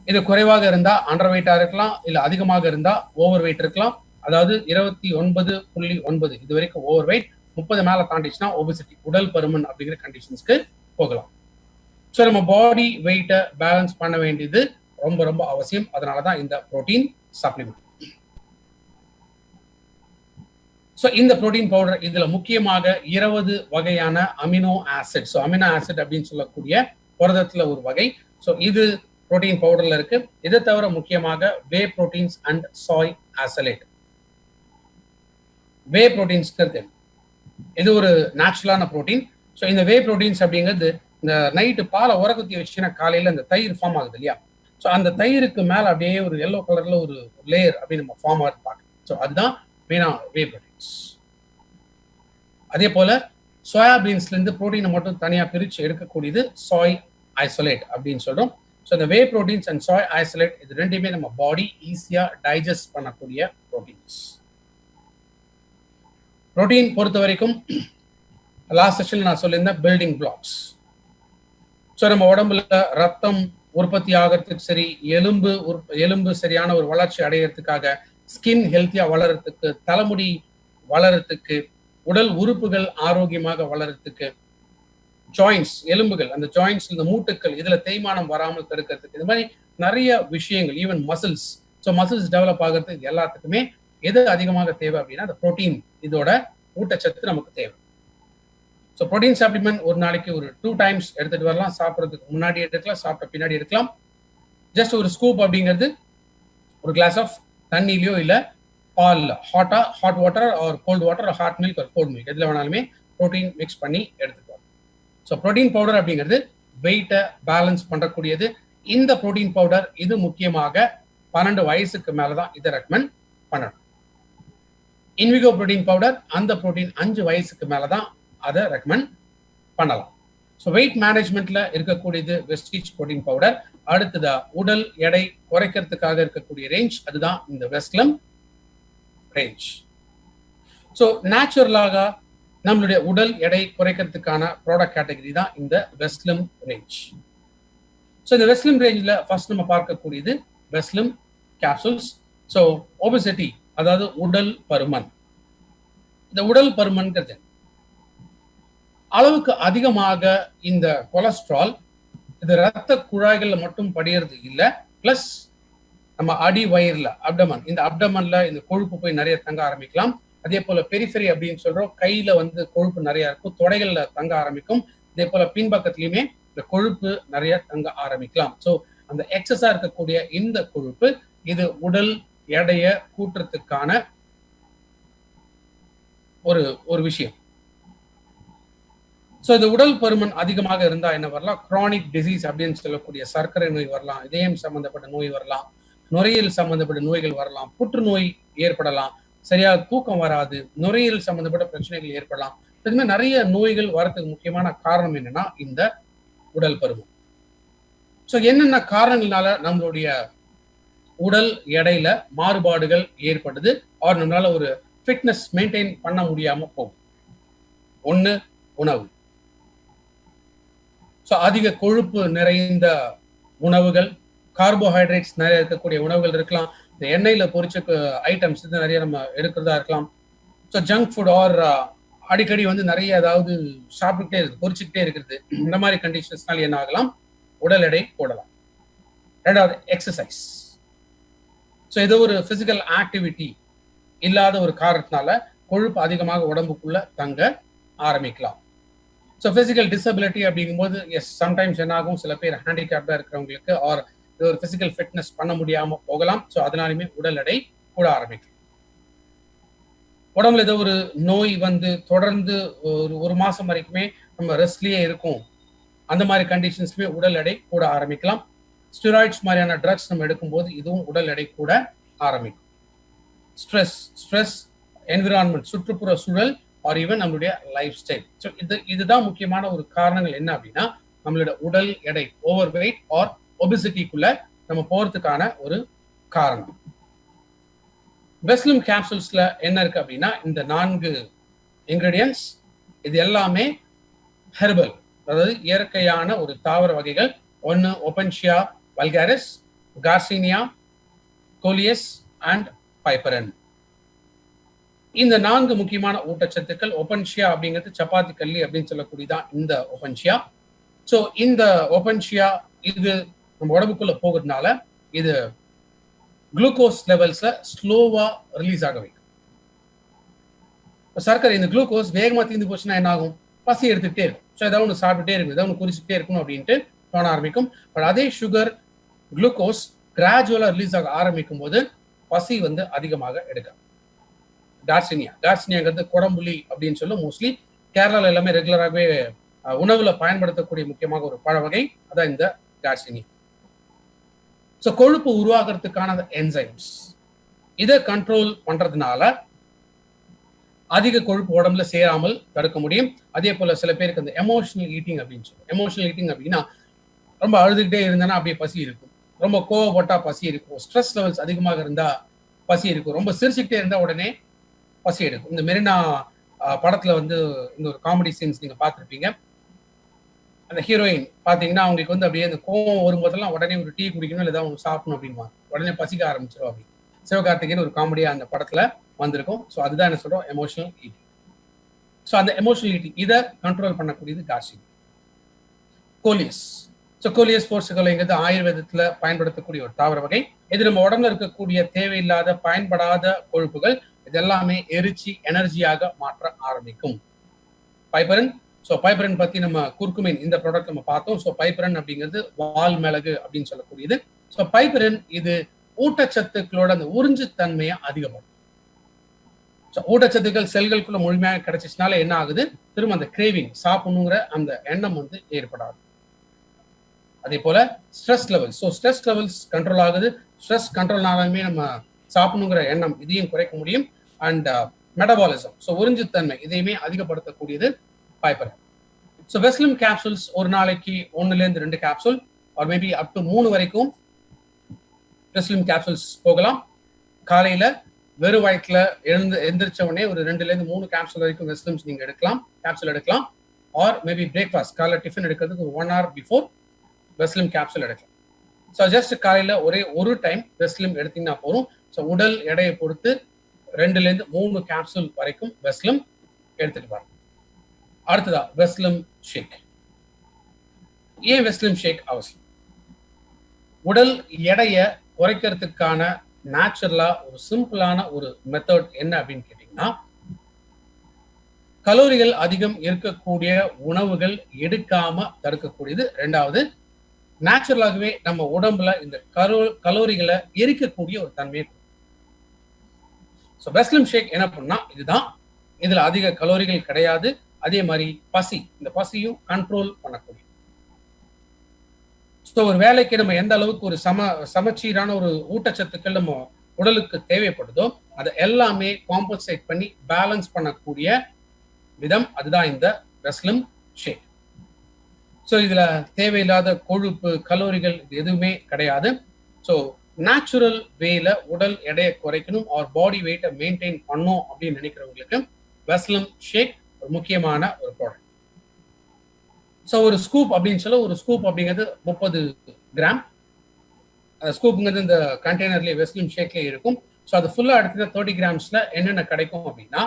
இது குறைவாக இருந்தா அண்டர் வெயிட்டா இருக்கலாம், இல்ல அதிகமாக இருந்தா ஓவர் வெயிட் இருக்கலாம். அதாவது 29.9 இது வரைக்கும் ஓவர் வெயிட், 30 மேல தாண்டிச்சுன்னா ஒபிசிட்டி, உடல் பருமன் அப்படிங்கிற கண்டிஷன்ஸ்க்கு போகலாம். ஸோ நம்ம பாடி வெயிட்டை பேலன்ஸ் பண்ண வேண்டியது ரொம்ப ரொம்ப அவசியம். அதனாலதான் இந்த புரோட்டீன் சப்ளிமெண்ட். ஸோ இந்த புரோட்டீன் பவுடர் இதுல முக்கியமாக 20 வகையான amino acid. So amino acid அப்படின்னு சொல்லக்கூடிய புரதத்துல ஒரு வகை. ஸோ இது புரோட்டீன் பவுடர்ல இருக்கு. இதை தவிர முக்கியமாக வே புரோட்டீன்ஸ் அண்ட் சாய் ஆசலேட். வே புரோட்டீன்ஸ்க்கு இது ஒரு நேச்சுரலான புரோட்டீன். ஸோ இந்த வே புரோட்டீன்ஸ் அப்படிங்கிறது இந்த நைட்டு பாலை உரக்குத்தி வச்சுன்னா காலையில இந்த தயிர் ஃபார்ம் ஆகுது இல்லையா? ஸோ அந்த தயிருக்கு மேல அப்படியே ஒரு எல்லோ கலர்ல ஒரு லேயர் அப்படின்னு நம்ம ஃபார்ம் ஆகுது பார்க்க. ஸோ அதுதான் மெயினா வே புரோட்டீன்ஸ். அதே போல சோயாபீன்ஸ்ல இருந்து புரோட்டீனை மட்டும் தனியா பிரிச்சு எடுக்கக்கூடியது சாய் ஐசோலேட் அப்படின்னு சொல்றோம். ஸோ இந்த வே புரோட்டீன்ஸ் அண்ட் சாய் ஐசோலேட் இது ரெண்டுமே நம்ம பாடி ஈஸியா டைஜஸ்ட் பண்ணக்கூடிய புரோட்டீன்ஸ். புரோட்டீன் பொறுத்த வரைக்கும் லாஸ்ட் செஷன்ல நான் சொல்லியிருந்தேன் பில்டிங் பிளாக்ஸ். ஸோ நம்ம உடம்புல ரத்தம் உற்பத்தி ஆகிறதுக்கு சரி, எலும்பு சரியான ஒரு வளர்ச்சி அடைகிறதுக்காக, ஸ்கின் ஹெல்த்தியா வளர்றதுக்கு, தலைமுடி வளர்றதுக்கு, உடல் உறுப்புகள் ஆரோக்கியமாக வளர்றதுக்கு, ஜாயின்ஸ் எலும்புகள், அந்த ஜாயின்ஸ் இந்த மூட்டுக்கள் இதுல தேய்மானம் வராமல் தடுக்கிறதுக்கு, இது மாதிரி நிறைய விஷயங்கள், even muscles. So muscles develop ஆகிறதுக்கு எல்லாத்துக்குமே எது அதிகமாக தேவை அப்படின்னா அந்த புரோட்டீன், இதோட ஊட்டச்சத்து நமக்கு தேவை. ஸோ புரோட்டீன் சப்ளிமெண்ட் ஒரு நாளைக்கு ஒரு 2 times எடுத்துட்டு வரலாம். சாப்பிட்றதுக்கு முன்னாடி எடுக்கலாம், சாப்பிட்ட பின்னாடி எடுக்கலாம். ஜஸ்ட் ஒரு ஸ்கூப் அப்படிங்கிறது ஒரு கிளாஸ் ஆஃப் தண்ணிலையோ இல்லை பாலில் hot water or cold water, hot milk or cold milk எதில் வேணாலுமே புரோட்டீன் மிக்ஸ் பண்ணி எடுத்துட்டு வரலாம். ஸோ புரோட்டீன் பவுடர் அப்படிங்கிறது வெயிட்டை பேலன்ஸ் பண்ணக்கூடியது. இந்த புரோட்டீன் பவுடர் இது முக்கியமாக 12 வயசுக்கு மேலதான் இதை ரெக்கமெண்ட் பண்ணணும். இன்விகோ புரோட்டீன் பவுடர் அந்த புரோட்டீன் 5 வயசுக்கு மேலதான் அதை ரெக்கமெண்ட் பண்ணலாம். ஸோ வெயிட் மேனேஜ்மெண்ட்ல இருக்கக்கூடியது வெஸ்டீஜ் புரோட்டீன் பவுடர். அடுத்ததா உடல் எடை குறைக்கிறதுக்காக இருக்கக்கூடிய ரேஞ்ச் அதுதான் இந்த வெஸ்லம் ரேஞ்ச். ஸோ நேச்சுரலாக நம்மளுடைய உடல் எடை குறைக்கிறதுக்கான ப்ராடக்ட் கேட்டகரி தான் இந்த வெஸ்லம் ரேஞ்ச். ஸோ இந்த வெஸ்லம் ரேஞ்சில் ஃபர்ஸ்ட் நம்ம பார்க்கக்கூடியது வெஸ்லம் கேப்சூல்ஸ். ஸோ ஒபெசிட்டி அதாவது உடல் பருமன். இந்த உடல் பருமன்கிறது அளவுக்கு அதிகமாக இந்த கொலஸ்ட்ரால் இது ரத்த குழாய்கள்ல மட்டும் படியறது இல்லை, பிளஸ் நம்ம அடி வயிறுல அப்டமன், இந்த அப்டமன்ல இந்த கொழுப்பு போய் நிறைய தங்க ஆரம்பிக்கலாம். அதே போல பெரிஃபெரி அப்படின்னு சொல்றோம், கையில வந்து கொழுப்பு நிறைய இருக்கும், தொடைகள்ல தங்க ஆரம்பிக்கும். அதே போல பின்பக்கத்திலயுமே இந்த கொழுப்பு நிறைய தங்க ஆரம்பிக்கலாம். ஸோ அந்த எக்ஸஸா இருக்கக்கூடிய இந்த கொழுப்பு இது உடல் எடைய கூட்டுறதுக்கான ஒரு விஷயம். ஸோ இந்த உடல் பருமன் அதிகமாக இருந்தா என்ன வரலாம்? குரானிக் டிசீஸ் அப்படின்னு சொல்லக்கூடிய சர்க்கரை நோய் வரலாம், இதயம் சம்பந்தப்பட்ட நோய் வரலாம், நுரையீரல் சம்பந்தப்பட்ட நோய்கள் வரலாம், புற்றுநோய் ஏற்படலாம், சரியா தூக்கம் வராது, நுரையீரல் சம்பந்தப்பட்ட பிரச்சனைகள் ஏற்படலாம். இது மாதிரி நிறைய நோய்கள் வரதுக்கு முக்கியமான காரணம் என்னன்னா இந்த உடல் பருமன். ஸோ என்னென்ன காரணங்களால நம்மளுடைய உடல் எடையில மாறுபாடுகள் ஏற்படுது, ஆர் நம்மளால ஒரு ஃபிட்னஸ் மெயின்டைன் பண்ண முடியாம போகும். ஒண்ணு உணவு. ஸோ அதிக கொழுப்பு நிறைந்த உணவுகள், கார்போஹைட்ரேட்ஸ் நிறைய இருக்கக்கூடிய உணவுகள் இருக்கலாம், இந்த எண்ணெயில பொரிச்ச ஐட்டம்ஸ் இது நிறைய நம்ம எடுக்கிறதா இருக்கலாம். ஸோ ஜங்க் ஃபுட் ஆர் அடிக்கடி வந்து நிறைய ஏதாவது சாப்பிட்டுக்கிட்டே இருக்குது, பொரிச்சுக்கிட்டே இருக்கிறது, இந்த மாதிரி கண்டிஷன்ஸ்னால என்ன ஆகலாம்? உடல் எடை போடலாம். ரெண்டாவது எக்ஸசைஸ். ஸோ ஏதோ ஒரு பிசிக்கல் ஆக்டிவிட்டி இல்லாத ஒரு காரணத்தினால கொழுப்பு அதிகமாக உடம்புக்குள்ள தங்க ஆரம்பிக்கலாம். ஸோ பிசிக்கல் டிசபிலிட்டி அப்படிங்கும்போது எஸ் சம்டைம்ஸ் என்ன ஆகும், சில பேர் ஹேண்டிகேப்டா இருக்கிறவங்களுக்கு ஆர் ஒரு பிசிக்கல் ஃபிட்னஸ் பண்ண முடியாம போகலாம். ஸோ அதனாலுமே உடல் எடை கூட ஆரம்பிக்கும். உடம்புல ஏதோ ஒரு நோய் வந்து தொடர்ந்து ஒரு மாசம் வரைக்குமே நம்ம ரெஸ்ட்லயே இருக்கும், அந்த மாதிரி கண்டிஷன்ஸ்லுமே உடல் எடை கூட ஆரம்பிக்கலாம். ஸ்டெராய்ட்ஸ் மாதிரியான ட்ரக்ஸ் நம்ம எடுக்கும்போது இதுவும் உடல் எடை கூட ஆரம்பிக்கும். ஸ்ட்ரெஸ் என்விரான்மெண்ட் சுற்றுப்புற சூழல் ஆர் ஈவன் நம்மளுடைய லைஃப் ஸ்டைல். ஸோ இதுதான் முக்கியமான ஒரு காரணங்கள் என்ன அப்படின்னா நம்மளோட உடல் எடை ஓவர் வெயிட் ஆர் ஒபிசிட்டிக்குள்ள நம்ம போறதுக்கான ஒரு காரணம். வெஸ்லிம் கேப்சூல்ஸ்ல என்ன இருக்கு அப்படின்னா இந்த 4 இன்கிரீடியன்ஸ் இது எல்லாமே ஹெர்பல், அதாவது இயற்கையான ஒரு தாவர வகைகள். ஒன்னு ஓபன்ஷியா வல்காரிஸ், கார்சினியா, கோலியஸ் அண்ட் பைப்பரன். இந்த 4 முக்கியமான ஊட்டச்சத்துக்கள். ஓபன்ஷியா அப்படிங்கிறது சப்பாத்தி கல்லி அப்படின்னு சொல்லக்கூடியதான் இந்த ஓபன்ஷியா. ஸோ இந்த ஓபன்ஷியா இது நம்ம உடம்புக்குள்ள போகிறதுனால இது குளுக்கோஸ் லெவல்ஸ ஸ்லோவா ரிலீஸ் ஆக வைக்கும். சர்க்கரை இந்த குளுக்கோஸ் வேகமா தீர்ந்து போச்சுன்னா என்ன ஆகும்? பசி எடுத்துக்கிட்டே இருக்கும். ஸோ ஏதாவது ஒன்று சாப்பிட்டுட்டே இருக்கும், ஏதாவது ஒன்று குறிச்சிட்டே இருக்கணும் அப்படின்ட்டு தோண ஆரம்பிக்கும். பட் அதே சுகர் குளுக்கோஸ் கிராஜுவலா ரிலீஸ் ஆக ஆரம்பிக்கும் போது பசி வந்து அதிகமாக எடுக்கும். டார்சினியாங்கிறது குடம்புலி அப்படின்னு சொல்லும். மோஸ்ட்லி கேரளால எல்லாமே ரெகுலராகவே உணவுல பயன்படுத்தக்கூடிய முக்கியமாக ஒரு பழ வகை அதான் இந்த டார்சினியா. ஸோ கொழுப்பு உருவாகிறதுக்கான என்சைம்ஸ் இதை கண்ட்ரோல் பண்றதுனால அதிக கொழுப்பு உடம்புல சேராமல் தடுக்க முடியும். அதே போல சில பேருக்கு அந்த எமோஷனல் ஈட்டிங் அப்படின்னு சொல்லுவோம். எமோஷனல் ஈட்டிங் அப்படின்னா ரொம்ப அழுதுகிட்டே இருந்தேன்னா அப்படியே பசி இருக்கும், ரொம்ப கோவப்பட்டா பசி இருக்கும், ஸ்ட்ரெஸ் லெவல்ஸ் அதிகமாக இருந்தா பசி இருக்கும், ரொம்ப சிரிச்சுக்கிட்டே இருந்தா உடனே பசி எடுக்கும். இந்த மெரினா படத்துல வந்து இந்த ஒரு காமெடி சீன்ஸ் நீங்க பார்த்துருப்பீங்க. அந்த ஹீரோயின் பாத்தீங்கன்னா அவங்களுக்கு வந்து அப்படியே அந்த கோவம் வரும்போதெல்லாம் உடனே ஒரு டீ குடிக்கணும் இல்லை ஏதாவது சாப்பிடணும் அப்படின்மா உடனே பசிக்க ஆரம்பிச்சிடும். அப்படி சிவகார்த்திகேயன் ஒரு காமெடியா அந்த படத்துல வந்திருக்கும். ஸோ அதுதான் என்ன சொல்றோம், எமோஷனல் ஈட்டிங். ஸோ அந்த எமோஷனல் ஈட்டிங் இதை கண்ட்ரோல் பண்ணக்கூடியது கார்சினியா. கோலியஸ். ஸோ கோலியஸ் போர்சுகளைங்கிறது ஆயுர்வேதத்துல பயன்படுத்தக்கூடிய ஒரு தாவர வகை. இது நம்ம உடம்புல இருக்கக்கூடிய தேவையில்லாத பயன்படாத கொழுப்புகள் இதெல்லாமே எரிச்சு எனர்ஜியாக மாற்ற ஆரம்பிக்கும். பைப்பரன். ஸோ பைப்பரன் பத்தி நம்ம குர்குமின் இந்த ப்ராடக்ட் நம்ம பார்த்தோம். ஸோ பைப்பரன் அப்படிங்கிறது வால் மிளகு அப்படின்னு சொல்லக்கூடியது. ஸோ பைப்பரன் இது ஊட்டச்சத்துக்களோட அந்த உறிஞ்சு தன்மையை அதிகப்படுத்தும். ஸோ ஊட்டச்சத்துக்கள் செல்களுக்குள்ள முழுமையாக கிடைச்சிச்சுனால என்ன ஆகுது, திரும்ப அந்த கிரேவிங் சாப்பிடணுங்கிற அந்த எண்ணம் வந்து ஏற்படாது. அதே போல stress levels. So stress levels control ஆகுது. ஸ்ட்ரெஸ் கண்ட்ரோல்னாலுமே நம்ம சாப்பிடணுங்கிற எண்ணம் இதையும் குறைக்க முடியும். அண்ட் மெட்டபாலிசம், ஸோ உறிஞ்சுத்தன்மை இதையுமே அதிகப்படுத்தக்கூடியது பைப்பரன். ஸோ வெஸ்லிம் கேப்சூல்ஸ் ஒரு நாளைக்கு 1-2 capsule or maybe up to 3 வரைக்கும் வெஸ்லிம் கேப்சூல்ஸ் போகலாம். காலையில வெறும் வயிற்றுல எந்திரிச்ச உடனே ஒரு 2-3 கேப்சூல் வரைக்கும் வெஸ்லிம்ஸ் நீங்க கேப்சூல் எடுக்கலாம். ஆர் மேபி பிரேக்ஃபாஸ்ட் காலைல டிஃபன் எடுக்கிறதுக்கு 1 hour பிஃபோர் வெஸ்லிம் கேப்சூல் எடுக்கலாம். ஸோ ஜஸ்ட் காலையில ஒரு டைம் வெஸ்லிம் எடுத்தீங்கன்னா போதும். ஸோ உடல் எடையை பொறுத்து 2-3 கேப்சூல் வரைக்கும் வெஸ்லிம் எடுத்துட்டு பாருங்க. அடுத்ததா வெஸ்லிம் ஷேக். ஏன் வெஸ்லிம் ஷேக் அவசியம்? உடல் எடைய குறைக்கிறதுக்கான நேச்சுரலா ஒரு சிம்பிளான ஒரு மெத்தட் என்ன அப்படின்னு கேட்டீங்கன்னா, கலோரிகள் அதிகம் இருக்கக்கூடிய உணவுகள் எடுக்காம தடுக்கக்கூடியது. 2வது, நேச்சுரலாகவே நம்ம உடம்புல இந்த கலோரிகளை எரிக்கக்கூடிய ஒரு தன்மையை. ஸோ வெஸ்லிம் ஷேக் என்ன பண்ணா இதுதான். இதுல அதிக கலோரிகள் கிடையாது. அதே மாதிரி இந்த பசியும் கண்ட்ரோல் பண்ணக்கூடிய. ஸோ ஒரு வேலைக்கு நம்ம எந்த அளவுக்கு ஒரு சமச்சீரான ஒரு ஊட்டச்சத்துக்கள் நம்ம உடலுக்கு தேவைப்படுதோ அதை எல்லாமே காம்பன்சேட் பண்ணி பேலன்ஸ் பண்ணக்கூடிய விதம் அதுதான் இந்த வெஸ்லிம் ஷேக். ஸோ இதுல தேவையில்லாத கொழுப்பு கலோரிகள் இது எதுவுமே கிடையாது. ஸோ நேச்சுரல் வேல உடல் எடையை குறைக்கணும் ஆர் பாடி வெயிட்டை மெயின்டைன் பண்ணும் அப்படின்னு நினைக்கிறவங்களுக்கு வெஸ்லிம் ஷேக் ஒரு முக்கியமான ஒரு ப்ராடக்ட். ஸோ ஒரு ஸ்கூப் அப்படின்னு சொல்ல, ஒரு ஸ்கூப் அப்படிங்கிறது 30 கிராம். அந்த ஸ்கூப்புங்கிறது இந்த கண்டெய்னர்லேயே வெஸ்லிம் ஷேக்லேயே இருக்கும். ஸோ அது ஃபுல்லாக எடுத்துக்கிட்ட 30 கிராம்ஸ்ல என்னென்ன கிடைக்கும் அப்படின்னா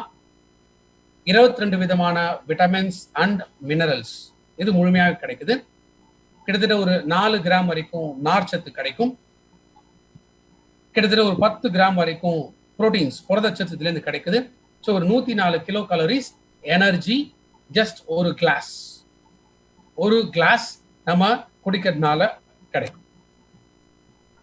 22 விதமான விட்டமின்ஸ் அண்ட் மினரல்ஸ் இது முழுமையாக கிடைக்குது. கிட்டத்தட்ட ஒரு 4 கிராம் வரைக்கும் நார்ச்சத்து கிடைக்கும். கிட்டத்தட்ட ஒரு 10 கிராம் வரைக்கும் புரோட்டீன்ஸ் புரதச்சத்து இதுலேருந்து கிடைக்குது. ஸோ ஒரு 104 கிலோ கலோரிஸ் எனர்ஜி ஜஸ்ட் ஒரு கிளாஸ் நம்ம குடிக்கிறதுனால கிடைக்கும்.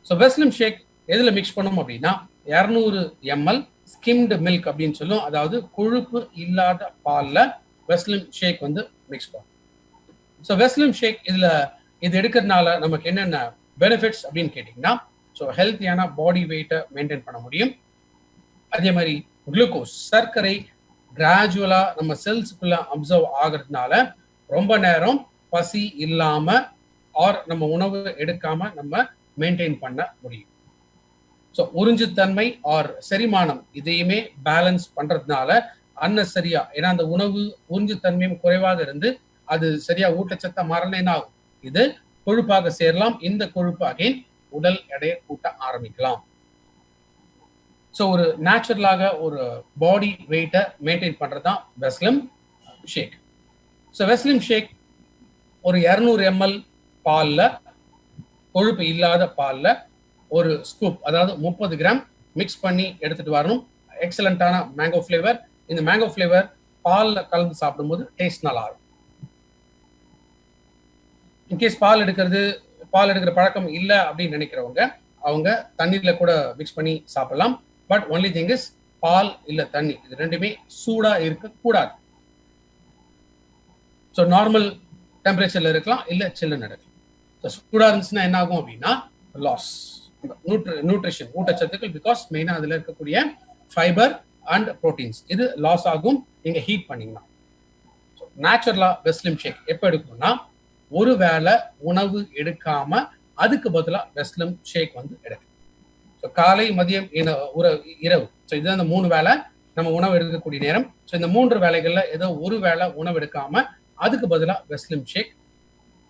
ஸோ வெஸ்லிம் ஷேக் எதுல மிக்ஸ் பண்ணும் அப்படின்னா 200 ml ஸ்கிம்டு மில்க் அப்படின்னு சொல்லும், அதாவது கொழுப்பு இல்லாத பால்ல வெஸ்லிம் ஷேக் வந்து மிக்ஸ் பண்ணும். ஸோ வெஸ்லிம் ஷேக் இது எடுக்கிறதுனால நமக்கு என்னென்ன பெனிஃபிட்ஸ் அப்படின்னு கேட்டிங்கன்னா, ஸோ ஹெல்த்தியான பாடி வெயிட்டை மெயின்டைன் பண்ண முடியும். அதே மாதிரி குளுக்கோஸ் சர்க்கரை கிராஜுவலா நம்ம செல்ஸ்க்குள்ள அப்சர்வ் ஆகிறதுனால ரொம்ப நேரம் பசி இல்லாம ஆர் நம்ம உணவு எடுக்காம நம்ம மெயின்டைன் பண்ண முடியும். ஸோ உறிஞ்சுத்தன்மை ஆர் செரிமானம் இதையுமே பேலன்ஸ் பண்றதுனால அன்னசரியா, ஏன்னா அந்த உணவு உறிஞ்சுத்தன்மையும் குறைவாக இருந்து அது சரியா ஊட்டச்சத்த மாறலைன்னா ஆகும். இது கொழுப்பாக சேரலாம். இந்த கொழுப்பு அகைன் உடல் எடையை கூட்ட ஆரம்பிக்கலாம். ஸோ ஒரு நேச்சுரலாக ஒரு பாடி வெயிட்டை மெயின்டைன் பண்றது தான் வெஸ்லிம் ஷேக். ஸோ வெஸ்லிம் ஷேக் ஒரு 200 ml பால்ல, கொழுப்பு இல்லாத பால்ல ஒரு ஸ்கூப், அதாவது 30 கிராம் மிக்ஸ் பண்ணி எடுத்துட்டு வரணும். எக்ஸலண்டான மேங்கோ ஃபிளேவர். இந்த மேங்கோ ஃபிளேவர் பால்ல கலந்து சாப்பிடும்போது டேஸ்ட் நல்லா இருக்கும். இன்கேஸ் பால் எடுக்கிற பழக்கம் இல்லை அப்படின்னு நினைக்கிறவங்க அவங்க தண்ணியில கூட மிக்ஸ் பண்ணி சாப்பிடலாம். பட் ஒன்லி திங் இஸ் பால் இல்ல தண்ணி இது ரெண்டுமே சூடா இருக்கக்கூடாது. ஸோ நார்மல் டெம்பரேச்சர்ல இருக்கலாம், இல்ல சில்லுன்னு இருக்கலாம். ஸோ சூடா இருந்துச்சுன்னா என்ன ஆகும் அப்படின்னா லாஸ் நியூட்ரிஷன், ஊட்டச்சத்துக்கள், பிகாஸ் மெயினா அதுல இருக்கக்கூடிய ஃபைபர் அண்ட் புரோட்டீன்ஸ் இது லாஸ் ஆகும் நீங்க ஹீட் பண்ணீங்கன்னா. நேச்சுரலா வெஸ்லிம் ஷேக் எப்போ எடுக்கணும்னா ஒரு வேளை உணவு எடுக்காம அதுக்கு பதிலாக வெஸ்லிம் ஷேக் வந்து எடுக்கும். ஸோ காலை, மதியம், இரவு, ஸோ இதுதான் அந்த 3 வேளை நம்ம உணவு எடுக்கக்கூடிய நேரம். ஸோ இந்த 3 வேளைகள்ல ஏதோ ஒரு வேளை உணவு எடுக்காம அதுக்கு பதிலாக வெஸ்லிம் ஷேக்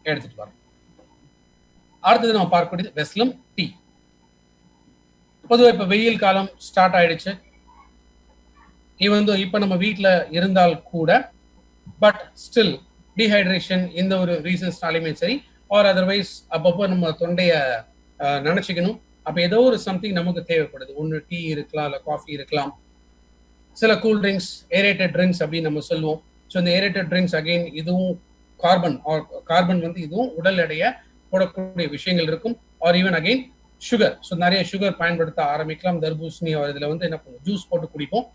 எடுத்துட்டு வரோம். அடுத்தது நம்ம பார்க்கக்கூடியது வெஸ்லிம் டீ. பொதுவாக இப்ப வெயில் காலம் ஸ்டார்ட் ஆயிடுச்சு. இப்ப நம்ம வீட்டுல இருந்தால் கூட பட் ஸ்டில் டீஹைட்ரேஷன் இந்த ஒரு ரீசன்ஸ்னாலுமே சரி, ஆர் அதர்வைஸ் அப்பப்போ நம்ம தொண்டைய நினைச்சுக்கணும். அப்ப ஏதோ ஒரு சம்திங் நமக்கு தேவைப்படுது. ஒன்று டீ இருக்கலாம், இல்லை காஃபி இருக்கலாம், சில கூல் ட்ரிங்க்ஸ், ஏரேட்டட் ட்ரிங்க்ஸ் அப்படின்னு நம்ம சொல்லுவோம். ஸோ இந்த ஏரேட்டட் ட்ரிங்க்ஸ் அகெயின் இதுவும் கார்பன் வந்து இதுவும் உடல் எடைய போடக்கூடிய விஷயங்கள் இருக்கும். R even again sugar. So நிறைய சுகர் பயன்படுத்த ஆரம்பிக்கலாம். தர்பூசணி இதுல வந்து என்ன பண்ணுவோம், ஜூஸ் போட்டு குடிப்போம்.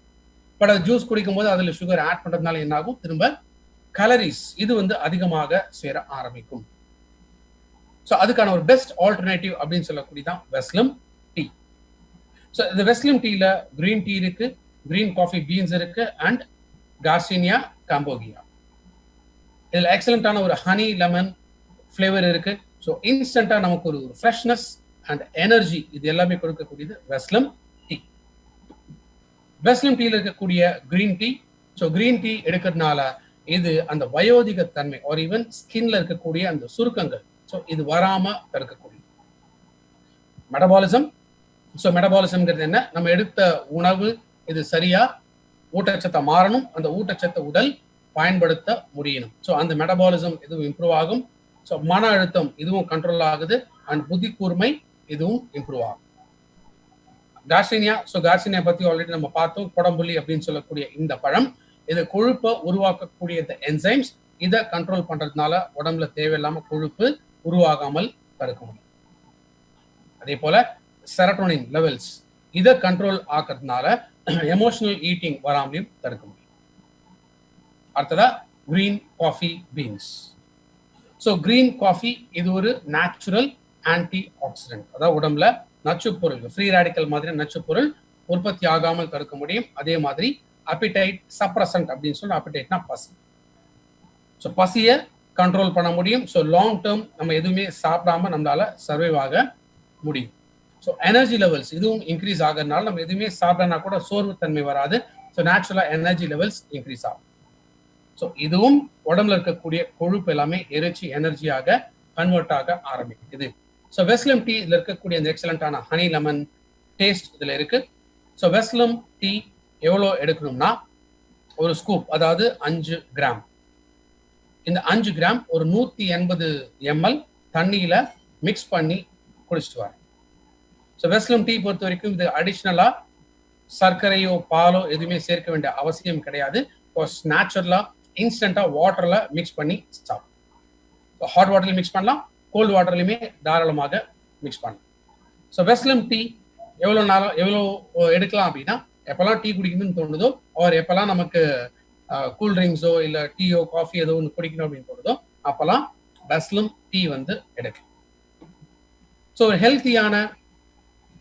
பட் அது ஜூஸ் குடிக்கும் போது அதுல சுகர் ஆட் பண்றதுனால என்ன ஆகும், திரும்ப கலரிஸ் இது வந்து அதிகமாக சேர ஆரம்பிக்கும். ஸோ அதுக்கான ஒரு பெஸ்ட் ஆல்டர்னேட்டிவ் அப்படின்னு சொல்லக்கூடியதான் வெஸ்லிம் டீ. ஸோ இந்த வெஸ்லிம் டீல கிரீன் டீ இருக்கு, கிரீன் காஃபி பீன்ஸ் இருக்கு, அண்ட் கார்சினியா காம்போகியா. இதுல எக்ஸலண்டான ஒரு ஹனி லெமன் ஃபிளேவர் இருக்கு. ஸோ இன்ஸ்டன்டா நமக்கு ஒரு ஃப்ரெஷ்னஸ் அண்ட் எனர்ஜி இது எல்லாமே கொடுக்கக்கூடியது வெஸ்லிம் டீ. வெஸ்லிம் டீல இருக்கக்கூடிய green tea. So green tea எடுக்கிறதுனால இது அந்த வயோதிக தன்மை ஆர் ஈவன் ஸ்கின்ல இருக்கக்கூடிய அந்த சுருக்கங்கள் ஸோ இது வராம தடுக்கக்கூடிய மெட்டபாலிசம். ஸோ மெட்டபாலிசம்ங்கிறது என்ன, நம்ம எடுத்த உணவு இது சரியா ஊட்டச்சத்தை மாறணும், அந்த ஊட்டச்சத்தை உடல் பயன்படுத்த முடியணும். ஸோ அந்த மெட்டபாலிசம் இதுவும் இம்ப்ரூவ் ஆகும். ஸோ மன அழுத்தம் இதுவும் கண்ட்ரோல் ஆகுது, அண்ட் புத்தி கூர்மை இதுவும் இம்ப்ரூவ் ஆகும். கார்சினியா. ஸோ கார்சினியா பத்தி ஆல்ரெடி நம்ம பார்த்தோம். குடம்புள்ளி அப்படின்னு சொல்லக்கூடிய இந்த பழம் இது கொழுப்பை உருவாக்கக்கூடிய இந்த என்சைம்ஸ் இதை கண்ட்ரோல் பண்றதுனால உடம்புல தேவையில்லாம கொழுப்பு உருவாகாமல் தடுக்க முடியும். அதே போல செரட்டோனின் லெவல்ஸ் இதை கண்ட்ரோல் ஆக்கிறதுனால எமோஷனல் ஈட்டிங் வராமலையும் தடுக்க முடியும். அடுத்ததா green coffee beans. So green coffee இது ஒரு நேச்சுரல் ஆன்டி ஆக்சிடென்ட், அதாவது உடம்புல நச்சு பொருள், ஃப்ரீ ரேடிக்கல் மாதிரி நச்சு பொருள் உற்பத்தி ஆகாமல் தடுக்க முடியும். அதே மாதிரி அப்பிடைட் சப்ரசன்ட் அப்படின்னு சொல்லி, அப்பிடைட்னா பசி. ஸோ பசியை கண்ட்ரோல் பண்ண முடியும். ஸோ லாங் டேர்ம் நம்ம எதுவுமே சாப்பிடாம நம்மளால சர்வைவ் ஆக முடியும். ஸோ எனர்ஜி லெவல்ஸ் இதுவும் இன்க்ரீஸ் ஆகிறதுனால நம்ம எதுவுமே சாப்பிடனா கூட சோர்வு தன்மை வராது. ஸோ நேச்சுரலா எனர்ஜி லெவல்ஸ் இன்க்ரீஸ் ஆகும். ஸோ இதுவும் உடம்புல இருக்கக்கூடிய கொழுப்பு எல்லாமே எரிச்சி எனர்ஜியாக கன்வெர்ட் ஆக ஆரம்பிக்குது. ஸோ வெஸ்லிம் டீ இதுல இருக்கக்கூடிய இந்த எக்ஸலண்டான ஹனி லெமன் டேஸ்ட் இதுல இருக்கு. ஸோ வெஸ்லிம் டீ எவ்வளோ எடுக்கணும்னா ஒரு ஸ்கூப், அதாவது 5 கிராம். இந்த 5 கிராம் ஒரு 180 ml தண்ணியில மிக்ஸ் பண்ணி குடிச்சிட்டு வர. ஸோ வெஸ்லிம் டீ பொறுத்த வரைக்கும் இது அடிஷ்னலா சர்க்கரையோ பாலோ எதுவுமே சேர்க்க வேண்டிய அவசியம் கிடையாது. நேச்சுரலா இன்ஸ்டன்டா வாட்டர்ல மிக்ஸ் பண்ணி சாப்பிடும். ஹாட் வாட்டர்ல மிக்ஸ் பண்ணலாம், கோல்டு வாட்டர்லையுமே தாராளமாக மிக்ஸ் பண்ணலாம். ஸோ வெஸ்லிம் டீ எவ்வளோ எடுக்கலாம் அப்படின்னா, எப்பெல்லாம் டீ குடிக்கணும்னு தோணுதோ, அவர் எப்பெல்லாம் நமக்கு கூல் ட்ரிங்க்ஸோ இல்லை டீயோ காஃபி ஏதோ ஒன்று குடிக்கணும் அப்படின்னு தோணுதோ அப்பெல்லாம் வெஸ்லிம் டீ வந்து எடுக்கலாம். ஸோ ஒரு ஹெல்த்தியான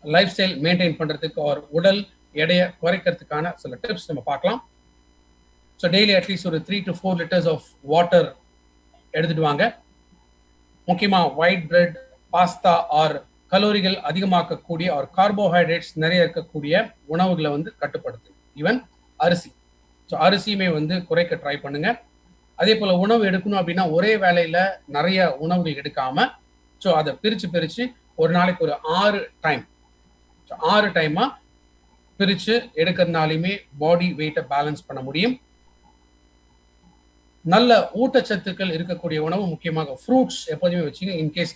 லைஃப் ஸ்டைல் மெயின்டைன் பண்றதுக்கு ஒரு உடல் எடையை குறைக்கிறதுக்கான சில டிப்ஸ் நம்ம பார்க்கலாம். ஸோ டெய்லி அட்லீஸ்ட் ஒரு 3 to 4 liters ஆஃப் வாட்டர் எடுத்துட்டு வாங்க. முக்கியமாக ஒயிட் பிரெட், பாஸ்தா ஆர் கலோரிகள் அதிகமாக்கக்கூடிய ஒரு கார்போஹைட்ரேட்ஸ் நிறைய இருக்கக்கூடிய உணவுகளை வந்து கட்டுப்படுத்து. ஈவன் அரிசி, ஸோ அரிசியுமே வந்து குறைக்க ட்ரை பண்ணுங்க. அதே போல உணவு எடுக்கணும் அப்படின்னா ஒரே வேலையில நிறைய உணவுகள் எடுக்காம, ஸோ அதை பிரிச்சு ஒரு நாளைக்கு ஒரு 6 டைம், 6 டைமா பிரிச்சு எடுக்கிறதுனாலுமே பாடி வெயிட்டை பேலன்ஸ் பண்ண முடியும். நல்ல ஊட்டச்சத்துக்கள் இருக்கக்கூடிய உணவு, முக்கியமாக ஃப்ரூட்ஸ் எப்போதுமே வச்சுங்க. இன்கேஸ்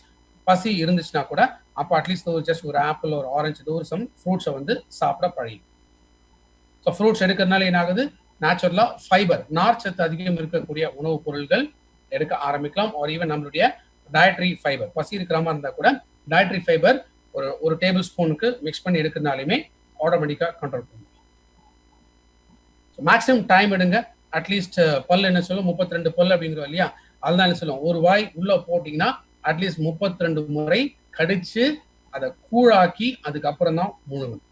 பசி இருந்துச்சுன்னா கூட அப்போ அட்லீஸ்ட் ஜஸ்ட் ஒரு ஆப்பிள் ஒரு ஆரஞ்சு ஒரு சம் ஃப்ரூட்ஸை வந்து சாப்பிட பழகும். ஸோ ஃப்ரூட்ஸ் எடுக்கிறதுனால என்ன ஆகுது, நேச்சுரலா ஃபைபர், நார்ச்சத்து அதிகம் இருக்கக்கூடிய உணவுப் பொருட்கள் எடுக்க ஆரம்பிக்கலாம். ஒரு ஈவன் நம்மளுடைய டயட்ரி ஃபைபர், பசி இருக்கிற மாதிரி இருந்தால் கூட டயட்ரி ஃபைபர் ஒரு டேபிள் ஸ்பூனுக்கு மிக்ஸ் பண்ணி எடுக்கிறதுனாலுமே ஆட்டோமேட்டிக்காக கண்ட்ரோல் பண்ணும். மேக்ஸிமம் டைம் எடுங்க. அட்லீஸ்ட் பல் என்ன சொல்லும், 32 பல் அப்படிங்கிறோம் இல்லையா, அதுதான் என்ன சொல்லுவோம், ஒரு வாய் உள்ள போட்டிங்கன்னா அட்லீஸ்ட் 32 முறை கடிச்சு அதை கூழாக்கி அதுக்கப்புறம் தான் முழுங்கணும்.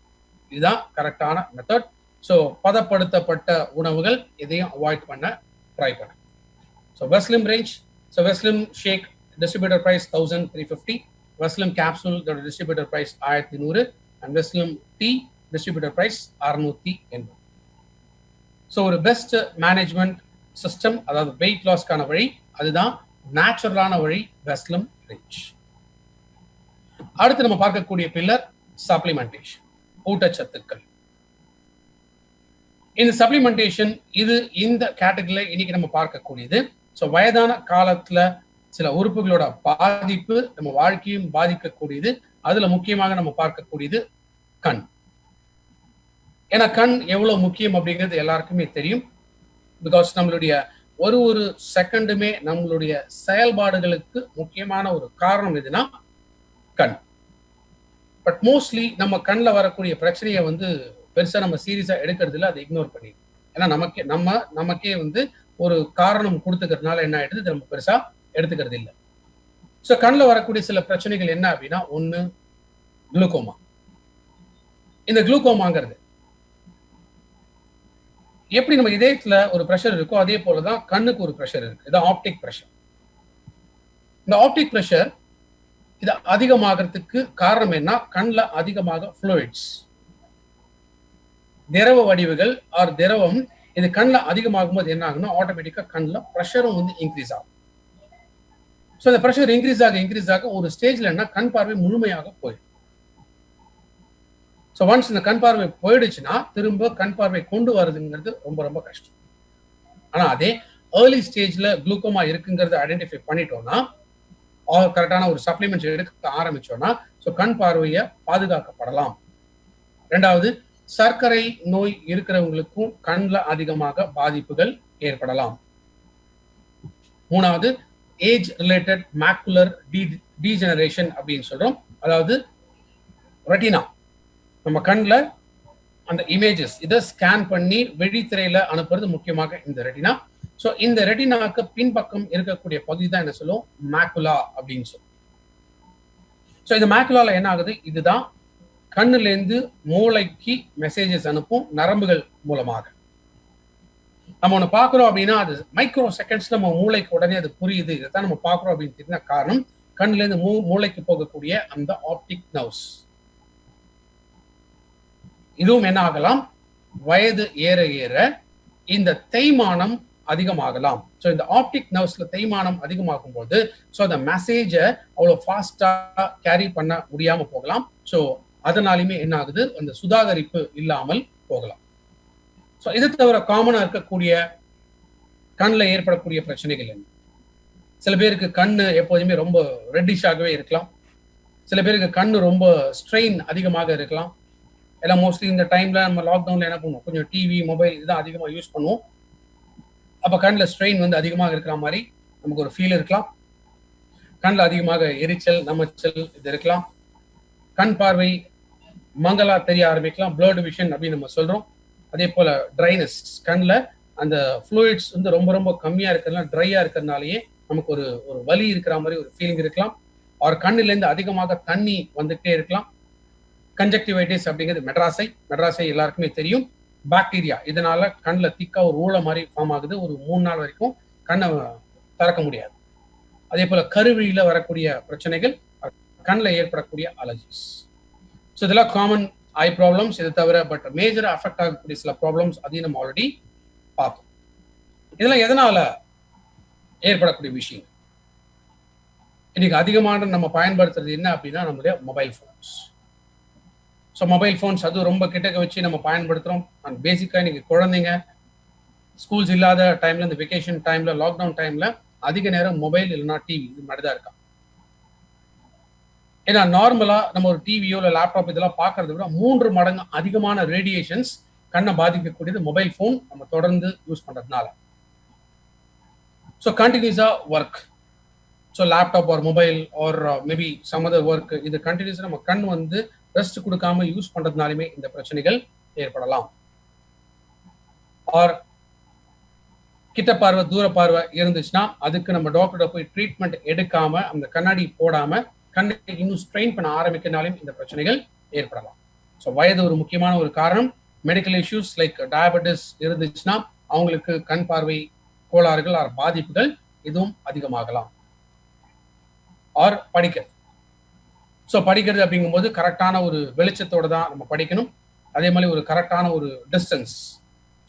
இதுதான் கரெக்டான மெத்தட். ஸோ பதப்படுத்தப்பட்ட உணவுகள் எதையும் அவாய்ட் பண்ண ட்ரை பண்ண. So Weslim range, so Weslim shake distributor price 1350, Weslim capsule distributor price 1100 and Weslim tea distributor price 680. So ஒரு பெஸ்ட் மேனேஜ்மெண்ட் சிஸ்டம், அதாவது வெயிட் லாஸ்க்கான வழி, அதுதான் நேச்சுரலான வழி வெஸ்லிம் ரேஞ்ச். அடுத்து நம்ம பார்க்கக்கூடிய பில்லர் சப்ளிமெண்டேஷன், ஊட்டச்சத்துக்கள். இந்த சப்ளிமெண்டேஷன் இது இந்த கேட்டகரியில இன்னைக்கு நம்ம பார்க்கக்கூடியது. ஸோ வயதான காலத்துல சில உறுப்புகளோட பாதிப்பு நம்ம வாழ்க்கையும் பாதிக்கக்கூடியது. அதுல முக்கியமாக நம்ம பார்க்கக்கூடியது கண். ஏன்னா கண் எவ்வளவு முக்கியம் அப்படிங்கிறது எல்லாருக்குமே தெரியும். பிகாஸ் நம்மளுடைய ஒரு செகண்டுமே நம்மளுடைய செயல்பாடுகளுக்கு முக்கியமான ஒரு காரணம் எதுனா கண். பட் மோஸ்ட்லி நம்ம கண்ணில் வரக்கூடிய பிரச்சனையை வந்து பெருசா நம்ம சீரியஸா எடுக்கிறது இல்லை, அதை இக்னோர் பண்ணி. ஏன்னா நமக்கே வந்து ஒரு காரணம் கொடுத்துக்கிறதுனால என்ன ஆயிடுது, நம்ம பெருசா எடுத்துக்கிறது இல்லை. ஸோ கண்ணில் வரக்கூடிய சில பிரச்சனைகள் என்ன அப்படின்னா, ஒன்று குளுக்கோமா. இந்த குளுக்கோமாங்கிறது எப்படி நம்ம இதயத்துல ஒரு ப்ரெஷர் இருக்கோ அதே போலதான் கண்ணுக்கு ஒரு ப்ரெஷர் இருக்கு. இது ஆப்டிக் ப்ரெஷர். இந்த ஆப்டிக் ப்ரெஷர் இது அதிகமாகிறதுக்கு காரணம் என்ன, கண்ணில் அதிகமாக ஃப்ளூயிட்ஸ், திரவ வடிவுகள் ஆர் திரவம், இது கண்ணில் அதிகமாகும் போது என்ன ஆகும்னா ஆட்டோமேட்டிக்கா கண்ணில் ப்ரெஷரும் வந்து இன்க்ரீஸ் ஆகும். ஸோ இந்த ப்ரெஷர் இன்க்ரீஸ் ஆக ஒரு ஸ்டேஜ்ல என்ன கண் பார்வை முழுமையாக போயிடும். ஸோ ஒன்ஸ் இந்த கண் பார்வை போயிடுச்சுன்னா திரும்ப கண் பார்வை கொண்டு வரதுங்கிறது ரொம்ப ரொம்ப கஷ்டம். ஆனா அதே ஏர்லி ஸ்டேஜ்ல குளுக்கோமா இருக்குங்கிறத ஐடென்டிஃபை பண்ணிட்டோம்னா, கரெக்டான ஒரு சப்ளிமெண்ட் எடுக்க ஆரம்பிச்சோம்னா ஸோ கண் பார்வையை பாதுகாக்கப்படலாம். ரெண்டாவது, சர்க்கரை நோய் இருக்கிறவங்களுக்கும் கண்ணில் அதிகமாக பாதிப்புகள் ஏற்படலாம். மூணாவது, ஏஜ் ரிலேட்டட் மேக்குலர் டீஜெனரேஷன் அப்படின்னு சொல்றோம். அதாவது ரெட்டினா, நம்ம கண்ணில் அந்த இமேஜஸ் இதை ஸ்கேன் பண்ணி வெளித்திரையில அனுப்புறது முக்கியமாக இந்த ரெட்டினா. ஸோ இந்த ரெட்டினாக்கு பின்பக்கம் இருக்கக்கூடிய பகுதி தான் என்ன சொல்லுவோம், மேக்குலா அப்படின்னு சொல்லுவோம். ஸோ இந்த மேக்குலால என்ன ஆகுது, இதுதான் கண்ணுலேருந்து மூளைக்கு மெசேஜஸ் அனுப்பும் நரம்புகள் மூலமாக. நம்ம ஒன்று பார்க்குறோம் அப்படின்னா அது மைக்ரோ செகண்ட்ஸ் நம்ம மூளைக்கு உடனே அது புரியுது, இதைத்தான் நம்ம பார்க்குறோம் அப்படின்னு தெரிஞ்ச காரணம் கண்ணுலேருந்து மூளைக்கு போகக்கூடிய அந்த ஆப்டிக் நர்வ்ஸ். இதுவும் என்ன ஆகலாம், வயது ஏற ஏற இந்த தேய்மானம் அதிகமாகலாம். ஸோ இந்த ஆப்டிக் நர்வ்ஸ்ல தேய்மானம் அதிகமாகும் போது ஸோ அந்த மெசேஜை அவ்வளோ ஃபாஸ்டா கேரி பண்ண முடியாம போகலாம். ஸோ அதனாலுமே என்ன ஆகுது, அந்த சுதாகரிப்பு இல்லாமல் போகலாம். ஸோ இது தவிர காமனா இருக்கக்கூடிய கண்ணில் ஏற்படக்கூடிய பிரச்சனைகள் என்ன, சில பேருக்கு கண்ணு எப்போதுமே ரொம்ப ரெட்டிஷாகவே இருக்கலாம். சில பேருக்கு கண்ணு ரொம்ப ஸ்ட்ரெயின் அதிகமாக இருக்கலாம். எல்லாம் மோஸ்ட்லி இந்த டைம்ல நம்ம லாக்டவுன்ல என்ன பண்ணுவோம், கொஞ்சம் டிவி மொபைல் இதுதான் அதிகமாக யூஸ் பண்ணுவோம். அப்போ கண்ணில் ஸ்ட்ரெயின் வந்து அதிகமாக இருக்கிற மாதிரி நமக்கு ஒரு ஃபீல் இருக்கலாம். கண்ணில் அதிகமாக எரிச்சல் நமச்சல் இது இருக்கலாம். கண் பார்வை மங்களா தெரிய ஆரம்பிக்கலாம், பிளர்டு விஷன் அப்படின்னு நம்ம சொல்றோம். அதே போல ட்ரைனஸ், கண்ணில் அந்த ஃப்ளூயிட்ஸ் வந்து ரொம்ப ரொம்ப கம்மியா இருக்கிறதுனால ட்ரையா இருக்கிறதுனாலயே நமக்கு ஒரு வலி இருக்கிற மாதிரி ஒரு ஃபீலிங் இருக்கலாம். அவர் கண்ணிலேருந்து அதிகமாக தண்ணி வந்துகிட்டே இருக்கலாம். கன்ஜக்டிவைட்டிஸ் அப்படிங்கிறது மெட்ராஸை எல்லாருக்குமே தெரியும். பாக்டீரியா, இதனால கண்ணில் திக்கா ஒரு ஊழ மாதிரி ஃபார்ம் ஆகுது. ஒரு 3 நாள் வரைக்கும் கண்ணை திறக்க முடியாது. அதே போல கருவிழியில வரக்கூடிய பிரச்சனைகள், கண்ணில் ஏற்படக்கூடிய அலர்ஜிஸ். ஸோ இதெல்லாம் காமன் ஐ ப்ராப்ளம்ஸ். இது தவிர பட் மேஜரா அஃபெக்ட் ஆகக்கூடிய சில ப்ராப்ளம்ஸ் அதையும் நம்ம ஆல்ரெடி பார்த்தோம். இதெல்லாம் எதனால ஏற்படக்கூடிய விஷயம்? இன்னைக்கு அதிகமான நம்ம பயன்படுத்துறது என்ன அப்படின்னா நம்மளுடைய mobile phones. So mobile phones அது ரொம்ப கிட்டக்க வச்சு நம்ம பயன்படுத்துகிறோம். அண்ட் பேசிக்காக இன்னைக்கு குழந்தைங்க ஸ்கூல்ஸ் இல்லாத டைம்ல, இந்த வெக்கேஷன் டைம்ல, லாக்டவுன் டைம்ல அதிக நேரம் மொபைல் இல்லைன்னா டிவி இது மாதிரி தான் இருக்காங்க. ஏன்னா நார்மலா நம்ம ஒரு டிவியோ இல்லை லேப்டாப் இதெல்லாம் பார்க்கறத விட 3 மடங்கு அதிகமான ரேடியேஷன்ஸ் கண்ணை பாதிக்கக்கூடியது மொபைல் ஃபோன் நம்ம தொடர்ந்து யூஸ் பண்றதுனால. ஸோ கண்டினியூஸா work, so laptop or mobile or maybe some other work, இது கண்டினியூஸா நம்ம கண் வந்து ரெஸ்ட் கொடுக்காம யூஸ் பண்றதுனாலுமே இந்த பிரச்சனைகள் ஏற்படலாம். ஆர் கிட்ட பார்வை தூர பார்வை இருந்துச்சுன்னா அதுக்கு நம்ம டாக்டரை போய் ட்ரீட்மெண்ட் எடுக்காம அந்த கண்ணாடி போடாம கண்ணை இன்னும் ஸ்ட்ரெயின் பண்ண ஆரம்பிக்கிறதுனாலும் இந்த பிரச்சனைகள் ஏற்படலாம். ஸோ வயது ஒரு முக்கியமான ஒரு காரணம். மெடிக்கல் இஷ்யூஸ் லைக் டயபெட்டிஸ் இருந்துச்சுன்னா அவங்களுக்கு கண் பார்வை கோளாறுகள் ஆர் பாதிப்புகள் இதுவும் அதிகமாகலாம். ஆர் படிக்கிறது. ஸோ படிக்கிறது அப்படிங்கும்போது கரெக்டான ஒரு வெளிச்சத்தோட தான் நம்ம படிக்கணும். அதே மாதிரி ஒரு கரெக்டான ஒரு டிஸ்டன்ஸ்.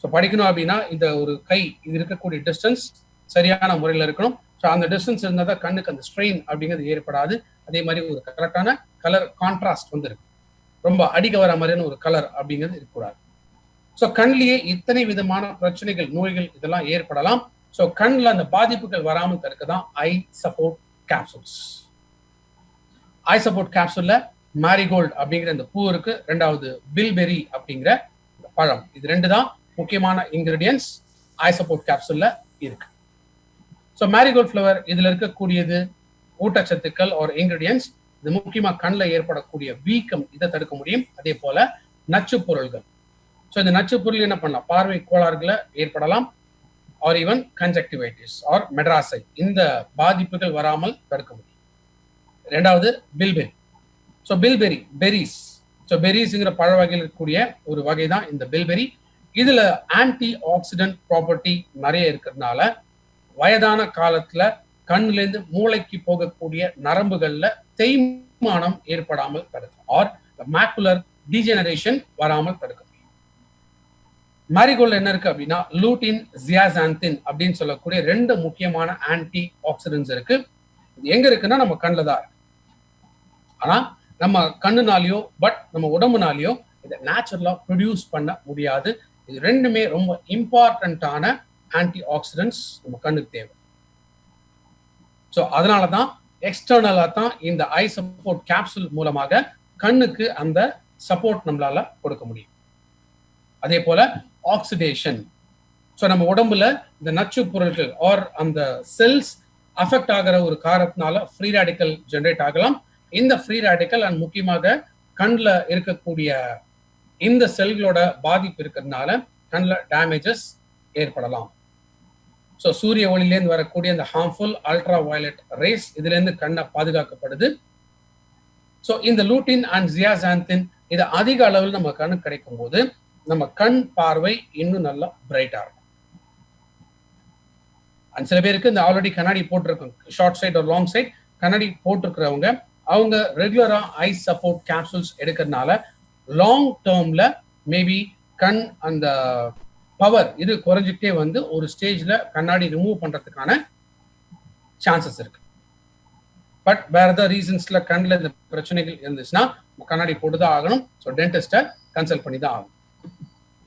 ஸோ படிக்கணும் அப்படின்னா இந்த ஒரு கை இது இருக்கக்கூடிய டிஸ்டன்ஸ் சரியான முறையில் இருக்கணும். ஸோ அந்த டிஸ்டன்ஸ் இருந்தால் தான் கண்ணுக்கு அந்த ஸ்ட்ரெயின் அப்படிங்கிறது ஏற்படாது. அதே மாதிரி ஒரு கரெக்டான கலர் கான்ட்ராஸ்ட் வந்து இருக்கு. ரொம்ப அடிக்க வர மாதிரியான ஒரு கலர் அப்படிங்கிறது இருக்கக்கூடாது. ஸோ கண்ணிலேயே இத்தனை விதமான பிரச்சனைகள், நோய்கள் இதெல்லாம் ஏற்படலாம். ஸோ கண்ணில் அந்த பாதிப்புகள் வராமல் தடுக்க தான் eye support capsules. Eye support கேப்சூல்ல மேரிகோல்டு அப்படிங்கிற இந்த பூ இருக்கு. 2வது பில்பெரி அப்படிங்கிற பழம். இது 2 தான் முக்கியமான இன்கிரீடியன்ஸ் ஐ சப்போர்ட் கேப்சூல்ல இருக்கு. ஸோ மேரிகோல்டு ஃப்ளவர் இதுல இருக்கக்கூடியது ஊட்டச்சத்துக்கள் ஒரு இன்கிரீடியன்ஸ். இது முக்கியமா கண்ணில் ஏற்படக்கூடிய வீக்கம் இதை தடுக்க முடியும். அதே போல நச்சு பொருள்கள். ஸோ இந்த நச்சு பொருள் என்ன பண்ணலாம்? பார்வை கோளாறுகளை ஏற்படலாம். ஆர் ஈவன் கன்ஜக்டிவைட்டிஸ் ஆர் மெட்ராசை, இந்த பாதிப்புகள் வராமல் தடுக்க முடியும். 2வது bilberry. So bilberry berries. So பெரிஸ்ங்கிற பழ வகையில் இருக்கக்கூடிய ஒரு வகை தான் இந்த பில்பெரி. இதுல ஆன்டி ஆக்சிடென்ட் ப்ராப்பர்ட்டி நிறைய இருக்கிறதுனால வயதான காலத்துல கண்ணுலேருந்து மூளைக்கு போகக்கூடிய நரம்புகள்ல தேய்மானம் ஏற்படாமல் தடுக்கும். ஆர் மேக்குலர் டீஜெனரேஷன் வராமல் தடுக்க முடியும். மேரிகோல்டு என்ன இருக்கு அப்படின்னா லூட்டின், ஜியாசாந்தின் அப்படின்னு சொல்லக்கூடிய 2 முக்கியமான ஆன்டி ஆக்சிடென்ட்ஸ் இருக்கு. இது எங்க இருக்குன்னா நம்ம கண்ணில் தான் இருக்கு. ஆனா நம்ம கண்ணுனாலேயோ நம்ம உடம்புனாலேயோ இதை நேச்சுரலா ப்ரொடியூஸ் பண்ண முடியாது. இது 2மே ரொம்ப இம்பார்ட்டன்டான ஆன்டி ஆக்சிடென்ட்ஸ் நம்ம கண்ணுக்கு தேவை. ஸோ அதனாலதான் எக்ஸ்டர்னலா தான் இந்த ஐ சப்போர்ட் கேப்சூல் மூலமாக கண்ணுக்கு அந்த சப்போர்ட் நம்மளால கொடுக்க முடியும். அதே போல ஆக்சிடேஷன். ஸோ நம்ம உடம்புல இந்த நச்சு பொருட்கள் ஆர் அந்த செல்ஸ் அஃபெக்ட் ஆகிற ஒரு காரணத்தினால ஃப்ரீ ரேடிக்கல் ஜெனரேட் ஆகலாம். இந்த ஃப்ரீ ரேடிக்கல் அண்ட் முக்கியமாக கண்ணில் இருக்கக்கூடிய இந்த செல்களோட பாதிப்பு இருக்கிறதுனால கண்ணில் டேமேஜஸ் ஏற்படலாம். ஸோ சூரிய ஒளியிலேருந்து வரக்கூடிய இந்த ஹார்ம்ஃபுல் அல்ட்ரா வயலட் ரேஸ் இதுலேருந்து கண்ணை பாதுகாக்கப்படுது. ஸோ இந்த லூட்டின் அண்ட் ஜியாசாந்தின் இது அதிக அளவில் நம்ம கண்ணுக்கு கிடைக்கும் போது நம்ம கண் பார்வை இன்னும் நல்லா பிரைட்டா இருக்கும். அண்ட் சில பேருக்கு இந்த ஆல்ரெடி கண்ணாடி போட்டிருக்கோம், ஷார்ட் சைட் ஒரு லாங் சைட் கண்ணாடி போட்டிருக்கிறவங்க அவங்க ரெகுலரா ஐ சப்போர்ட் கேப்சூல்ஸ் எடுக்கிறதுனால லாங் டேர்ம்ல மேபி கண் அந்த பவர் இது குறைஞ்சிட்டே வந்து ஒரு ஸ்டேஜ்ல கண்ணாடி ரிமூவ் பண்றதுக்கான சான்சஸ் இருக்கு. பட் வேற ஏதாவது ரீசன்ஸ்ல கண்ணில் இந்த பிரச்சனைகள் இருந்துச்சுன்னா கண்ணாடி போட்டுதான் ஆகணும். ஸோ டென்டிஸ்டை கன்சல்ட் பண்ணி தான் ஆகணும்.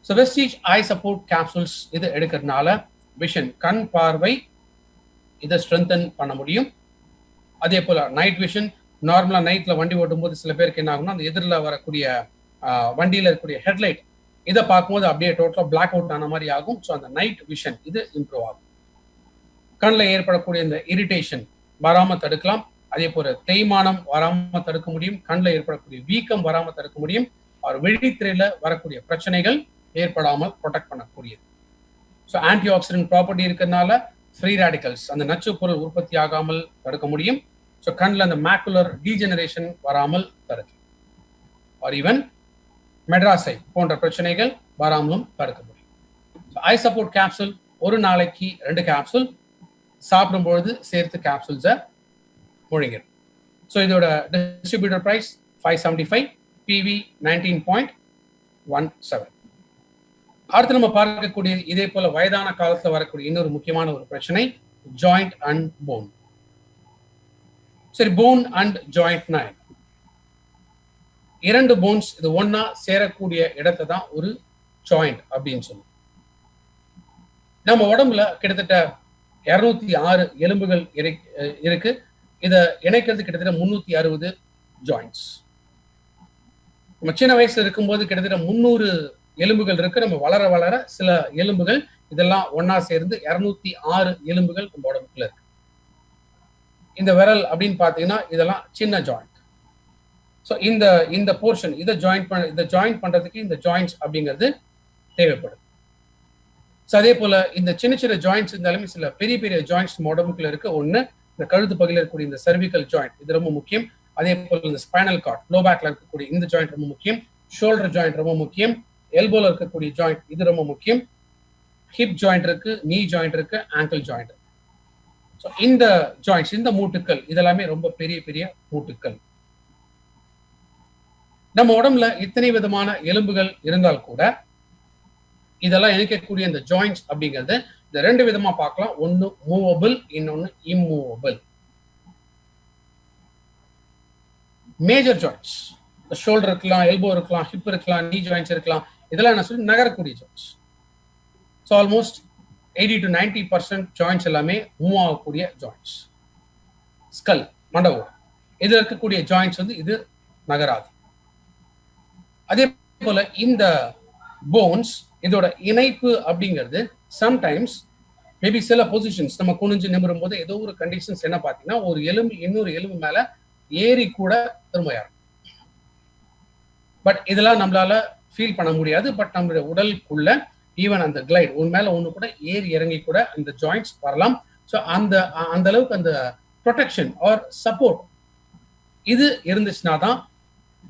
ஸோ வெஸ்டீஜ் ஐ சப்போர்ட் கேப்சூல்ஸ் இது எடுக்கிறதுனால விஷன் கண் பார்வை இதை ஸ்ட்ரென்தன் பண்ண முடியும். அதே போல நைட் விஷன், நார்மலா நைட்ல வண்டி ஓட்டும் போது சில பேருக்கு என்ன ஆகும்னா அந்த எதிரில் வரக்கூடிய வண்டியில இருக்கக்கூடிய ஹெட்லைட் இதை பார்க்கும்போது அப்படியே டோட்டலா பிளாக் அவுட் ஆன மாதிரி ஆகும். ஸோ அந்த நைட் விஷன் இது இம்ப்ரூவ் ஆகும். கண்ணில் ஏற்படக்கூடிய இந்த இரிட்டேஷன் வராம தடுக்கலாம். அதே போல தேய்மானம் வராம தடுக்க முடியும். கண்ணில் ஏற்படக்கூடிய வீக்கம் வராம தடுக்க முடியும். அவர் விழித்திரையில வரக்கூடிய பிரச்சனைகள் ஏற்படாமல் ப்ரொடெக்ட் பண்ணக்கூடியது. ஸோ ஆன்டி ஆக்சிடென்ட் ப்ராப்பர்ட்டி இருக்கிறதுனால ஃப்ரீ ரேடிக்கல்ஸ் அந்த நச்சு பொருள் உற்பத்தி ஆகாமல் தடுக்க முடியும். ஸோ கண்ணில் அந்த மேக்குலர் டீஜெனரேஷன் வராமல் தடுக்கும். ஆர் ஈவன் மெட்ராசை போன்ற பிரச்சனைகள் வராமலும் தடுக்க முடியும். ஐ சப்போர்ட் கேப்சூல் ஒரு நாளைக்கு 2 கேப்சூல் சாப்பிடும்பொழுது சேர்த்து கேப்சூல்ஸை முழுங்கிடும். ஸோ இதோட டிஸ்ட்ரிபியூட்டர் ப்ரைஸ் 575, பிவி 19.17. அடுத்து நம்ம பார்க்கக்கூடிய இதே போல வயதான காலத்தில் வரக்கூடிய இன்னொரு முக்கியமான ஒரு பிரச்சனை ஜாயிண்ட் அண்ட் போன். சரி, போன் அண்ட் ஜாயிண்ட்னா இரண்டு போன்ஸ் இது ஒன்னா சேரக்கூடிய இடத்தை தான் ஒரு ஜாயிண்ட் அப்படின்னு சொல்லுவோம். நம்ம உடம்புல கிட்டத்தட்ட 206 எலும்புகள் இருக்கு. இதை இணைக்கிறது கிட்டத்தட்ட 360 ஜாயிண்ட்ஸ். நம்ம சின்ன வயசுல இருக்கும்போது கிட்டத்தட்ட 300 எலும்புகள் இருக்கு. நம்ம வளர வளர சில எலும்புகள் இதெல்லாம் ஒன்னா சேர்ந்து 206 எலும்புகள் நம்ம உடம்புக்குள்ள இருக்கு. இந்த விரல் அப்படின்னு பாத்தீங்கன்னா இதெல்லாம் சின்ன ஜாயிண்ட். ஸோ இந்த போர்ஷன் இதை ஜாயின் பண்றதுக்கு இந்த ஜாயிண்ட்ஸ் அப்படிங்கிறது தேவைப்படும். ஸோ அதே போல இந்த சின்ன சின்ன ஜாயிண்ட்ஸ் இருந்தாலுமே சில பெரிய பெரிய ஜாயிண்ட்ஸ் உடம்புக்குள்ள இருக்கு. ஒன்று இந்த கழுத்து பகுதியில் இருக்கக்கூடிய இந்த சர்விக்கல் ஜாயிண்ட், இது ரொம்ப முக்கியம். அதே போல இந்த ஸ்பைனல் கார்ட் லோ பேக்ல இருக்கக்கூடிய இந்த ஜாயிண்ட் ரொம்ப முக்கியம். ஷோல்டர் ஜாயிண்ட் ரொம்ப முக்கியம். எல்போல இருக்கக்கூடிய ஜாயிண்ட் இது ரொம்ப முக்கியம். ஹிப் ஜாயிண்ட் இருக்கு, நீ ஜாயிண்ட் இருக்கு, ஆங்கிள் ஜாயிண்ட். ஸோ இந்த ஜாயிண்ட்ஸ், இந்த மூட்டுக்கள் இதெல்லாமே ரொம்ப பெரிய பெரிய மூட்டுக்கள். நம்ம உடம்புல இத்தனை விதமான எலும்புகள் இருந்தால் கூட இதெல்லாம் இணைக்கக்கூடிய இந்த ஜாயிண்ட்ஸ் அப்படிங்கிறது இந்த 2 விதமா பார்க்கலாம். ஒன்னு மூவபிள், இன்னொன்னு இம்மூவபிள். மேஜர் ஜாயிண்ட்ஸ் ஷோல்டர் இருக்கலாம், எல்போ இருக்கலாம், ஹிப் இருக்கலாம், நீ ஜாயிண்ட்ஸ் இருக்கலாம். இதெல்லாம் என்ன சொல்லி நகரக்கூடிய joints. So almost 80 to 90% joints எல்லாமே மூவ் ஆகக்கூடிய ஜாயிண்ட்ஸ். ஸ்கல் மண்டவோடு இதுல இருக்கக்கூடிய ஜாயிண்ட்ஸ் வந்து இது நகராது. அதே போல இந்த போன்ஸ் இதோட இணைப்பு அப்படிங்கிறது சம்டைம்ஸ் மேபி சில பொசிஷன்ஸ் நம்ம குனிஞ்சு நிமிரும் போது ஏதோ ஒரு கண்டிஷன்ஸ் என்ன பார்த்தீங்கன்னா ஒரு எலும்பு இன்னொரு எலும்பு மேல ஏறி கூட திரும்ப யாரும். பட் இதெல்லாம் நம்மளால ஃபீல் பண்ண முடியாது. பட் நம்மளுடைய உடலுக்குள்ள ஈவன் அந்த கிளைட் ஒன்று மேல ஒன்று கூட ஏறி இறங்கி கூட இந்த ஜாயிண்ட்ஸ் வரலாம். ஸோ அந்த அளவுக்கு அந்த ப்ரொடெக்ஷன் ஆர் சப்போர்ட் இது இருந்துச்சுன்னா தான்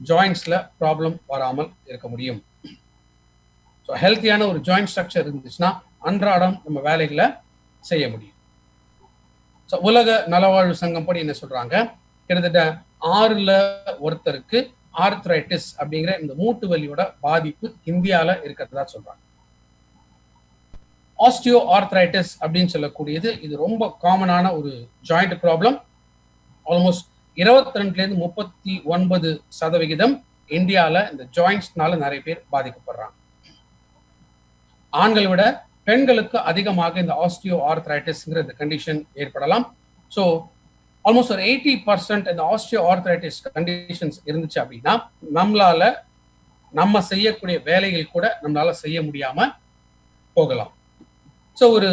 ஜாயிண்ட்ஸ்ல ப்ராப்ளம் வராமல் இருக்க முடியும். ஸோ ஹெல்த்தியான ஒரு ஜாயிண்ட் ஸ்ட்ரக்சர் இருந்துச்சுன்னா அன்றாடம் நம்ம வேலைகளை செய்ய முடியும். ஸோ உலக நலவாழ்வு சங்கம் படி என்ன சொல்றாங்க, கிட்டத்தட்ட 6ல் ஒருத்தருக்கு ஆர்த்ரைட்டிஸ் அப்படிங்கிற இந்த மூட்டு வலியோட பாதிப்பு இந்தியாவில் இருக்கிறதா சொல்றாங்க. ஆஸ்டியோ ஆர்த்ரைட்டிஸ் அப்படின்னு சொல்லக்கூடியது இது ரொம்ப காமனான ஒரு ஜாயிண்ட் ப்ராப்ளம். ஆல்மோஸ்ட் 22லேருந்து 39% இந்தியாவில் இந்த ஜாயிண்ட்ஸ்னால நிறைய பேர் பாதிக்கப்படுறாங்க. ஆண்களை விட பெண்களுக்கு அதிகமாக இந்த ஆஸ்டியோ ஆர்த்ரைட்டிஸ்ங்கிற இந்த கண்டிஷன் ஏற்படலாம். ஸோ ஆல்மோஸ்ட் ஒரு 80% இந்த ஆஸ்டியோ ஆர்த்ரைட்டிஸ் கண்டிஷன்ஸ் இருந்துச்சு அப்படின்னா நம்மளால நம்ம செய்யக்கூடிய வேலைகள் கூட நம்மளால செய்ய முடியாம போகலாம். ஸோ ஒரு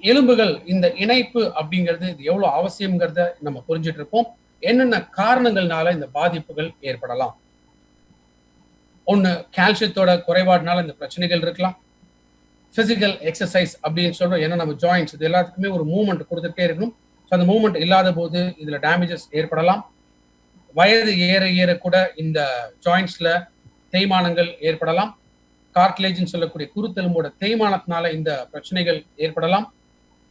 எலும்புகள் இந்த இணைப்பு அப்படிங்கிறது இது எவ்வளவு அவசியம்ங்கிறத நம்ம புரிஞ்சுட்டு இருப்போம். என்னென்ன காரணங்கள்னால இந்த பாதிப்புகள் ஏற்படலாம். ஒன்று கால்சியத்தோட குறைபாடுனால இந்த பிரச்சனைகள் இருக்கலாம். பிசிக்கல் எக்ஸசைஸ் அப்படின்னு சொல்றோம். ஏன்னா நம்ம ஜாயிண்ட்ஸ் இது எல்லாத்துக்குமே ஒரு மூவ்மெண்ட் கொடுத்துட்டே இருக்கணும். ஸோ அந்த மூவ்மெண்ட் இல்லாத போது இதுல டேமேஜஸ் ஏற்படலாம். வயது ஏற ஏற கூட இந்த ஜாயிண்ட்ஸ்ல தேய்மானங்கள் ஏற்படலாம். கார்ட்லேஜ்னு சொல்லக்கூடிய குருத்தெலும்போட தேய்மானத்தினால இந்த பிரச்சனைகள் ஏற்படலாம்.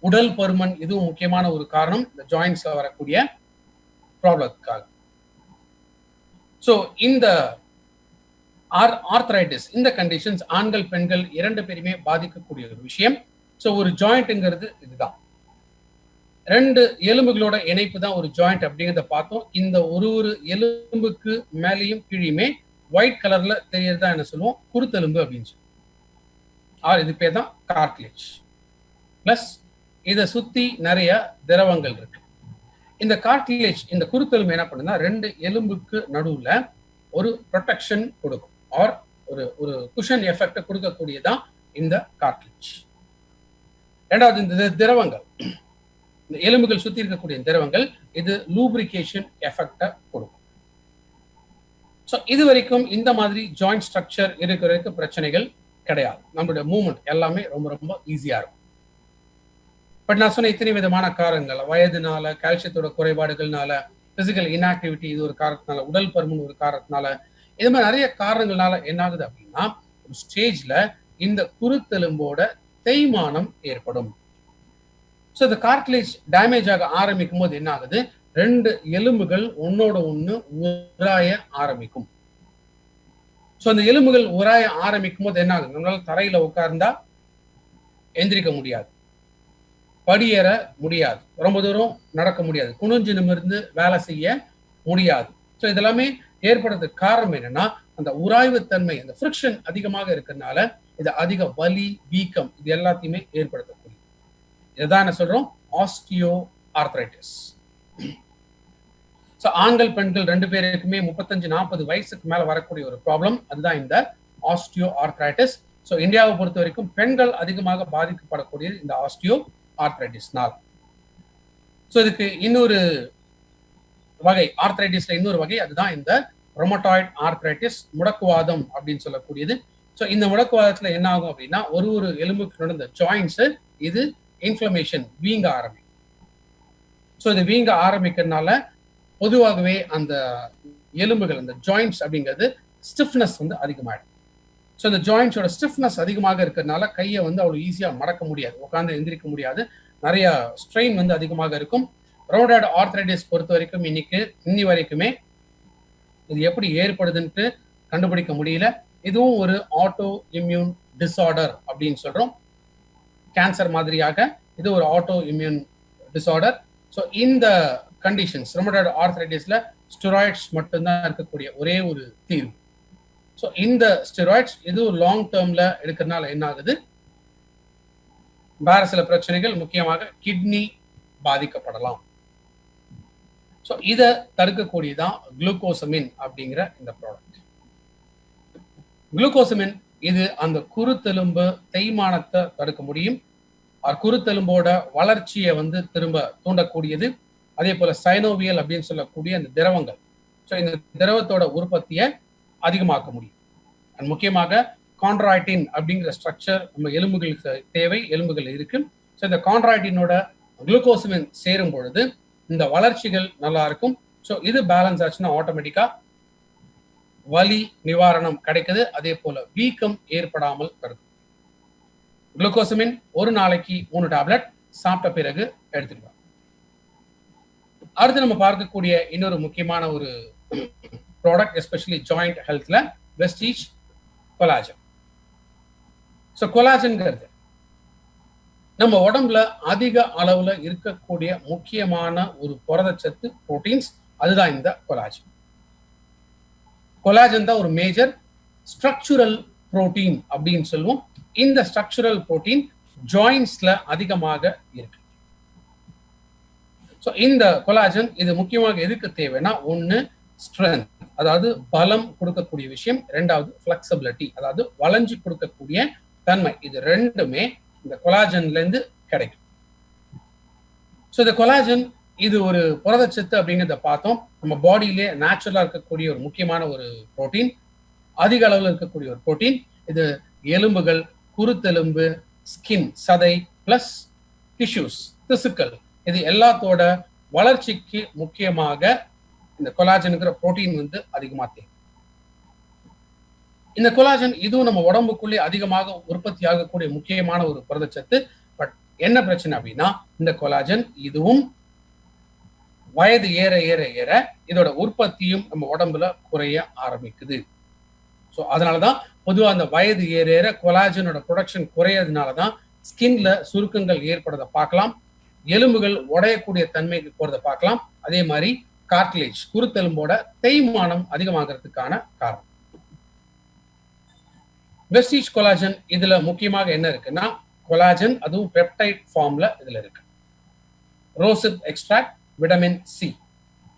உடல் பருமன் இதுவும் முக்கியமான ஒரு காரணம் இந்த ஜாயிண்ட்ஸ்ல வரக்கூடிய ப்ராப்ளத்துக்காக. ஸோ இந்த ஆர்த்ரைட்டிஸ் இந்த கண்டிஷன்ஸ் ஆண்கள் பெண்கள் 2 பேருமே பாதிக்கக்கூடிய ஒரு விஷயம். ஸோ ஒரு ஜாயிண்ட்ங்கிறது இதுதான். 2 எலும்புகளோட இணைப்பு தான் ஒரு ஜாயிண்ட் அப்படிங்கிறத பார்த்தோம். இந்த ஒரு எலும்புக்கு மேலேயும் கீழேயுமே ஒயிட் கலர்ல தெரியறதா என்ன சொல்லுவோம், குருத்தெலும்பு அப்படின்னு சொல்லுவோம். இது பேர் தான் கார்ட்லேஜ். பிளஸ் இதை சுத்தி நிறைய திரவங்கள் இருக்கு. இந்த கார்ட்லேஜ் இந்த குருத்தெலும்பு என்ன பண்ணுன்னா 2 எலும்புக்கு நடுவுல ஒரு ப்ரொடெக்ஷன் கொடுக்கும் ஆர் ஒரு குஷன் எஃபெக்ட் கொடுக்கக்கூடியதான் இந்த கார்ட்லேஜ். ரெண்டாவது இந்த திரவங்கள், இந்த எலும்புகள் சுத்தி இருக்கக்கூடிய திரவங்கள் இது லூப்ரிகேஷன் எஃபெக்ட கொடுக்கும். ஸோ இது வரைக்கும் இந்த மாதிரி ஜாயிண்ட் ஸ்ட்ரக்சர் இருக்கிறதுக்கு பிரச்சனைகள் கிடையாது. நம்மளுடைய மூவ்மெண்ட் எல்லாமே ரொம்ப ரொம்ப ஈஸியா இருக்கும். பட் நான் சொன்ன இத்தனை விதமான காரணங்கள், வயதுனால, கால்சியத்தோட குறைபாடுகள்னால, பிசிக்கல் இன்ஆக்டிவிட்டி இது ஒரு காரணத்தினால, உடல் பருமன் ஒரு காரணத்தினால, இது மாதிரி நிறைய காரணங்கள்னால என்ன ஆகுது அப்படின்னா ஸ்டேஜ்ல இந்த குருத்தெலும்போட தேய்மானம் ஏற்படும். ஸோ இந்த கார்ட்லேஜ் டேமேஜ் ஆக ஆரம்பிக்கும் போது என்ன ஆகுது, 2 எலும்புகள் ஒன்னோட ஒண்ணு உராய ஆரம்பிக்கும். ஸோ அந்த எலும்புகள் உராய ஆரம்பிக்கும் போது என்ன ஆகுது, நம்மளால தரையில உட்கார்ந்தா எந்திரிக்க முடியாது, படியேற முடியாது, ரொம்ப தூரம் நடக்க முடியாது, குனிஞ்சு நிமிர்ந்து வேலை செய்ய முடியாது. ஸோ இதெல்லாமே ஏற்படுறதுக்கு காரணம் என்னன்னா, அந்த உராய்வு தன்மை, அந்த ஃப்ரிக்ஷன் அதிகமாக இருக்கிறதுனால இது அதிக வலி, வீக்கம் இது எல்லாத்தையுமே ஏற்படுத்தக்கூடிய, இதுதான் என்ன சொல்றோம், ஆஸ்டியோ ஆர்த்ரைட்டிஸ். ஸோ ஆண்கள் பெண்கள் 2 பேருக்குமே 35-40 வயசுக்கு மேல வரக்கூடிய ஒரு ப்ராப்ளம், அதுதான் இந்த ஆஸ்டியோ ஆர்த்ரைட்டிஸ். ஸோ இந்தியாவை பொறுத்த வரைக்கும் பெண்கள் அதிகமாக பாதிக்கப்படக்கூடியது இந்த ஆஸ்டியோ ஆர்த்ரைட்டிஸ்னால். ஸோ இதுக்கு இன்னொரு வகை, ஆர்த்ரைட்டிஸ்ல இன்னொரு வகை, அதுதான் இந்த ரொமட்டாய்டு ஆர்த்ரைட்டிஸ், முடக்குவாதம் அப்படின்னு சொல்லக்கூடியது. ஸோ இந்த முடக்குவாதத்துல என்ன ஆகும் அப்படின்னா, ஒரு எலும்புக்கு நடந்த ஜாயின்ஸ் இது இன்ஃப்ளமேஷன், வீங்க ஆரம்பிக்கும். ஸோ இது வீங்க ஆரம்பிக்கிறதுனால பொதுவாகவே அந்த எலும்புகள், அந்த ஜாயின்ஸ் அப்படிங்கிறது ஸ்டிஃப்னஸ் வந்து அதிகமாயிடும். ஸோ இந்த ஜாயின்ஸோட ஸ்டிஃப்னஸ் அதிகமாக இருக்கிறதுனால கையை வந்து அவ்வளோ ஈஸியாக மடக்க முடியாது, உட்காந்து எந்திரிக்க முடியாது, நிறைய ஸ்ட்ரெயின் வந்து அதிகமாக இருக்கும். ரொமட்டாய்டு ஆர்த்ரைட்டிஸ் பொறுத்த வரைக்கும் இன்னி வரைக்குமே இது எப்படி ஏற்படுதுன்ட்டு கண்டுபிடிக்க முடியல. இதுவும் ஒரு ஆட்டோ இம்யூன் டிஸார்டர் அப்படின்னு சொல்றோம். கேன்சர் மாதிரியாக இது ஒரு ஆட்டோ இம்யூன் டிஸார்டர். ஸோ இந்த கண்டிஷன்ஸ், ரொமட்டாய்டு ஆர்த்ரைட்டிஸ்ல ஸ்டெராய்ட்ஸ் மட்டும்தான் இருக்கக்கூடிய ஒரே ஒரு தீர்வு. ஸோ இந்த ஸ்டெராய்ட்ஸ் இது லாங் டேர்ம்ல எடுக்கிறதுனால என்ன ஆகுது, வேற சில பிரச்சனைகள், முக்கியமாக கிட்னி பாதிக்கப்படலாம். ஸோ இதை தடுக்கக்கூடியதான் குளுக்கோசமின் அப்படிங்கிற இந்த ப்ராடக்ட். குளுக்கோசமின் இது அந்த குருத்தெலும்பு தேய்மானத்தை தடுக்க முடியும், குருத்தெலும்போட வளர்ச்சியை வந்து திரும்ப தூண்டக்கூடியது. அதே போல சைனோவியல் அப்படின்னு சொல்லக்கூடிய அந்த திரவங்கள், ஸோ இந்த திரவத்தோட உற்பத்தியை அதிகமாக்க முடியும். அண்ட் முக்கியமாக கான்ட்ராய்டின் அப்படிங்கிற ஸ்ட்ரக்சர் நம்ம எலும்புகளுக்கு தேவை, எலும்புகள் இருக்கு. ஸோ இந்த கான்ட்ராய்டினோட குளுக்கோசமின் சேரும் பொழுது இந்த வளர்ச்சிகள் நல்லா இருக்கும். ஸோ இது பேலன்ஸ் ஆச்சுன்னா ஆட்டோமேட்டிக்கா வலி நிவாரணம் கிடைக்குது, அதே போல வீக்கம் ஏற்படாமல் தடுக்கும். குளுக்கோசமின் ஒரு நாளைக்கு 3 டேப்லெட் சாப்பிட்ட பிறகு எடுத்துக்கலாம். அடுத்து நம்ம பார்க்கக்கூடிய இன்னொரு முக்கியமான ஒரு ப்ராடக்ட், எஸ்பெஷலி ஜாயிண்ட் ஹெல்த்ல, வெஸ்டீஜ் கொலாஜன். ஸோ கொலாஜன்ங்கிறது நம்ம உடம்புல அதிக அளவுல இருக்கக்கூடிய முக்கியமான ஒரு புரதச்சத்து, புரோட்டீன்ஸ், அதுதான் இந்த கொலாஜன். கொலாஜன் தான் ஒரு மேஜர் ஸ்ட்ரக்சுரல் புரோட்டீன் அப்படின்னு சொல்லுவோம். இந்த ஸ்ட்ரக்சுரல் புரோட்டீன் ஜாயின்ஸ்ல அதிகமாக இருக்கு. ஸோ இந்த கொலாஜன் இது முக்கியமாக எதுக்கு தேவைன்னா, ஒன்று ஸ்ட்ரென்த், அதாவது பலம் கொடுக்கக்கூடிய விஷயம், 2வது ஃபிளெக்சிபிலிட்டி, அதாவது வளைஞ்சு கொடுக்கக்கூடிய தன்மை. இது ரெண்டுமே இந்த கொலாஜன்ல இருந்து கிடைக்கும். ஸோ இந்த கொலாஜன் இது ஒரு புரதச்சத்து அப்படிங்கிறத பார்த்தோம். நம்ம பாடியிலே நேச்சுரலா இருக்கக்கூடிய ஒரு முக்கியமான ஒரு புரோட்டீன், அதிக அளவில் இருக்கக்கூடிய ஒரு புரோட்டீன். இது எலும்புகள், குருத்தெலும்பு, ஸ்கின், சதை பிளஸ் டிஷ்யூஸ், திசுக்கள், இது எல்லாத்தோட வளர்ச்சிக்கு முக்கியமாக இந்த கொலாஜனுங்கிற புரோட்டீன் வந்து அதிகமா தேவை. இந்த கொலாஜன் இதுவும் நம்ம உடம்புக்குள்ளே அதிகமாக உற்பத்தி ஆகக்கூடிய முக்கியமான ஒரு புரதச்சத்து. பட் என்ன பிரச்சனை அப்படின்னா, இந்த கொலாஜன் இதுவும் வயது ஏற ஏற ஏற இதோட உற்பத்தியும் நம்ம உடம்புல குறைய ஆரம்பிக்குது. ஸோ அதனாலதான் பொதுவாக அந்த வயது ஏற ஏற கொலாஜனோட ப்ரொடக்ஷன் குறையறதுனாலதான் ஸ்கின்ல சுருக்கங்கள் ஏற்படுறத பார்க்கலாம், எலும்புகள் உடையக்கூடிய தன்மைக்கு போறத பார்க்கலாம். அதே மாதிரி கார்ட்லேஜ், குருத்தெலும்போட தேய்மானம் அதிகமாகிறதுக்கான காரணம். வெஸ்டீஜ் கொலாஜன் இதுல முக்கியமாக என்ன இருக்குன்னா, கொலாஜன் அதுவும் பெப்டைட் ஃபார்ம்ல இதுல இருக்கு. Rosehip extract, vitamin C.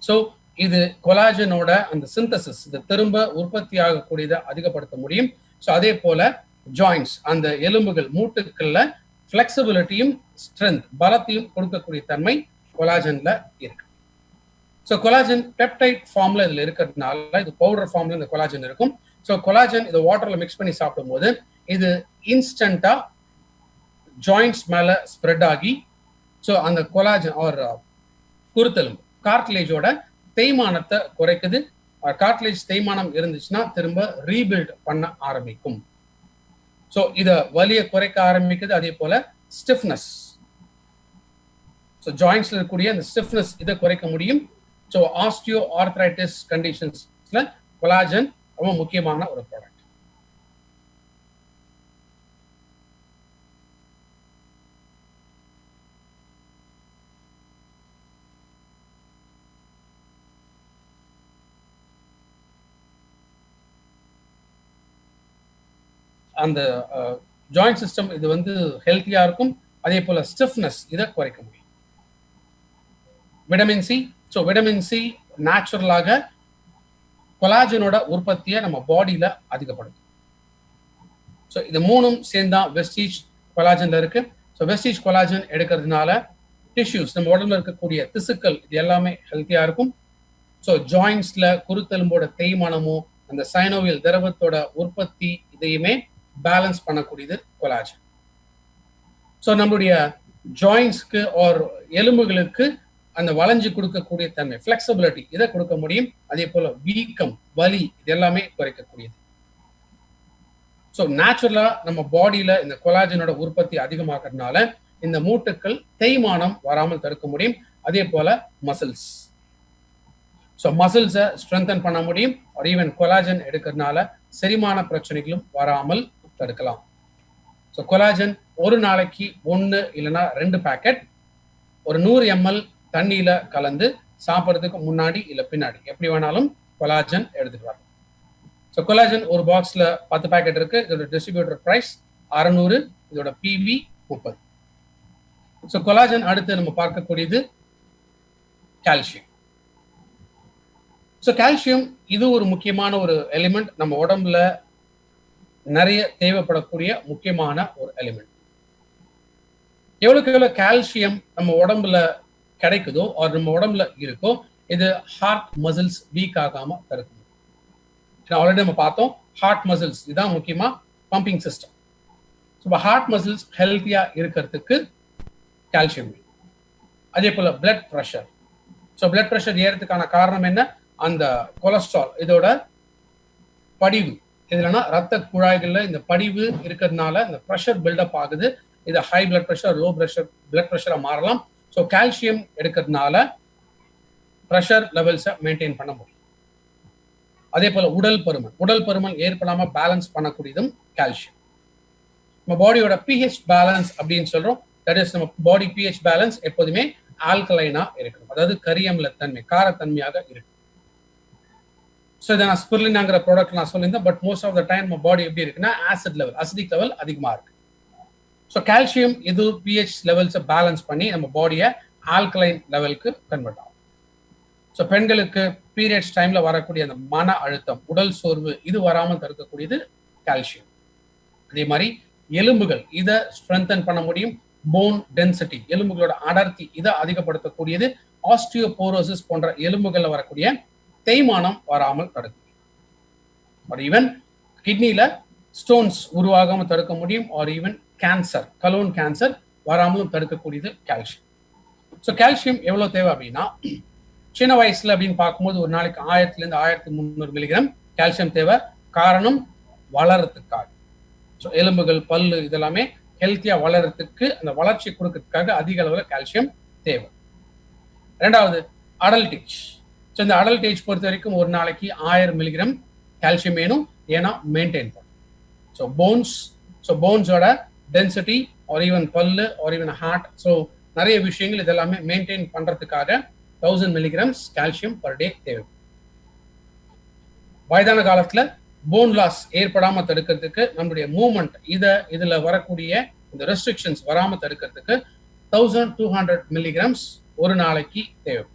So இது கொலாஜனோட அந்த சிந்தசிஸ், இது திரும்ப உற்பத்தி ஆகக்கூடியதை அதிகப்படுத்த முடியும். ஸோ அதே போல ஜாயின்ஸ், அந்த எலும்புகள், மூட்டுக்கள்ல ஃபிளெக்சிபிலிட்டியும் ஸ்ட்ரென்த், பலத்தையும் கொடுக்கக்கூடிய தன்மை கொலாஜன்ல இருக்கு. ஸோ கொலாஜன் பெப்டைட் ஃபார்ம்ல இதுல இருக்கிறதுனால, இது பவுடர் ஃபார்ம்ல இந்த கொலாஜன் இருக்கும். ஸோ கொலாஜன் இதை வாட்டர்ல மிக்ஸ் பண்ணி சாப்பிடும் போது இது இன்ஸ்டன்டா ஜாயின்ட்ஸ் மேல ஸ்ப்ரெட் ஆகி, ஸோ அந்த கொலாஜன் ஒரு குருத்தெலும்பு கார்ட்லேஜோட தேய்மானத்தை குறைக்குது. கார்ட்லேஜ் தேய்மானம் இருந்துச்சுன்னா திரும்ப ரீபில்ட் பண்ண ஆரம்பிக்கும். ஸோ இதை வலியை குறைக்க ஆரம்பிக்குது. அதே போல ஸ்டிஃப்னஸ், ஸோ ஜாயின்ஸ்ல இருக்கக்கூடிய அந்த ஸ்டிஃப்னஸ் இதை குறைக்க முடியும். ஸோ ஆஸ்டியோ ஆர்த்ரைட்டிஸ் கண்டிஷன்ஸ்ல கொலாஜன் ரொம்ப முக்கியமான ஒரு ப்ராடக்ட். அந்த ஜாயிண்ட் சிஸ்டம் இது வந்து ஹெல்த்தியா இருக்கும். அதே போல ஸ்டிஃப்னஸ் இதை குறைக்க முடியும். Vitamin C, so vitamin C நேச்சுரலாக கொலாஜனோட உற்பத்தியை நம்ம பாடியில அதிகப்படுத்தும். ஸோ இது மூணும் சேர்ந்தா வெஸ்டீஜ் கொலாஜன்ல இருக்கு. ஸோ வெஸ்டீஜ் கொலாஜன் எடுக்கிறதுனால டிஷ்யூஸ், நம்ம உடம்புல இருக்கக்கூடிய திசுக்கள் இது எல்லாமே ஹெல்த்தியா இருக்கும். ஸோ ஜாயின்ஸ்ல குருத்தெலும்போட தேய்மானமோ அந்த சைனோவியல் திரவத்தோட உற்பத்தி இதையுமே பேலன்ஸ் பண்ணக்கூடியது கொலாஜன். ஸோ நம்மளுடைய ஜாயின்ஸ்க்கு ஆர் எலும்புகளுக்கு அந்த வளைஞ்சு கொடுக்கக்கூடிய தன்மை, ஃபிளெக்சிபிலிட்டி இதை கொடுக்க முடியும். அதே போல வீக்கம், வலி இது எல்லாமே குறைக்கக்கூடியது. ஸோ நேச்சுரலா நம்ம பாடியில இந்த கொலாஜனோட உற்பத்தி அதிகமாகிறதுனால இந்த மூட்டுக்கள் தேய்மானம் வராமல் தடுக்க முடியும். அதே போல மசில்ஸ், ஸோ மசில்ஸை ஸ்ட்ரென்தன் பண்ண முடியும். ஒரு ஈவன் கொலாஜன் எடுக்கிறதுனால செரிமான பிரச்சனைகளும் வராமல் தடுக்கலாம். ஸோ கொலாஜன் ஒரு நாளைக்கு 1 இல்லைன்னா 2 பேக்கெட் ஒரு 100 ml தண்ணியில கலந்து சாப்பிட்றதுக்கு முன்னாடி இல்லை பின்னாடி எப்படி வேணாலும் கொலாஜன் எடுத்துட்டு வரலாம். ஸோ கொலாஜன் ஒரு பாக்ஸ்ல 10 பேக்கெட் இருக்கு. இதோட டிஸ்ட்ரிபியூட்டர் பிரைஸ் 600, இதோட பிவி 30. ஸோ கொலாஜன் அடுத்து நம்ம பார்க்கக்கூடியது கால்சியம். ஸோ கால்சியம் இது ஒரு முக்கியமான ஒரு எலிமெண்ட், நம்ம உடம்புல நிறைய தேவைப்படக்கூடிய முக்கியமான ஒரு எலிமெண்ட். எவ்வளவுக்கு எவ்வளவு கால்சியம் நம்ம உடம்புல கிடைக்குதோ அது நம்ம உடம்புல இருக்கோ இது ஹார்ட் மசில்ஸ் வீக் ஆகாம தடுக்கும். ஆல்ரெடி நம்ம பார்த்தோம் ஹார்ட் மசில்ஸ் இதுதான் முக்கியமா pumping system. So heart muscles ஹெல்த்தியா இருக்கிறதுக்கு கால்சியம். அதே போல blood pressure, so blood pressure ஏறதுக்கான காரணம் என்ன? அந்த கொலஸ்ட்ரால் இதோட படிவு, இதுலனா ரத்த குழாய்கள்ல இந்த படிவு இருக்கிறதுனால இந்த ப்ரெஷர் பில்டப் ஆகுது. இது high blood pressure, low blood ப்ரெஷரா மாறலாம். ஸோ கால்சியம் எடுக்கிறதுனால ப்ரெஷர் லெவல்ஸை மெயின்டைன் பண்ண முடியும். அதே போல உடல் பருமன் ஏற்படாம பேலன்ஸ் பண்ணக்கூடியதும் கால்சியம். நம்ம பாடியோட பிஹெச் பேலன்ஸ் அப்படின்னு சொல்றோம். தட் இஸ் நம்ம பாடி பிஹெச் பேலன்ஸ் எப்போதுமே ஆல்கலைனா இருக்கும், அதாவது கரியம்ல தன்மை, காரத்தன்மையாக இருக்கும். ஸோ இதை நான் ஸ்பிருலினாங்கிற ப்ராடக்ட் நான் சொல்லியிருந்தேன். But most of the time நம்ம பாடி எப்படி இருக்குன்னா ஆசிட் லெவல், அசிடிக் லெவல் அதிகமாக இருக்கு. ஸோ கால்சியம் இது பிஹெச் லெவல்ஸை பேலன்ஸ் பண்ணி நம்ம பாடியை ஆல்கலைன் லெவலுக்கு கன்வெர்ட் ஆகும். ஸோ பெண்களுக்கு பீரியட்ஸ் டைம்ல வரக்கூடிய அந்த மன அழுத்தம், உடல் சோர்வு இது வராமல் தடுக்கக்கூடியது கால்சியம். அதே மாதிரி எலும்புகள் இதை ஸ்ட்ரென்தன் பண்ண முடியும். போன் டென்சிட்டி, எலும்புகளோட அடர்த்தி இதை அதிகப்படுத்தக்கூடியது. ஆஸ்டியோபோரோசிஸ் போன்ற எலும்புகள்ல வரக்கூடிய தேய்மானம் வராமல் தடுக்கும். ஒரு ஈவன் கிட்னில ஸ்டோன்ஸ் உருவாகாமல் தடுக்க முடியும். ஒரு ஈவன் கேன்சர், கலோன் கேன்சர் வராமலும் தடுக்கக்கூடியது கால்சியம். ஸோ கால்சியம் எவ்வளவு தேவை அப்படின்னா சின்ன வயசுல அப்படின்னு பார்க்கும்போது ஒரு நாளைக்கு 1000 to 1300 மில்லிகிராம் கால்சியம் தேவை. காரணம் வளர்றதுக்காக. ஸோ எலும்புகள், பல்லு இதெல்லாமே ஹெல்த்தியா வளர்றதுக்கு, அந்த வளர்ச்சி கொடுக்கறதுக்காக அதிக அளவில் கால்சியம் தேவை. ரெண்டாவது அடல்ட் ஏஜ். ஸோ இந்த அடல்ட் ஏஜ் பொறுத்த வரைக்கும் ஒரு நாளைக்கு 1000 மில்லிகிராம் கால்சியம் வேணும், ஏன்னா மெயின்டைன் பண்ணும். ஸோ போன்ஸோட டென்சிட்டி, ஒரு ஈவன் பல்லு, ஒரு ஈவன் ஹார்ட், ஸோ நிறைய விஷயங்கள் இதெல்லாமே மெயின்டைன் பண்றதுக்காக 1000 மில்லிகிராம்ஸ் கால்சியம் பர் டே தேவை. வயதான காலத்துல போன் லாஸ் ஏற்படாம தடுக்கிறதுக்கு நம்மளுடைய மூவ்மெண்ட் இதுல வரக்கூடிய இந்த ரெஸ்ட்ரிக்ஷன்ஸ் வராம தடுக்கிறதுக்கு 1200 மில்லிகிராம்ஸ் ஒரு நாளைக்கு தேவை.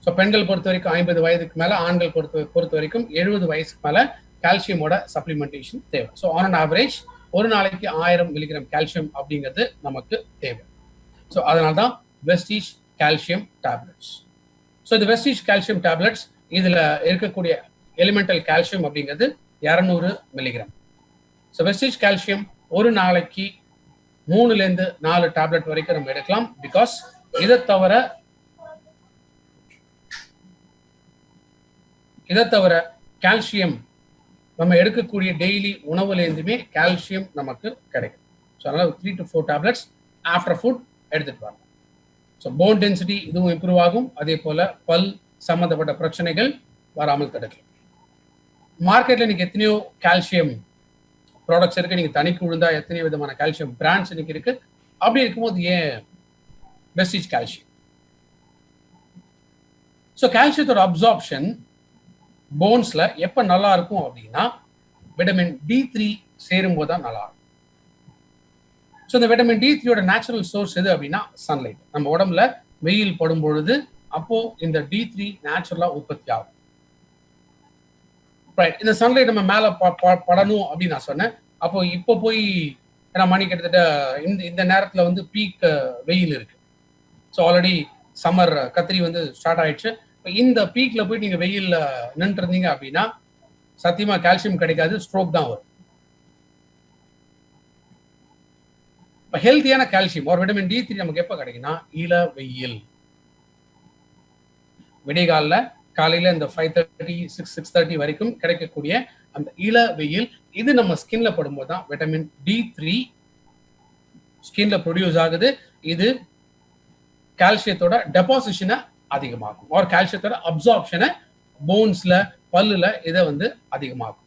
ஸோ பெண்கள் பொறுத்த வரைக்கும் 50 வயதுக்கு மேல, ஆண்கள் பொறுத்த வரைக்கும் 70 வயசுக்கு மேல கால்சியமோட சப்ளிமெண்டேஷன் தேவை. ஸோ ஆன் அன் ஆவரேஜ் ஒரு நாளைக்கு 1000 மில்லிகிராம் கால்சியம் அப்படிங்கிறது நமக்கு தேவை. ஸோ அதனால தான் வெஸ்டீஜ் கால்சியம் டேப்லெட்ஸ். ஸோ இந்த வெஸ்டீஜ் கால்சியம் டேப்லெட்ஸ் இதுல இருக்கக்கூடிய எலிமெண்டல் கால்சியம் அப்படிங்கிறது 200 மில்லிகிராம். ஸோ வெஸ்டீஜ் கால்சியம் ஒரு நாளைக்கு 3 to 4 டேப்லெட் வரைக்கும் நம்ம எடுக்கலாம். பிகாஸ் இதை தவிர கால்சியம் நம்ம எடுக்கக்கூடிய டெய்லி உணவுலேருந்துமே கால்சியம் நமக்கு கிடைக்கும். ஸோ அதனால் 3 to 4 டேப்லெட்ஸ் ஆஃப்டர் ஃபுட் எடுத்துகிட்டு வரலாம். ஸோ போன் டென்சிட்டி இதுவும் இம்ப்ரூவ் ஆகும். அதே போல் பல் சம்மந்தப்பட்ட பிரச்சனைகள் வராமல் தடுக்கலாம். மார்க்கெட்டில் இன்னைக்கு எத்தனையோ கால்சியம் ப்ராடக்ட்ஸ் இருக்குது. நீங்கள் தனிக்கு விழுந்தா எத்தனையோ விதமான கால்சியம் பிராண்ட்ஸ் இன்னைக்கு இருக்குது. அப்படி இருக்கும்போது ஏன் வெஸ்டீஜ் கால்சியம்? ஸோ கால்சியத்தோட அப்சார்ப்ஷன் போன்ஸ்ல எப்ப நல்லா இருக்கும் அப்படின்னா விட்டமின் D3 சேரும் போது தான் நல்லா இருக்கும். ஸோ இந்த விட்டமின் D3யோட நேச்சுரல் சோர்ஸ் எது அப்படின்னா சன்லைட். நம்ம உடம்புல வெயில் படும் பொழுது அப்போ இந்த D3 நேச்சுரலா உற்பத்தி ஆகும். ரைட், இந்த சன்லைட் நம்ம மேல படணும் அப்படின்னு நான் சொன்னேன். அப்போ இப்போ போய் ஏன்னா மணி கிட்டத்தட்ட இந்த நேரத்துல வந்து பீக் வெயில் இருக்கு. ஸோ ஆல்ரெடி சம்மர் கத்திரி வந்து ஸ்டார்ட் ஆயிடுச்சு. இந்த பீக்ல போய் நீங்க வெயில்ல நின்று இருந்தீங்க அப்படின்னா சத்தியமா கால்சியம் கிடைக்காது, ஸ்ட்ரோக் தான் வரும். ஹெல்த்தியான கால்சியம் ஒரு விட்டமின் D3 நமக்கு எப்ப கிடைக்குன்னா இள வெயில். விடிகால காலையில இந்த 5:30 6:30 வரைக்கும் கிடைக்கக்கூடிய அந்த இள வெயில் இது நம்ம ஸ்கின்ல படும்போது தான் விட்டமின் D3 ஸ்கின்ல ப்ரொடியூஸ் ஆகுது. இது கால்சியத்தோட டெபாசிஷனை அதிகமாகும். ஒரு கால்சியத்தோட அப்சார்ப்ஷனை போன்ஸ்ல பல்லுல இதை வந்து அதிகமாகும்.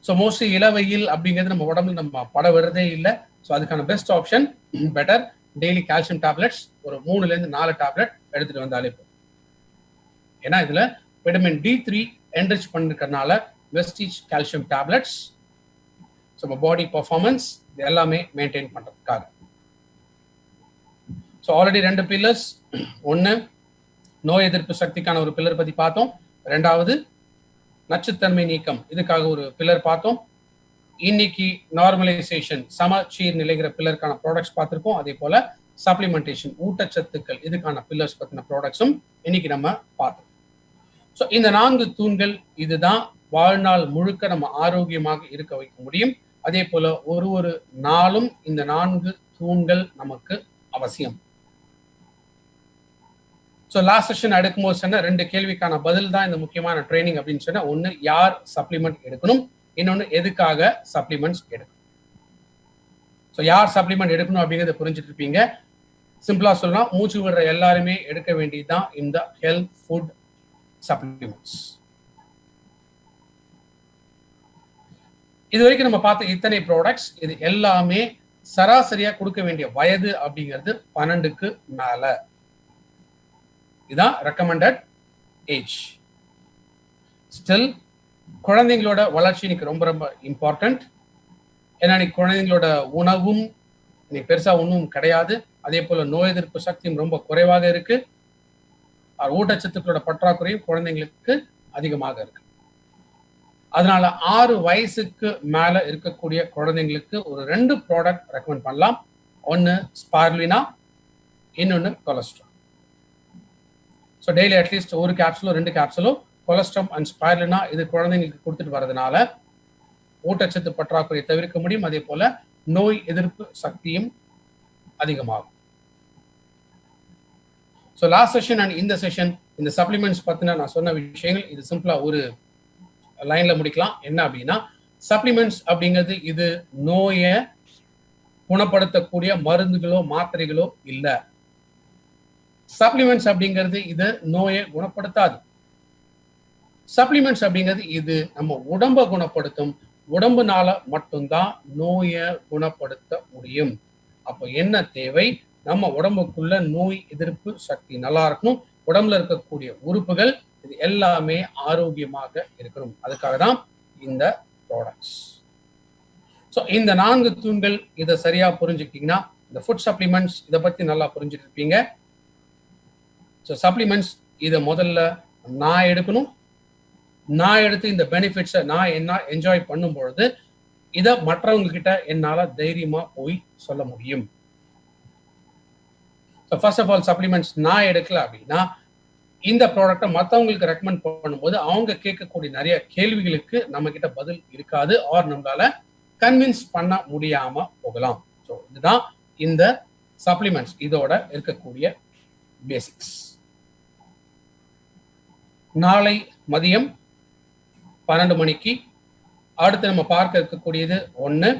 ஸோ மோஸ்ட்லி இளவெயில் அப்படிங்கிறது நம்ம உடம்புல நம்ம பட விடுறதே இல்லை. ஸோ அதுக்கான best option better daily calcium tablets ஒரு 3-4 டேப்லெட் எடுத்துட்டு வந்தாலே போதும். ஏன்னா இதுல விட்டமின் D3 என்ரிச் பண்ணிருக்கறனால வெஸ்டீஜ் கால்சியம் டேப்லெட்ஸ் நம்ம பாடி பர்ஃபார்மன்ஸ் இது எல்லாமே மெயின்டைன் பண்றதுக்காக. ஸோ ஆல்ரெடி 2 பில்லர்ஸ், ஒன்று நோய் எதிர்ப்பு சக்திக்கான ஒரு பில்லர் பத்தி பார்த்தோம். 2வது நச்சுத்தன்மை நீக்கம் இதுக்காக ஒரு பில்லர் பார்த்தோம். இன்னைக்கு நார்மலைசேஷன் சமச்சீர் நிலைங்கிற பில்லருக்கான ப்ராடக்ட்ஸ் பார்த்துருக்கோம். அதே போல சப்ளிமெண்டேஷன் ஊட்டச்சத்துக்கள் இதுக்கான பில்லர்ஸ் பத்தின ப்ராடக்ட்ஸும் இன்னைக்கு நம்ம பார்த்தோம். ஸோ இந்த 4 தூண்கள் இதுதான் வாழ்நாள் முழுக்க நம்ம ஆரோக்கியமாக இருக்க வைக்க முடியும். அதே போல ஒரு நாளும் இந்த 4 தூண்கள் நமக்கு அவசியம். ஸோ லாஸ்ட் செஷன் எடுக்கும்போது சொன்ன 2 கேள்விக்கான பதில் தான் இந்த முக்கியமான ட்ரைனிங் அப்படின்னு சொன்னா, ஒன்று யார் சப்ளிமெண்ட் எடுக்கணும், இன்னொன்று எதுக்காக சப்ளிமெண்ட்ஸ் எடுக்கணும். ஸோ யார் சப்ளிமெண்ட் எடுக்கணும் அப்படிங்கிறத புரிஞ்சுட்டு இருப்பீங்க. சிம்பிளா சொல்லலாம், மூச்சு விடுற எல்லாருமே எடுக்க வேண்டியதுதான் இந்த ஹெல்த் ஃபுட் சப்ளிமெண்ட்ஸ். இது வரைக்கும் நம்ம பார்த்த இத்தனை ப்ராடக்ட்ஸ் இது எல்லாமே சராசரியா கொடுக்க வேண்டிய வயது அப்படிங்கிறது 12க்கு மேல. இதுதான் ரெக்கமெண்டட் ஏஜ். ஸ்டில் குழந்தைங்களோட வளர்ச்சி இன்னைக்கு ரொம்ப ரொம்ப இம்பார்ட்டன்ட். ஏன்னா இன்னைக்கு குழந்தைங்களோட உணவும் இன்னைக்கு பெருசா ஒன்றும் கிடையாது. அதே போல நோய் எதிர்ப்பு சக்தியும் ரொம்ப குறைவாக இருக்கு. ஊட்டச்சத்துக்களோட பற்றாக்குறையும் குழந்தைங்களுக்கு அதிகமாக இருக்கு. அதனால 6 வயசுக்கு மேல இருக்கக்கூடிய குழந்தைங்களுக்கு ஒரு 2 ப்ராடக்ட் ரெக்கமெண்ட் பண்ணலாம். ஒன்னு ஸ்பைருலினா, இன்னொன்னு கொலஸ்ட்ரால். ஸோ டெய்லி அட்லீஸ்ட் ஒரு கேப்சூலோ 2 கேப்சூலோ கொலஸ்ட்ரால் அண்ட் ஸ்பைருலினா இது குழந்தைங்களுக்கு கொடுத்துட்டு வரதுனால ஊட்டச்சத்து பற்றாக்குறையை தவிர்க்க முடியும். அதே போல நோய் எதிர்ப்பு சக்தியும் அதிகமாகும். ஸோ லாஸ்ட் செஷன் அண்ட் இந்த செஷன் இந்த சப்ளிமெண்ட்ஸ் பத்தின நான் சொன்ன விஷயங்கள் இது சிம்பிளா ஒரு லைன்ல முடிக்கலாம். என்ன அப்படின்னா, சப்ளிமெண்ட்ஸ் அப்படிங்கிறது இது நோயை குணப்படுத்தக்கூடிய மருந்துகளோ மாத்திரைகளோ இல்ல. சப்ளிமெண்ட்ஸ் அப்படிங்கிறது இது நோயை குணப்படுத்தாது. சப்ளிமெண்ட்ஸ் அப்படிங்கிறது இது நம்ம உடம்பை குணப்படுத்தும். உடம்புனால மட்டும்தான் நோயை குணப்படுத்த முடியும். அப்போ என்ன தேவை? நம்ம உடம்புக்குள்ள நோய் எதிர்ப்பு சக்தி நல்லா இருக்கணும். உடம்புல இருக்கக்கூடிய உறுப்புகள் இது எல்லாமே ஆரோக்கியமாக இருக்கணும். அதுக்காக தான் இந்த ப்ராடக்ட்ஸ். ஸோ இந்த 4 தூண்கள் இதை சரியா புரிஞ்சுக்கிட்டீங்கன்னா இந்த ஃபுட் சப்ளிமெண்ட்ஸ் இதை பத்தி நல்லா புரிஞ்சுட்டு இருப்பீங்க. ஸோ சப்ளிமெண்ட்ஸ் இதை முதல்ல நான் எடுக்கணும். நான் எடுத்து இந்த பெனிஃபிட்ஸை நான் என்ன என்ஜாய் பண்ணும் பொழுது இதை மற்றவங்க கிட்ட என்னால தைரியமா போய் சொல்ல முடியும். So first of all supplements நான் எடுக்கல அப்படின்னா இந்த ப்ராடக்டை மற்றவங்களுக்கு ரெக்கமெண்ட் பண்ணும்போது அவங்க கேட்கக்கூடிய நிறைய கேள்விகளுக்கு நம்ம கிட்ட பதில் இருக்காது. ஆர் நம்மளால கன்வின்ஸ் பண்ண முடியாம போகலாம். ஸோ இதுதான் இந்த சப்ளிமெண்ட்ஸ் இதோட இருக்கக்கூடிய பேசிக்ஸ். நாளை மதியம் 12 மணிக்கு. அடுத்து நம்ம பார்க்க இருக்கக்கூடியது ஒன்று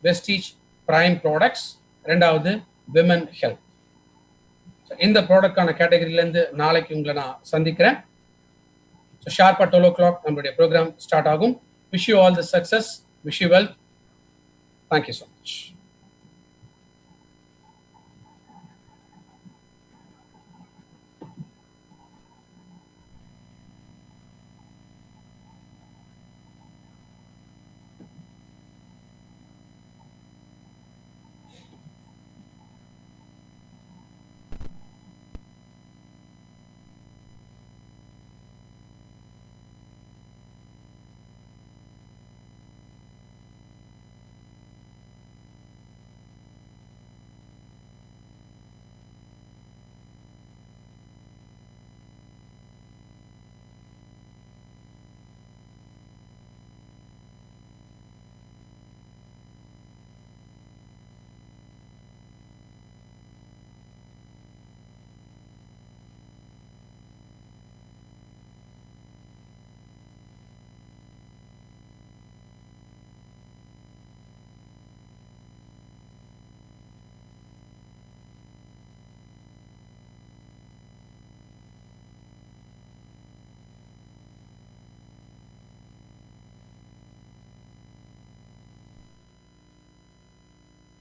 வெஸ்டீஜ் பிரைம் ப்ராடக்ட்ஸ், ரெண்டாவது விமன் ஹெல்த். இந்த ப்ராடக்டான கேட்டகரியிலேருந்து நாளைக்கு உங்களை நான் சந்திக்கிறேன். ஸோ ஷார்ப்பாக 12 o'clock நம்மளுடைய ப்ரோக்ராம் ஸ்டார்ட் ஆகும். Wish you all the success, wish you wealth. Thank you so much.